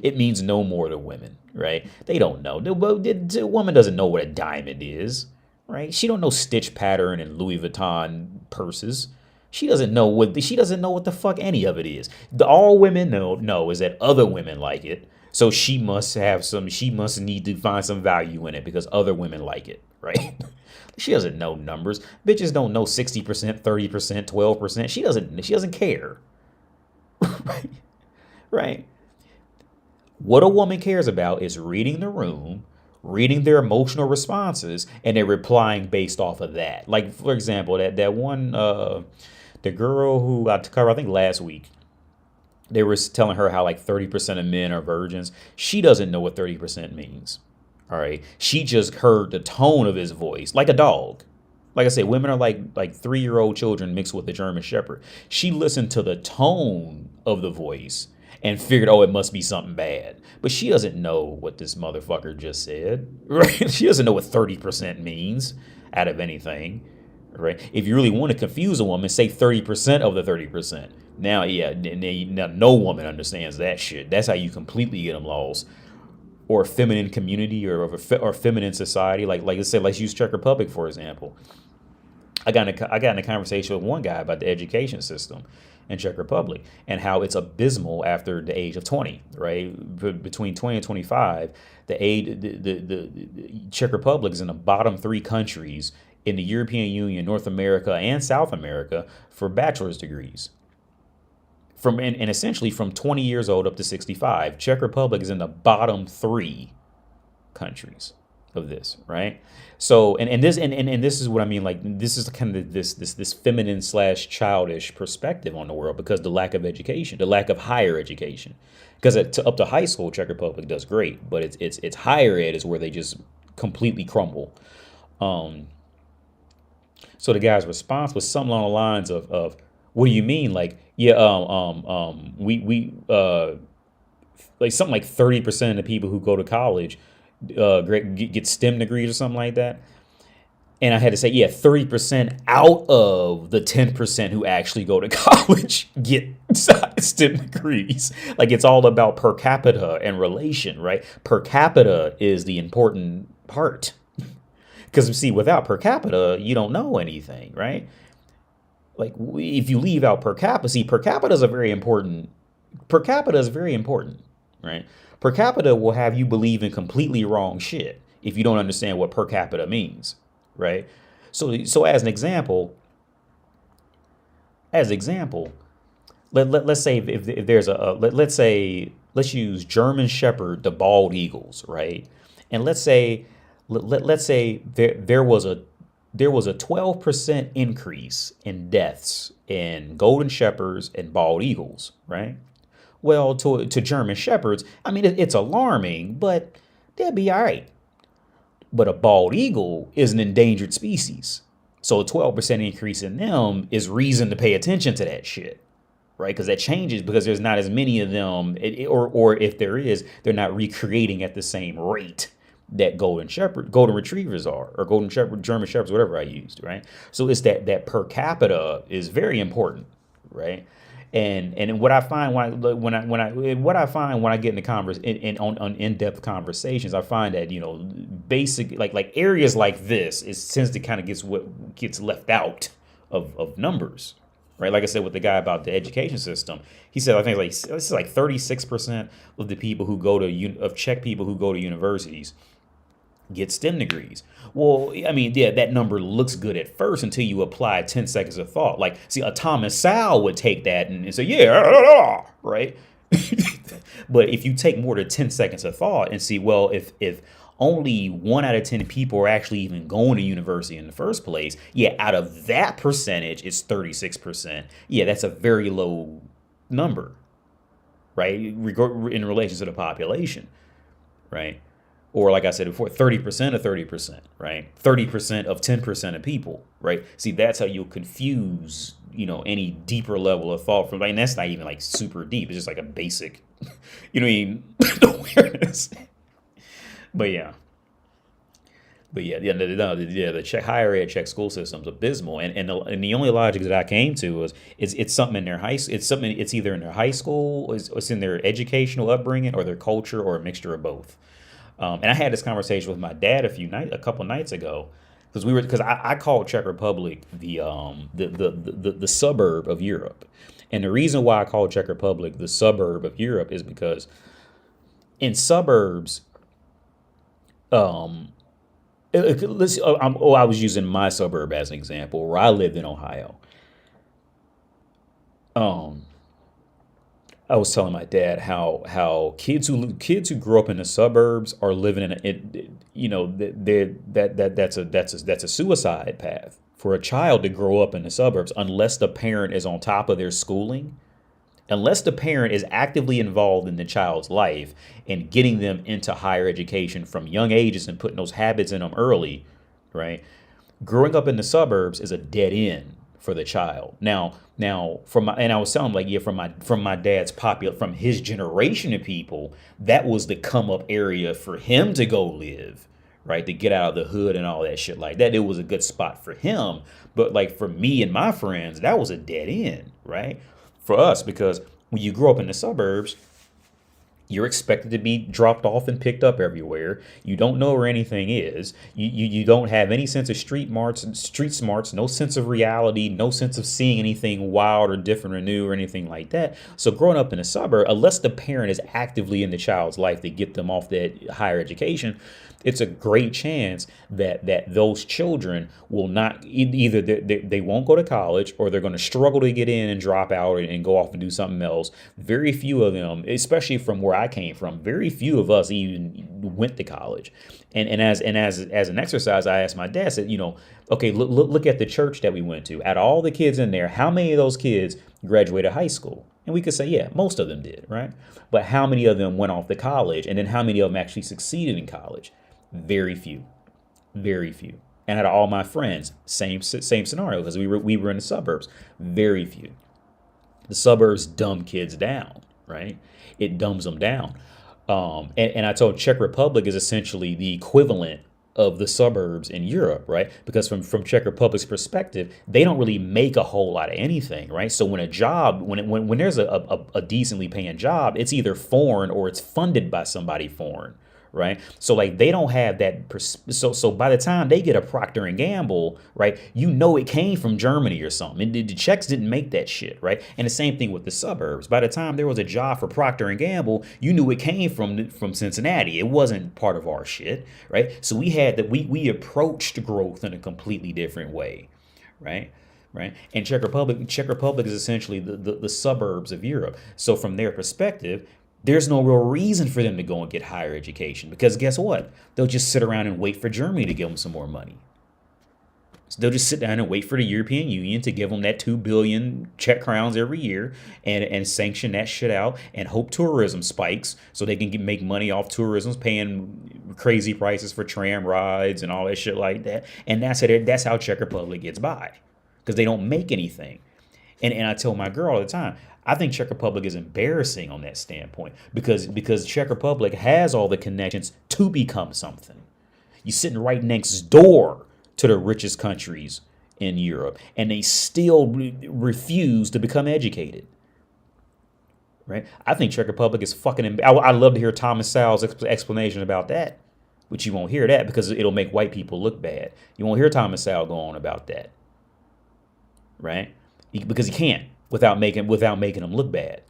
It means no more than women, right? They don't know. The woman doesn't know what a diamond is, right? She don't know stitch pattern and Louis Vuitton purses. She doesn't know what the fuck any of it is. All women know is that other women like it. So she must need to find some value in it because other women like it, right? She doesn't know numbers. Bitches don't know 60%, 30%, 12%. She doesn't care. Right? Right? What a woman cares about is reading the room, reading their emotional responses, and then replying based off of that. Like, for example, that one the girl who I covered, I think last week, they were telling her how like 30% of men are virgins. She doesn't know what 30% means. All right. She just heard the tone of his voice, like a dog. Like I said, women are like 3-year-old children mixed with a German Shepherd. She listened to the tone of the voice and figured, oh, it must be something bad. But she doesn't know what this motherfucker just said. Right? She doesn't know what 30% means out of anything. Right? If you really want to confuse a woman, say 30% of the 30%. Now, yeah, now no woman understands that shit. That's how you completely get them lost. Or a feminine community or feminine society. Like I said, let's use Czech Republic, for example. I got in a conversation with one guy about the education system in Czech Republic and how it's abysmal after the age of 20, right? Between 20 and 25, the Czech Republic is in the bottom 3 countries in the European Union, North America, and South America for bachelor's degrees. And essentially from 20 years old up to 65, Czech Republic is in the bottom 3 countries of this, right? So and this is what I mean, like this is kind of this feminine / childish perspective on the world because the lack of education, the lack of higher education. Because up to high school, Czech Republic does great, but it's higher ed is where they just completely crumble. So the guy's response was something along the lines of what do you mean? Like, yeah, we like something like 30% of the people who go to college get STEM degrees or something like that. And I had to say, yeah, 30% out of the 10% who actually go to college get STEM degrees. Like it's all about per capita and relation, right? Per capita is the important part. Because see, without per capita, you don't know anything, right? Like if you leave out per capita, see, per capita is very important, right? Per capita will have you believe in completely wrong shit if you don't understand what per capita means, right? So as an example, let's say if there's let's use German Shepherd, the bald eagles, right? And let's say there was a 12% increase in deaths in golden shepherds and bald eagles, right? Well, to German shepherds, I mean, it's alarming, but they'll be all right. But a bald eagle is an endangered species. So a 12% increase in them is reason to pay attention to that shit, right? Because that changes because there's not as many of them, or if there is, they're not recreating at the same rate that golden retrievers are, or golden shepherd, German shepherds, whatever I used, right? So it's that per capita is very important, right? And what I find when I get into on in-depth conversations, I find that basic like areas like this tends to kind of gets left out of numbers, right? Like I said with the guy about the education system, he said I think this is like 36% of the people who of Czech people who go to universities get STEM degrees. Well, I mean, yeah, that number looks good at first until you apply 10 seconds of thought. Like, see, a Thomas Sowell would take that and say, yeah, right? But if you take more than 10 seconds of thought and see, well, if only 1 out of 10 people are actually even going to university in the first place, yeah, out of that percentage, it's 36%. Yeah, that's a very low number, right? In relation to the population, right? Or like I said before, 30% of 30%, right? 30% of 10% of people, right? See, that's how you'll confuse, any deeper level of thought from, and that's not even like super deep. It's just like a basic, you know what I mean, awareness. But yeah. But yeah, the Czech higher ed Czech school system's abysmal, and the only logic that I came to was it's something in their it's either in their high school, it's in their educational upbringing, or their culture, or a mixture of both. And I had this conversation with my dad a couple nights ago, because I called Czech Republic the suburb of Europe, and the reason why I call Czech Republic the suburb of Europe is because in suburbs, um, I was using my suburb as an example, where I lived in Ohio. Um, I was telling my dad how kids who grow up in the suburbs are living in that's a suicide path for a child to grow up in the suburbs, unless the parent is on top of their schooling, unless the parent is actively involved in the child's life and getting them into higher education from young ages and putting those habits in them early, right? Growing up in the suburbs is a dead end for the child. Now, and I was telling him, like, yeah, from my dad's from his generation of people, that was the come up area for him to go live, right? To get out of the hood and all that shit like that. It was a good spot for him. But like for me and my friends, that was a dead end, right? For us, because when you grow up in the suburbs, you're expected to be dropped off and picked up everywhere. You don't know where anything is. You don't have any sense of street smarts, no sense of reality, no sense of seeing anything wild or different or new or anything like that. So growing up in a suburb, unless the parent is actively in the child's life to get them off that higher education, it's a great chance that those children will not either they won't go to college, or they're going to struggle to get in and drop out and go off and do something else. Very few of them, especially from where I came from, very few of us even went to college. And as an exercise, I asked my dad, said, okay, look at the church that we went to. Out of all the kids in there, how many of those kids graduated high school? And we could say, yeah, most of them did, right? But how many of them went off to college? And then how many of them actually succeeded in college? Very few, very few. And out of all my friends, same scenario, because we were in the suburbs. Very few. The suburbs dumb kids down, right? It dumbs them down. And I told Czech Republic is essentially the equivalent of the suburbs in Europe, right? Because from Czech Republic's perspective, they don't really make a whole lot of anything, right? So when there's a decently paying job, it's either foreign or it's funded by somebody foreign, right? So like they don't have that. So by the time they get a Procter and Gamble, right, it came from Germany or something. And the Czechs didn't make that shit, right? And the same thing with the suburbs. By the time there was a job for Procter and Gamble, you knew it came from Cincinnati. It wasn't part of our shit, right? So we approached growth in a completely different way, right? Right. And Czech Republic is essentially the suburbs of Europe. So from their perspective, there's no real reason for them to go and get higher education, because guess what? They'll just sit around and wait for Germany to give them some more money. So they'll just sit down and wait for the European Union to give them that 2 billion Czech crowns every year and sanction that shit out and hope tourism spikes so they can make money off tourism, paying crazy prices for tram rides and all that shit like that. And that's how Czech Republic gets by, because they don't make anything. And I tell my girl all the time, I think Czech Republic is embarrassing on that standpoint, because Czech Republic has all the connections to become something. You're sitting right next door to the richest countries in Europe, and they still refuse to become educated. Right? I think Czech Republic is fucking. I'd love to hear Thomas Sowell's explanation about that, but you won't hear that because it'll make white people look bad. You won't hear Thomas Sowell go on about that, right? Because he can't without making them look bad,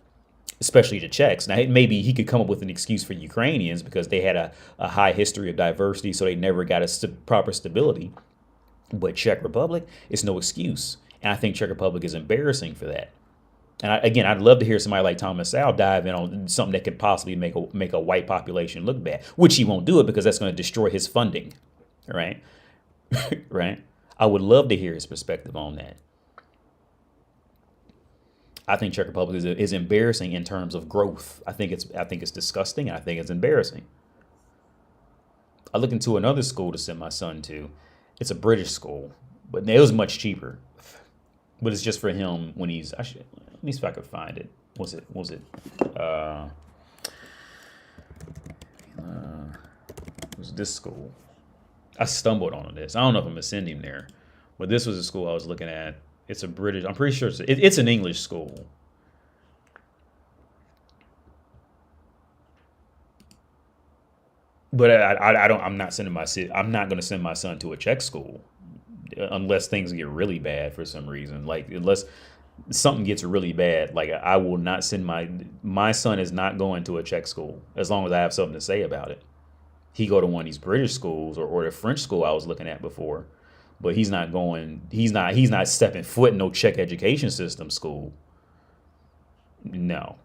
especially the Czechs. Now, maybe he could come up with an excuse for Ukrainians because they had a high history of diversity, so they never got proper stability. But Czech Republic is no excuse. And I think Czech Republic is embarrassing for that. And I'd love to hear somebody like Thomas Sowell dive in on something that could possibly make a white population look bad, which he won't do it because that's going to destroy his funding, right? Right? I would love to hear his perspective on that. I think Czech Republic is embarrassing in terms of growth. I think it's disgusting. And I think it's embarrassing. I looked into another school to send my son to. It's a British school, but it was much cheaper. But it's just for him when he's. Let me see if I could find it. Was it? Was this school? I stumbled on this. I don't know if I'm gonna send him there, but this was a school I was looking at. It's a British. I'm pretty sure it's an English school. But I don't. I'm not sending my. I'm not gonna send my son to a Czech school unless things get really bad for some reason. Like unless something gets really bad, like I will not send my son is not going to a Czech school as long as I have something to say about it. He go to one of these British schools or the French school I was looking at before, but he's not going. He's not stepping foot in no Czech education system school. No,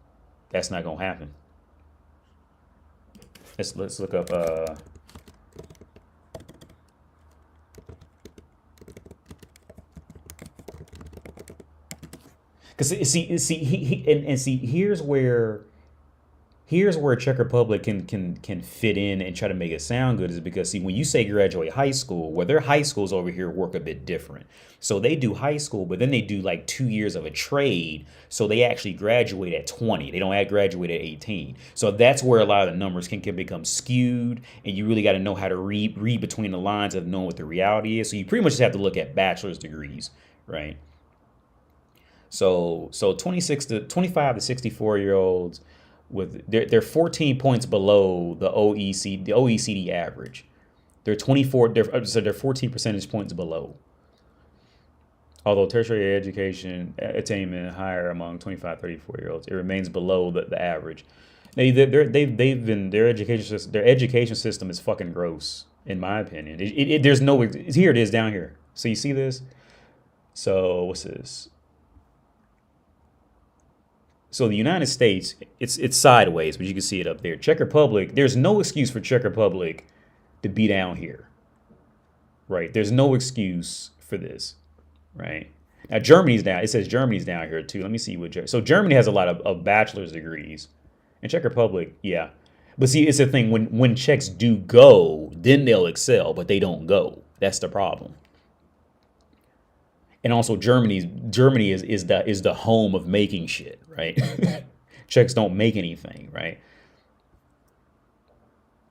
that's not gonna happen. Let's look up. Because see, here's where Czech Republic can fit in and try to make it sound good is because see when you say graduate high school, well their high schools over here work a bit different. So they do high school, but then they do like 2 years of a trade. So they actually graduate at 20. They don't graduate at 18. So that's where a lot of the numbers can become skewed, and you really got to know how to read between the lines of knowing what the reality is. So you pretty much just have to look at bachelor's degrees, right? So 26 to 25 to 64-year olds with they're 14 points below the OECD average. They're 24 so they're 14 percentage points below. Although tertiary education attainment higher among 25 34-year-olds, it remains below the average. Their education system is fucking gross in my opinion. There's no here it is down here. So you see this? So what's this? So the United States, it's sideways, but you can see it up there. Czech Republic, there's no excuse for Czech Republic to be down here, right? There's no excuse for this, right? Now Germany's down. It says Germany's down here too. Let me see what. So Germany has a lot of bachelor's degrees, and Czech Republic, yeah. But see, it's the thing when Czechs do go, then they'll excel, but they don't go. That's the problem. And also Germany is the home of making shit, right? Czechs don't make anything, right?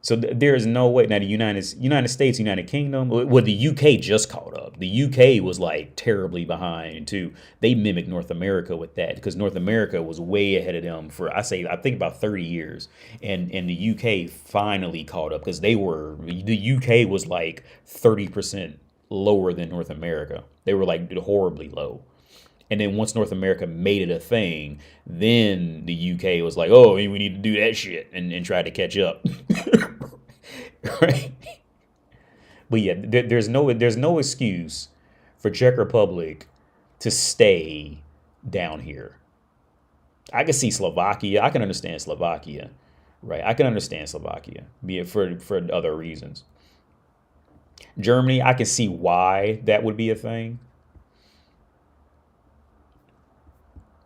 So there is no way. Now the United States, United Kingdom, well, the UK just caught up. The UK was like terribly behind too. They mimicked North America with that because North America was way ahead of them for I think about 30 years, and the UK finally caught up because the UK was like 30% lower than North America. They were like horribly low. And then once North America made it a thing, then the UK was like, oh, we need to do that shit and try to catch up. Right? But yeah, there's no excuse for Czech Republic to stay down here. I can see Slovakia. I can understand Slovakia. Right? I can understand Slovakia, be it for other reasons. Germany, I can see why that would be a thing.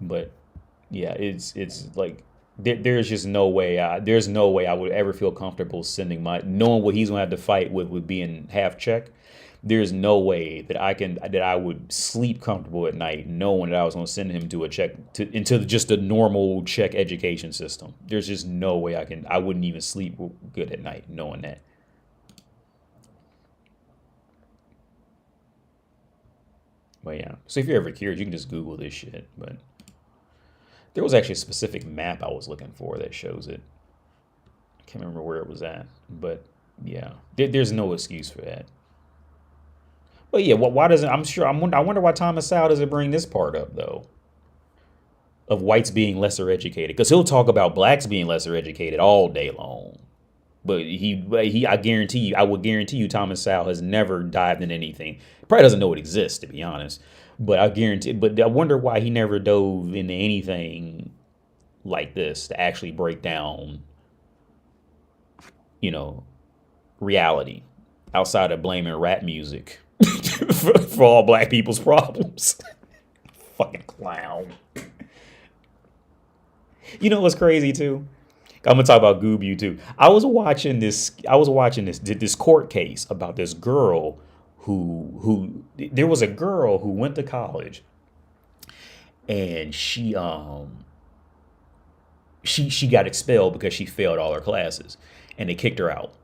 But yeah, it's like there's just no way. There's no way I would ever feel comfortable sending knowing what he's gonna have to fight with being half Czech. There's no way that I would sleep comfortable at night knowing that I was gonna send him to into just a normal Czech education system. There's just no way I wouldn't even sleep good at night knowing that. But yeah, so if you're ever curious, you can just Google this shit. But there was actually a specific map I was looking for that shows it. I can't remember where it was at, but yeah, there's no excuse for that. But yeah, why doesn't I wonder why Thomas Sowell doesn't bring this part up though, of whites being lesser educated, because he'll talk about blacks being lesser educated all day long. But I would guarantee you, Thomas Sowell has never dived in anything. Probably doesn't know it exists, to be honest. But I wonder why he never dove into anything like this to actually break down, reality outside of blaming rap music for all black people's problems. Fucking clown. You know what's crazy too? I'm gonna talk about Goob YouTube. I was watching this court case about this girl who there was a girl who went to college and she got expelled because she failed all her classes and they kicked her out,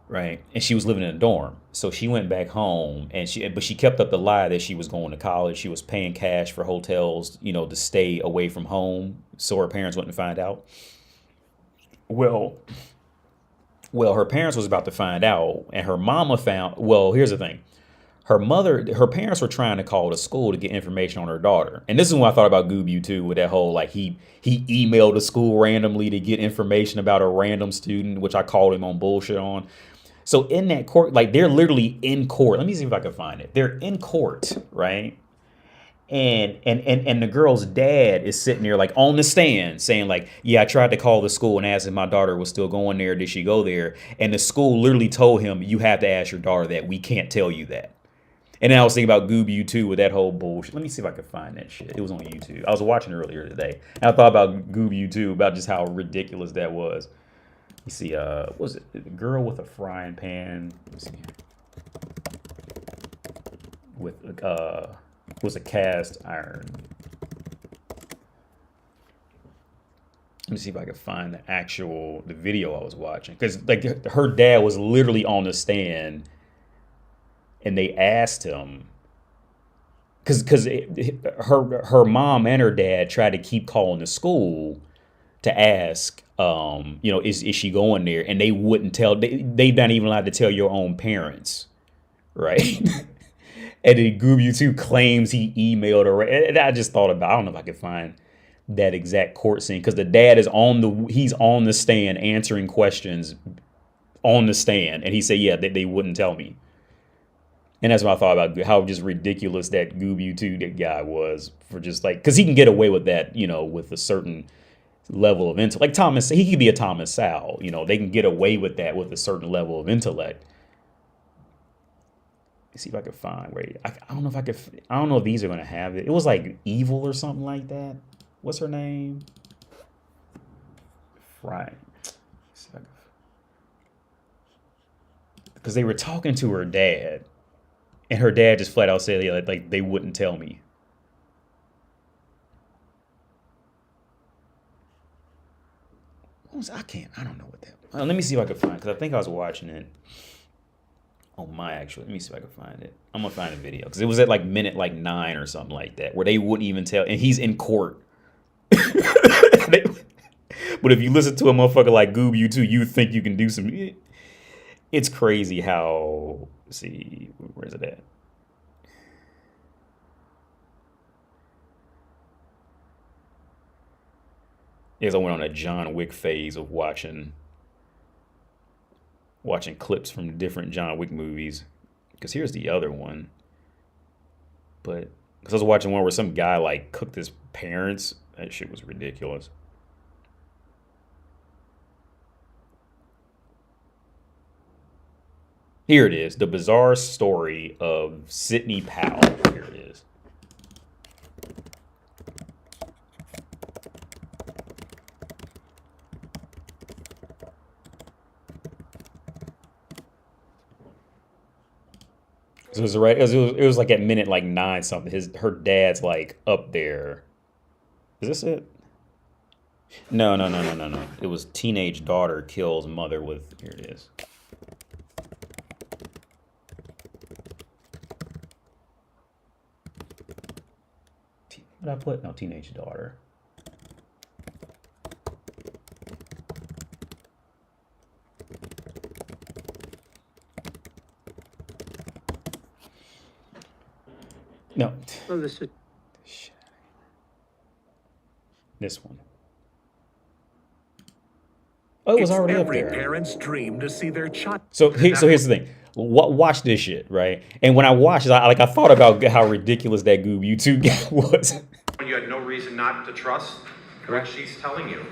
right? And she was living in a dorm. So she went back home and she kept up the lie that she was going to college. She was paying cash for hotels, to stay away from home so her parents wouldn't find out. Well, her parents was about to find out and her mama found, well, here's the thing. Her parents were trying to call the school to get information on her daughter. And this is when I thought about Goob too, with that whole, like, he emailed the school randomly to get information about a random student, which I called him on bullshit on. So in that court, like, they're literally in court. Let me see if I can find it. They're in court, right? And the girl's dad is sitting there, like, on the stand saying, like, yeah, I tried to call the school and asked if my daughter was still going there. Did she go there? And the school literally told him, you have to ask your daughter that. We can't tell you that. And then I was thinking about Goob YouTube with that whole bullshit. Let me see if I can find that shit. It was on YouTube. I was watching earlier today. And I thought about Goob YouTube, about just how ridiculous that was. You see, what was it? The girl with a frying pan. Let's see. With was a cast iron. Let me see if I can find the video I was watching. Because, like, her dad was literally on the stand and they asked him, because her mom and her dad tried to keep calling the school to ask, is she going there? And they wouldn't tell. They're not even allowed to tell your own parents, right? And then Goob YouTube claims he emailed her. And I just thought about, I don't know if I could find that exact court scene, because the dad is he's on the stand answering questions on the stand, and he said, yeah, they wouldn't tell me. And that's what I thought about, how just ridiculous that Goob YouTube that guy was, for just, like, because he can get away with that, with a certain level of intellect. Like Thomas, he could be a Thomas Sowell, they can get away with that with a certain level of intellect. Let's see if I could find where I don't know if I don't know if these are going to have it. It was like Evil or something like that. What's her name? Right. Because they were talking to her dad. And her dad just flat out said, yeah, like, they wouldn't tell me. I don't know what that was. Let me see if I can find it, because I think I was watching it on let me see if I can find it. I'm going to find a video, because it was at like minute 9 or something like that, where they wouldn't even tell, and he's in court. But if you listen to a motherfucker like Goob YouTube, you think you can do some. It's crazy how. Let's see, where's it at? Yes, I went on a John Wick phase of watching clips from different John Wick movies. Because here's the other one. But because I was watching one where some guy, like, cooked his parents. That shit was ridiculous. Here it is. The bizarre story of Sidney Powell. Here it is. So it was like at minute 9 something. Her dad's like up there. Is this it? No. It was teenage daughter kills mother with. Here it is. What did I put? No, teenage daughter. No. Oh, this one. Oh, it was already up there. Every parent's dream to see their child. So here's the thing. Watch this shit, right? And when I watched it, I thought about how ridiculous that Goob YouTube guy was. You had no reason not to trust what she's telling you.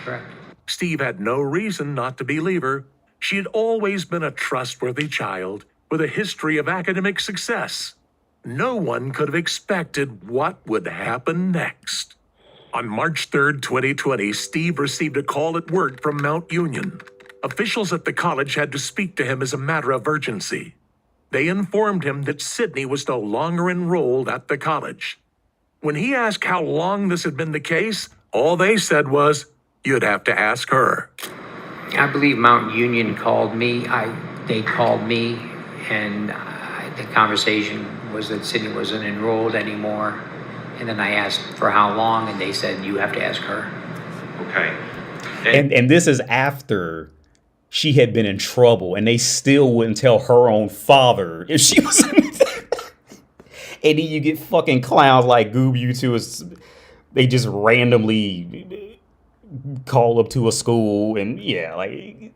Correct. Steve had no reason not to believe her. She had always been a trustworthy child with a history of academic success. No one could have expected what would happen next. On March 3rd, 2020, Steve received a call at work from Mount Union. Officials at the college had to speak to him as a matter of urgency. They informed him that Sydney was no longer enrolled at the college. When he asked how long this had been the case, all they said was, "You'd have to ask her." I believe Mount Union called me. They called me, and the conversation was that Sydney wasn't enrolled anymore. And then I asked for how long, and they said, "You have to ask her." Okay. And this is after she had been in trouble, and they still wouldn't tell her own father if she was in. And then you get fucking clowns like Goob YouTube. They just randomly call up to a school, and yeah, like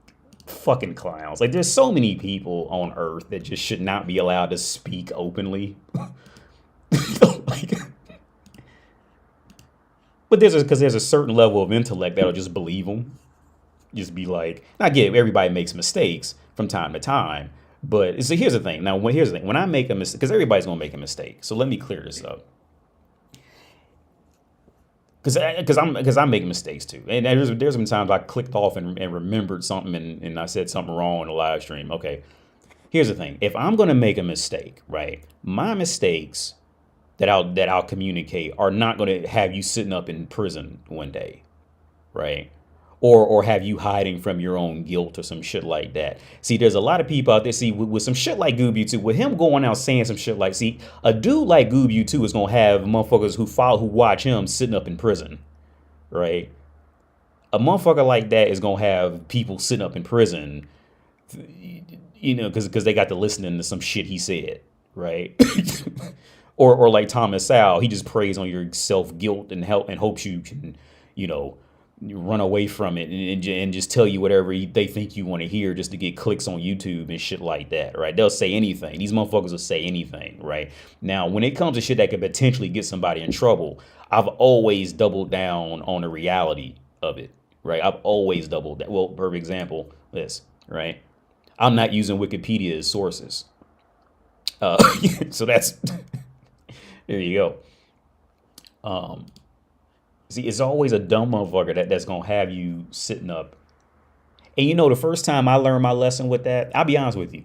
fucking clowns. Like there's so many people on Earth that just should not be allowed to speak openly. Like, but there's a certain level of intellect that'll just believe them. Just be like, I get it, everybody makes mistakes from time to time, but so here's the thing. Now, here's the thing. When I make a mistake, because everybody's gonna make a mistake, so let me clear this up. Because I'm making mistakes too, and there's been times I clicked off and remembered something and I said something wrong in a live stream. Okay, here's the thing. If I'm gonna make a mistake, right, my mistakes that I'll communicate are not gonna have you sitting up in prison one day, right? Or have you hiding from your own guilt or some shit like that. See, there's a lot of people out there, see, with some shit like Goob YouTube, with him going out saying some shit like, see, a dude like Goob YouTube is going to have motherfuckers who watch him sitting up in prison, right? A motherfucker like that is going to have people sitting up in prison, you know, because they got to listening to some shit he said, right? or like Thomas Sowell, he just preys on your self-guilt and hopes you can, you know, you run away from it and just tell you whatever they think you want to hear just to get clicks on YouTube and shit like that, right? They'll say anything. These motherfuckers will say anything, right? Now, when it comes to shit that could potentially get somebody in trouble, I've always doubled down on the reality of it, right? I've always doubled that. Well, perfect example, this, right? I'm not using Wikipedia as sources. So that's, there you go. See, it's always a dumb motherfucker that's going to have you sitting up. And you know, the first time I learned my lesson with that, I'll be honest with you.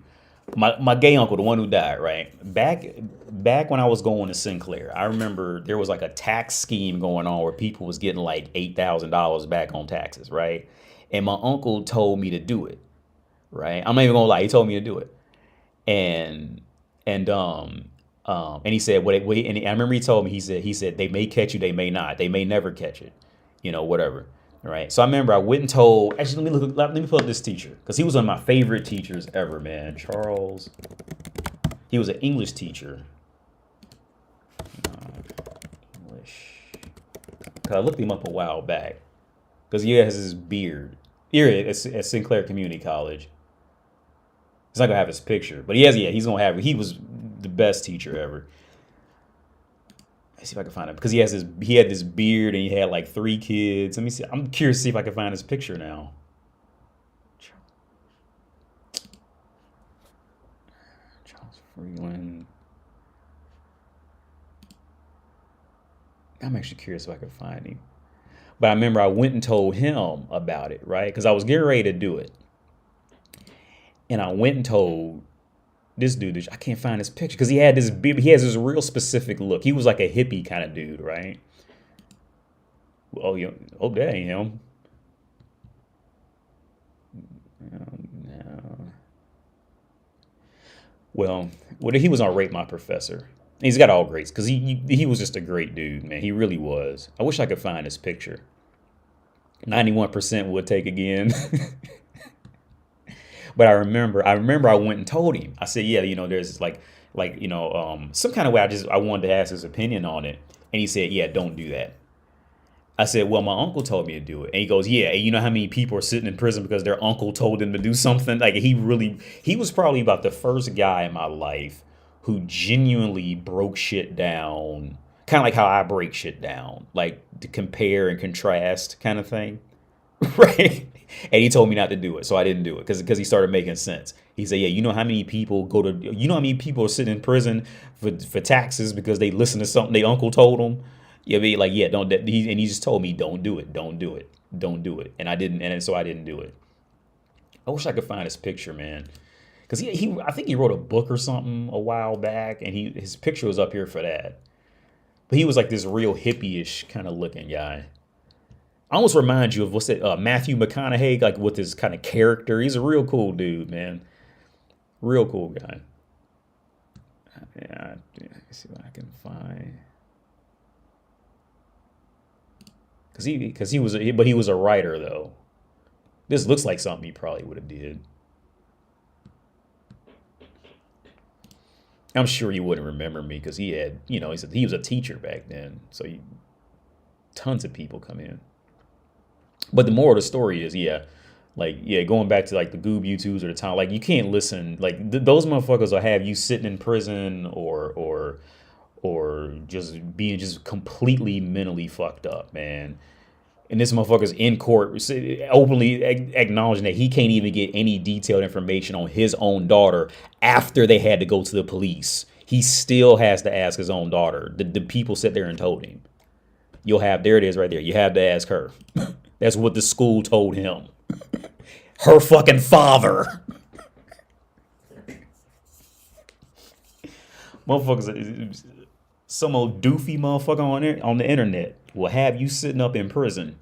My gay uncle, the one who died, right? Back when I was going to Sinclair, I remember there was like a tax scheme going on where people was getting like $8,000 back on taxes, right? And my uncle told me to do it, right? I'm not even going to lie. He told me to do it. And he said, wait, and I remember he told me, he said, they may catch you, they may not, they may never catch it, you know, whatever. Right. So I remember I went and told, actually, let me pull up this teacher, because he was one of my favorite teachers ever, man. Charles. He was an English teacher. English. I looked him up a while back, because he has his beard. Here at Sinclair Community College. He's not gonna have his picture, but he's gonna have. He was the best teacher ever. Let's see if I can find him, because he had this beard and he had like 3 kids. Let me see. I'm curious to see if I can find his picture now. Charles Freeland. I'm actually curious if I can find him. But I remember I went and told him about it, right? Because I was getting ready to do it. And I went and told this dude, I can't find his picture, because he has this real specific look. He was like a hippie kind of dude, right? Oh, that ain't him. No. Well, he was on Rate My Professor. He's got all greats, because he was just a great dude, man. He really was. I wish I could find his picture. 91% would take again. But I remember I went and told him. I said, yeah, you know, there's some kind of way I wanted to ask his opinion on it. And he said, yeah, don't do that. I said, well, my uncle told me to do it. And he goes, yeah, and you know how many people are sitting in prison because their uncle told them to do something? Like, he was probably about the first guy in my life who genuinely broke shit down, kind of like how I break shit down, like to compare and contrast kind of thing. Right. And he told me not to do it, so I didn't do it because he started making sense. He said, yeah, you know how many people are sitting in prison for taxes because they listened to something their uncle told them? Yeah, be like, yeah, don't. He just told me, don't do it, don't do it, don't do it, and I didn't, and so I didn't do it. I wish I could find his picture, man, because I think he wrote a book or something a while back, and his picture was up here for that. But he was like this real hippie-ish kind of looking guy. I almost remind you of what's it, Matthew McConaughey, like with his kind of character. He's a real cool dude, man. Real cool guy. Yeah, let's see what I can find. Because he was, but he was a writer though. This looks like something he probably would have did. I'm sure you wouldn't remember me because he had, he said he was a teacher back then, so tons of people come in. But the moral of the story is, going back to like the Goob YouTubes or the time, like you can't listen, like those motherfuckers will have you sitting in prison or just being just completely mentally fucked up, man. And this motherfucker's in court openly acknowledging that he can't even get any detailed information on his own daughter after they had to go to the police. He still has to ask his own daughter. The people sat there and told him. There it is right there. You have to ask her. That's what the school told him. Her fucking father. Motherfuckers, some old doofy motherfucker on the internet will have you sitting up in prison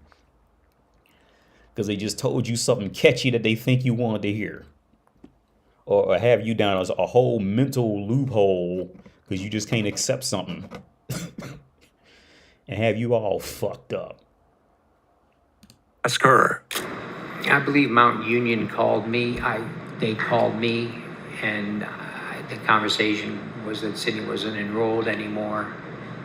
because they just told you something catchy that they think you wanted to hear, or have you down as a whole mental loophole because you just can't accept something, and have you all fucked up. Ask her. I believe Mount Union called me. They called me, and the conversation was that Sydney wasn't enrolled anymore.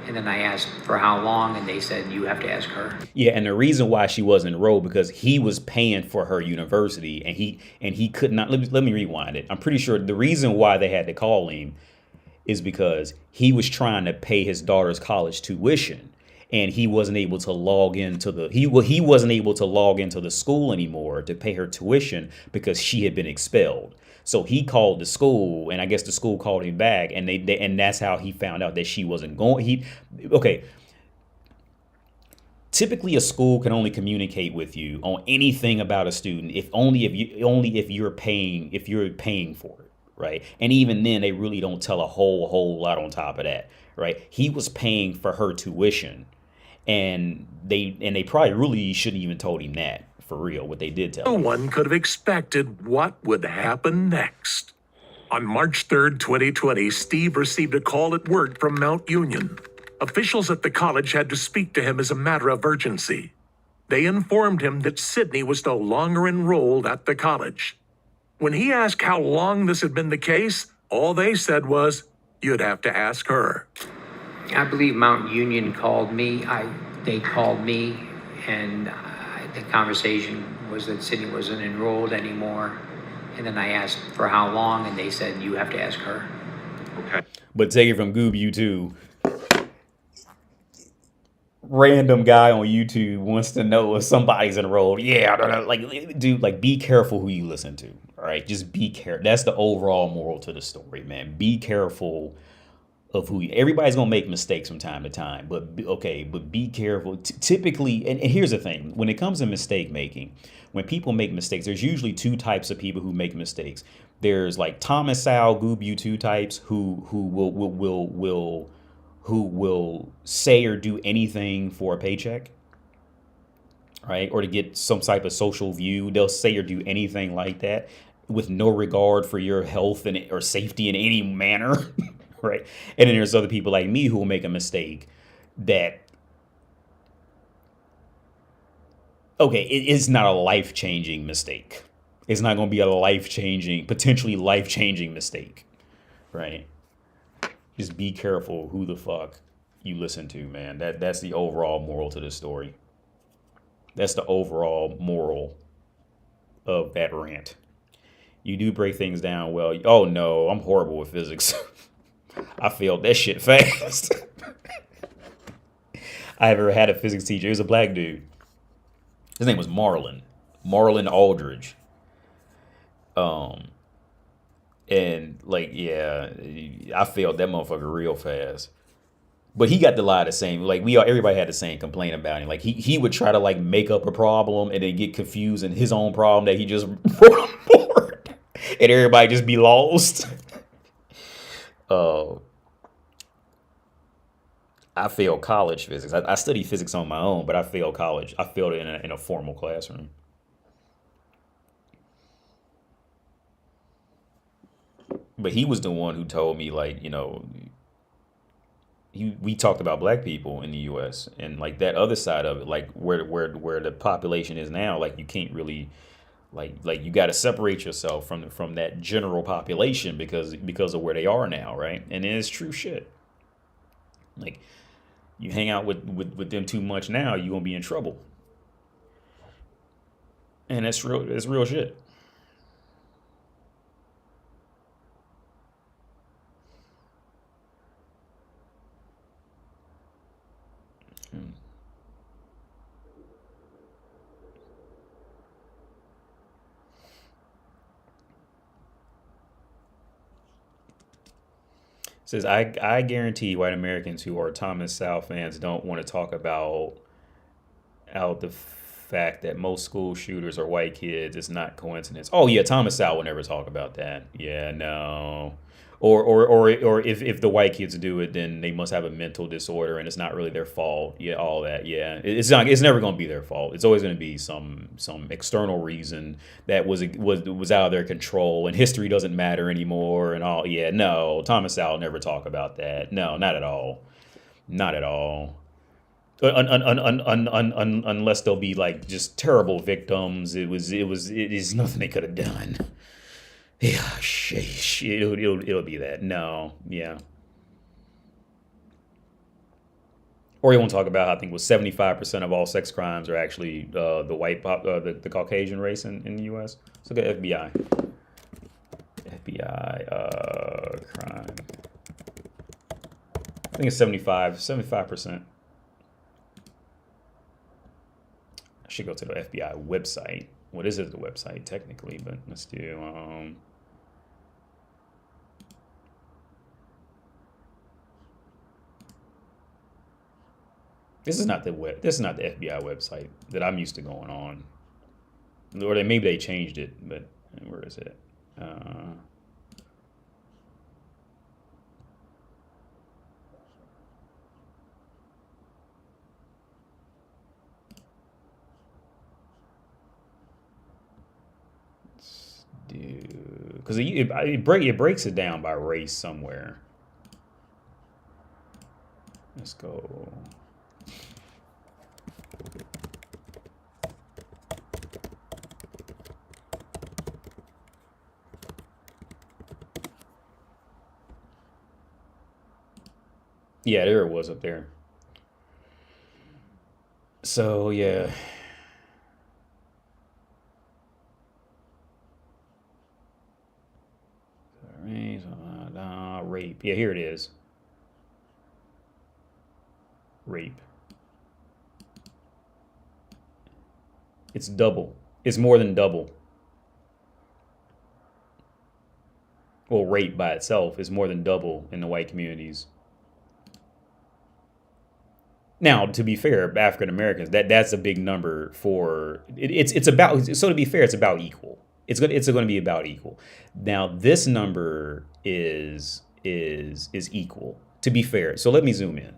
And then I asked for how long, and they said, you have to ask her. Yeah, and the reason why she wasn't enrolled because he was paying for her university, and he could not. Let me rewind it. I'm pretty sure the reason why they had to call him is because he was trying to pay his daughter's college tuition, and he wasn't able to log into he wasn't able to log into the school anymore to pay her tuition because she had been expelled. So he called the school, and I guess the school called him back, and and that's how he found out that she wasn't going. Typically, a school can only communicate with you on anything about a student if you're paying for it, right? And even then, they really don't tell a whole lot on top of that, right? He was paying for her tuition, and they probably really shouldn't even told him that. For real, what they did tell No him. one could have expected what would happen next. On March 3rd, 2020, Steve received a call at work from Mount Union. Officials at the college had to speak to him as a matter of urgency. They informed him that Sydney was no longer enrolled at the college. When he asked how long this had been the case, all they said was, you'd have to ask her. I believe Mount Union called me. They called me, and the conversation was that Sydney wasn't enrolled anymore. And then I asked for how long, and they said, you have to ask her. Okay. But take it from Goob YouTube. Random guy on YouTube wants to know if somebody's enrolled. Yeah, like, dude, like, be careful who you listen to. All right, just be careful. That's the overall moral to the story, man. Be careful of everybody's gonna make mistakes from time to time, but be careful. Typically, and here's the thing: when it comes to mistake making, when people make mistakes, there's usually two types of people who make mistakes. There's like Thomas Sowell, Goob YouTube types who will say or do anything for a paycheck, right, or to get some type of social view. They'll say or do anything like that with no regard for your health or safety in any manner. Right. And then there's other people like me who will make a mistake that, it's not a life-changing mistake. It's not going to be a potentially life-changing mistake. Right. Just be careful who the fuck you listen to, man. That's the overall moral to this story. That's the overall moral of that rant. You do break things down well. Oh, no, I'm horrible with physics. I failed that shit fast. I ever had a physics teacher. He was a black dude. His name was Marlon Aldridge. And like, yeah, I failed that motherfucker real fast. But he got the lot of the same. Like everybody had the same complaint about him. Like he would try to like make up a problem and then get confused in his own problem that he just brought on board, and everybody just be lost. Uh, I failed college physics. I studied physics on my own, but I failed college. I failed it in a formal classroom. But he was the one who told me, like, we talked about black people in the U.S. and like that other side of it, like where the population is now. Like you can't really, like you got to separate yourself from that general population because of where they are now, right? And it's true shit. Like you hang out with them too much now, you're gonna be in trouble. And that's real. It's real shit. Says I guarantee white Americans who are Thomas Sowell fans don't want to talk about out the fact that most school shooters are white kids. It's not coincidence. Oh yeah, Thomas Sowell will never talk about that. Yeah, no. Or if the white kids do it, then they must have a mental disorder and it's not really their fault. Yeah, all that. Yeah, it's never going to be their fault. It's always going to be some external reason that was out of their control and history doesn't matter anymore and all. Yeah, no, Thomas Sowell never talk about that. No, not at all. Not at all. Unless they'll be like just terrible victims. It is nothing they could have done. Yeah, shit, it'll be that. No, yeah. Or you won't talk about how I think it was 75% of all sex crimes are actually the Caucasian race in the U.S. Let's look at FBI. FBI crime. I think it's 75%. I should go to the FBI website. What is it, the website technically? But let's do. This is not the FBI website that I'm used to going on. Or maybe they changed it, but where is it? Because it breaks it down by race somewhere. Let's go. Yeah, there it was up there. So yeah. Rape. Yeah, here it is. Rape. It's double. It's more than double. Well, rape by itself is more than double in the white communities. Now, to be fair, African Americans, that's a big number for it's about, so to be fair, it's about equal. It's going to be about equal. Now, this number is equal, to be fair. So let me zoom in.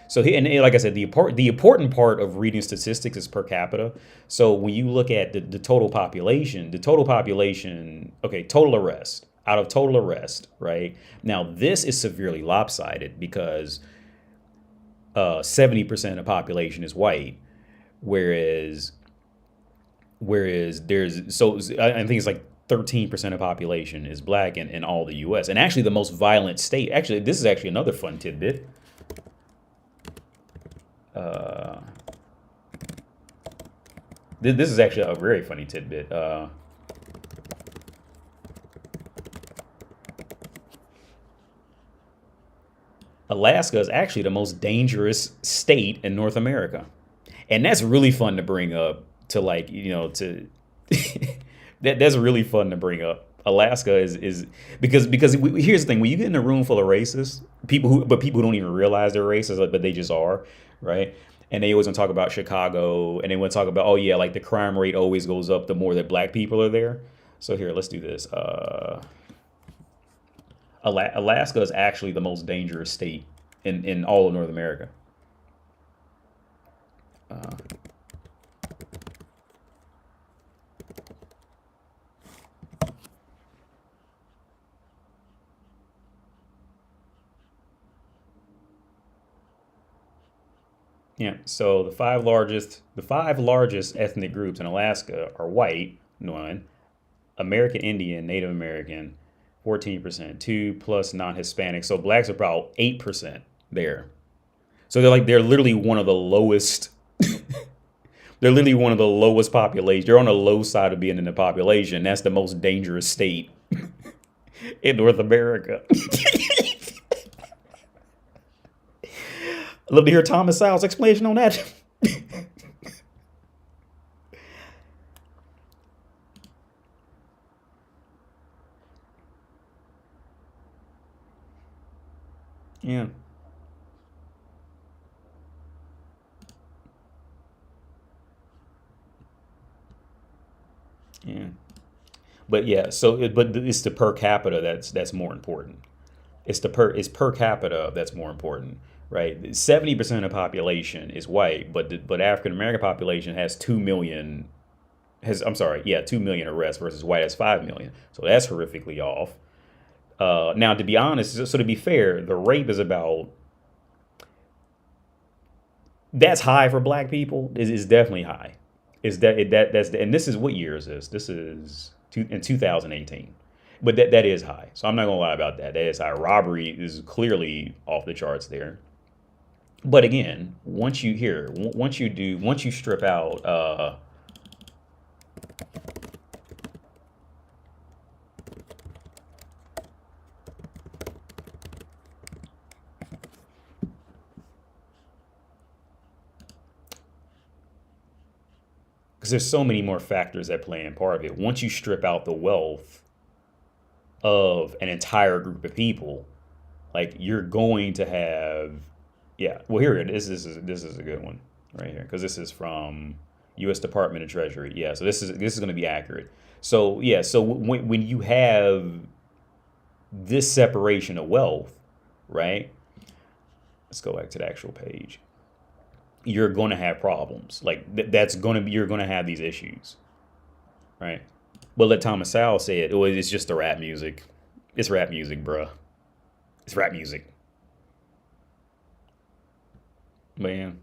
So and like I said, the important part of reading statistics is per capita. So when you look at the total population, okay, total arrest, out of total arrest, right? Now this is severely lopsided because 70% of the population is white, whereas there's, so I think it's like 13% of the population is black in all the U.S. And actually the most violent state, actually, this is actually another fun tidbit. This is actually a very funny tidbit. Alaska is actually the most dangerous state in North America. And that's really fun to bring up to, like, to that's really fun to bring up. Alaska is because here's the thing: when you get in a room full of racists, people who don't even realize they're racist, but they just are, right? And they always want to talk about Chicago, and they want to talk about, oh yeah, like the crime rate always goes up the more that black people are there. So here, let's do this. Alaska is actually the most dangerous state in all of North America. Yeah, so the five largest ethnic groups in Alaska are white, one, American Indian, Native American, 14%, two plus non-Hispanic. So blacks are about 8% there. So they're literally one of the lowest. They're literally one of the lowest populations. They're on the low side of being in the population. That's the most dangerous state in North America. I'd love to hear Thomas Sowell's explanation on that. Yeah, yeah. But yeah, but it's the per capita that's more important. It's per capita that's more important, right? 70% of the population is white, but African American population has 2 million, has I'm sorry, yeah, 2 million arrests versus white has 5 million. So that's horrifically off. Now, to be honest, so to be fair, the rape is about that's high for black people. Is definitely high. Is that's and this is what year is this? This is in 2018. But that is high. So I'm not gonna lie about that. That is high. Robbery is clearly off the charts there. But again, once you strip out, because there's so many more factors that play in part of it. Once you strip out the wealth of an entire group of people, like you're going to have, yeah. Well, here it is. This is a good one right here because this is from U.S. Department of Treasury. Yeah, so this is going to be accurate. So yeah, so when you have this separation of wealth, right? Let's go back to the actual page. You're going to have problems. Like that's going to be you're going to have these issues, right? But let Thomas Sowell say it. Well, it's just the rap music. It's rap music, bruh. It's rap music. Man,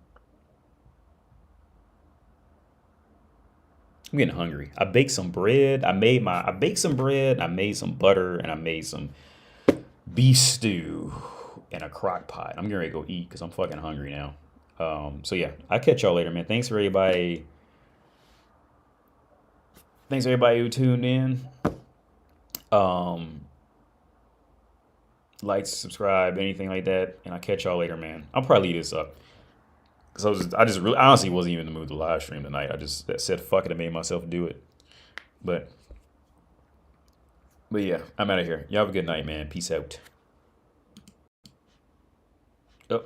I'm getting hungry. I baked some bread. I baked some bread. I made some butter, and I made some beef stew in a crock pot. I'm getting ready to go eat because I'm fucking hungry now. So yeah, I'll catch y'all later, man. Thanks for everybody. Thanks everybody who tuned in. Um, like, subscribe, anything like that, and I'll catch y'all later, man. I'll probably leave this up because I just really honestly wasn't even in the mood to live stream tonight. I just said fuck it and made myself do it. But yeah, I'm out of here. Y'all have a good night, man. Peace out. Oh.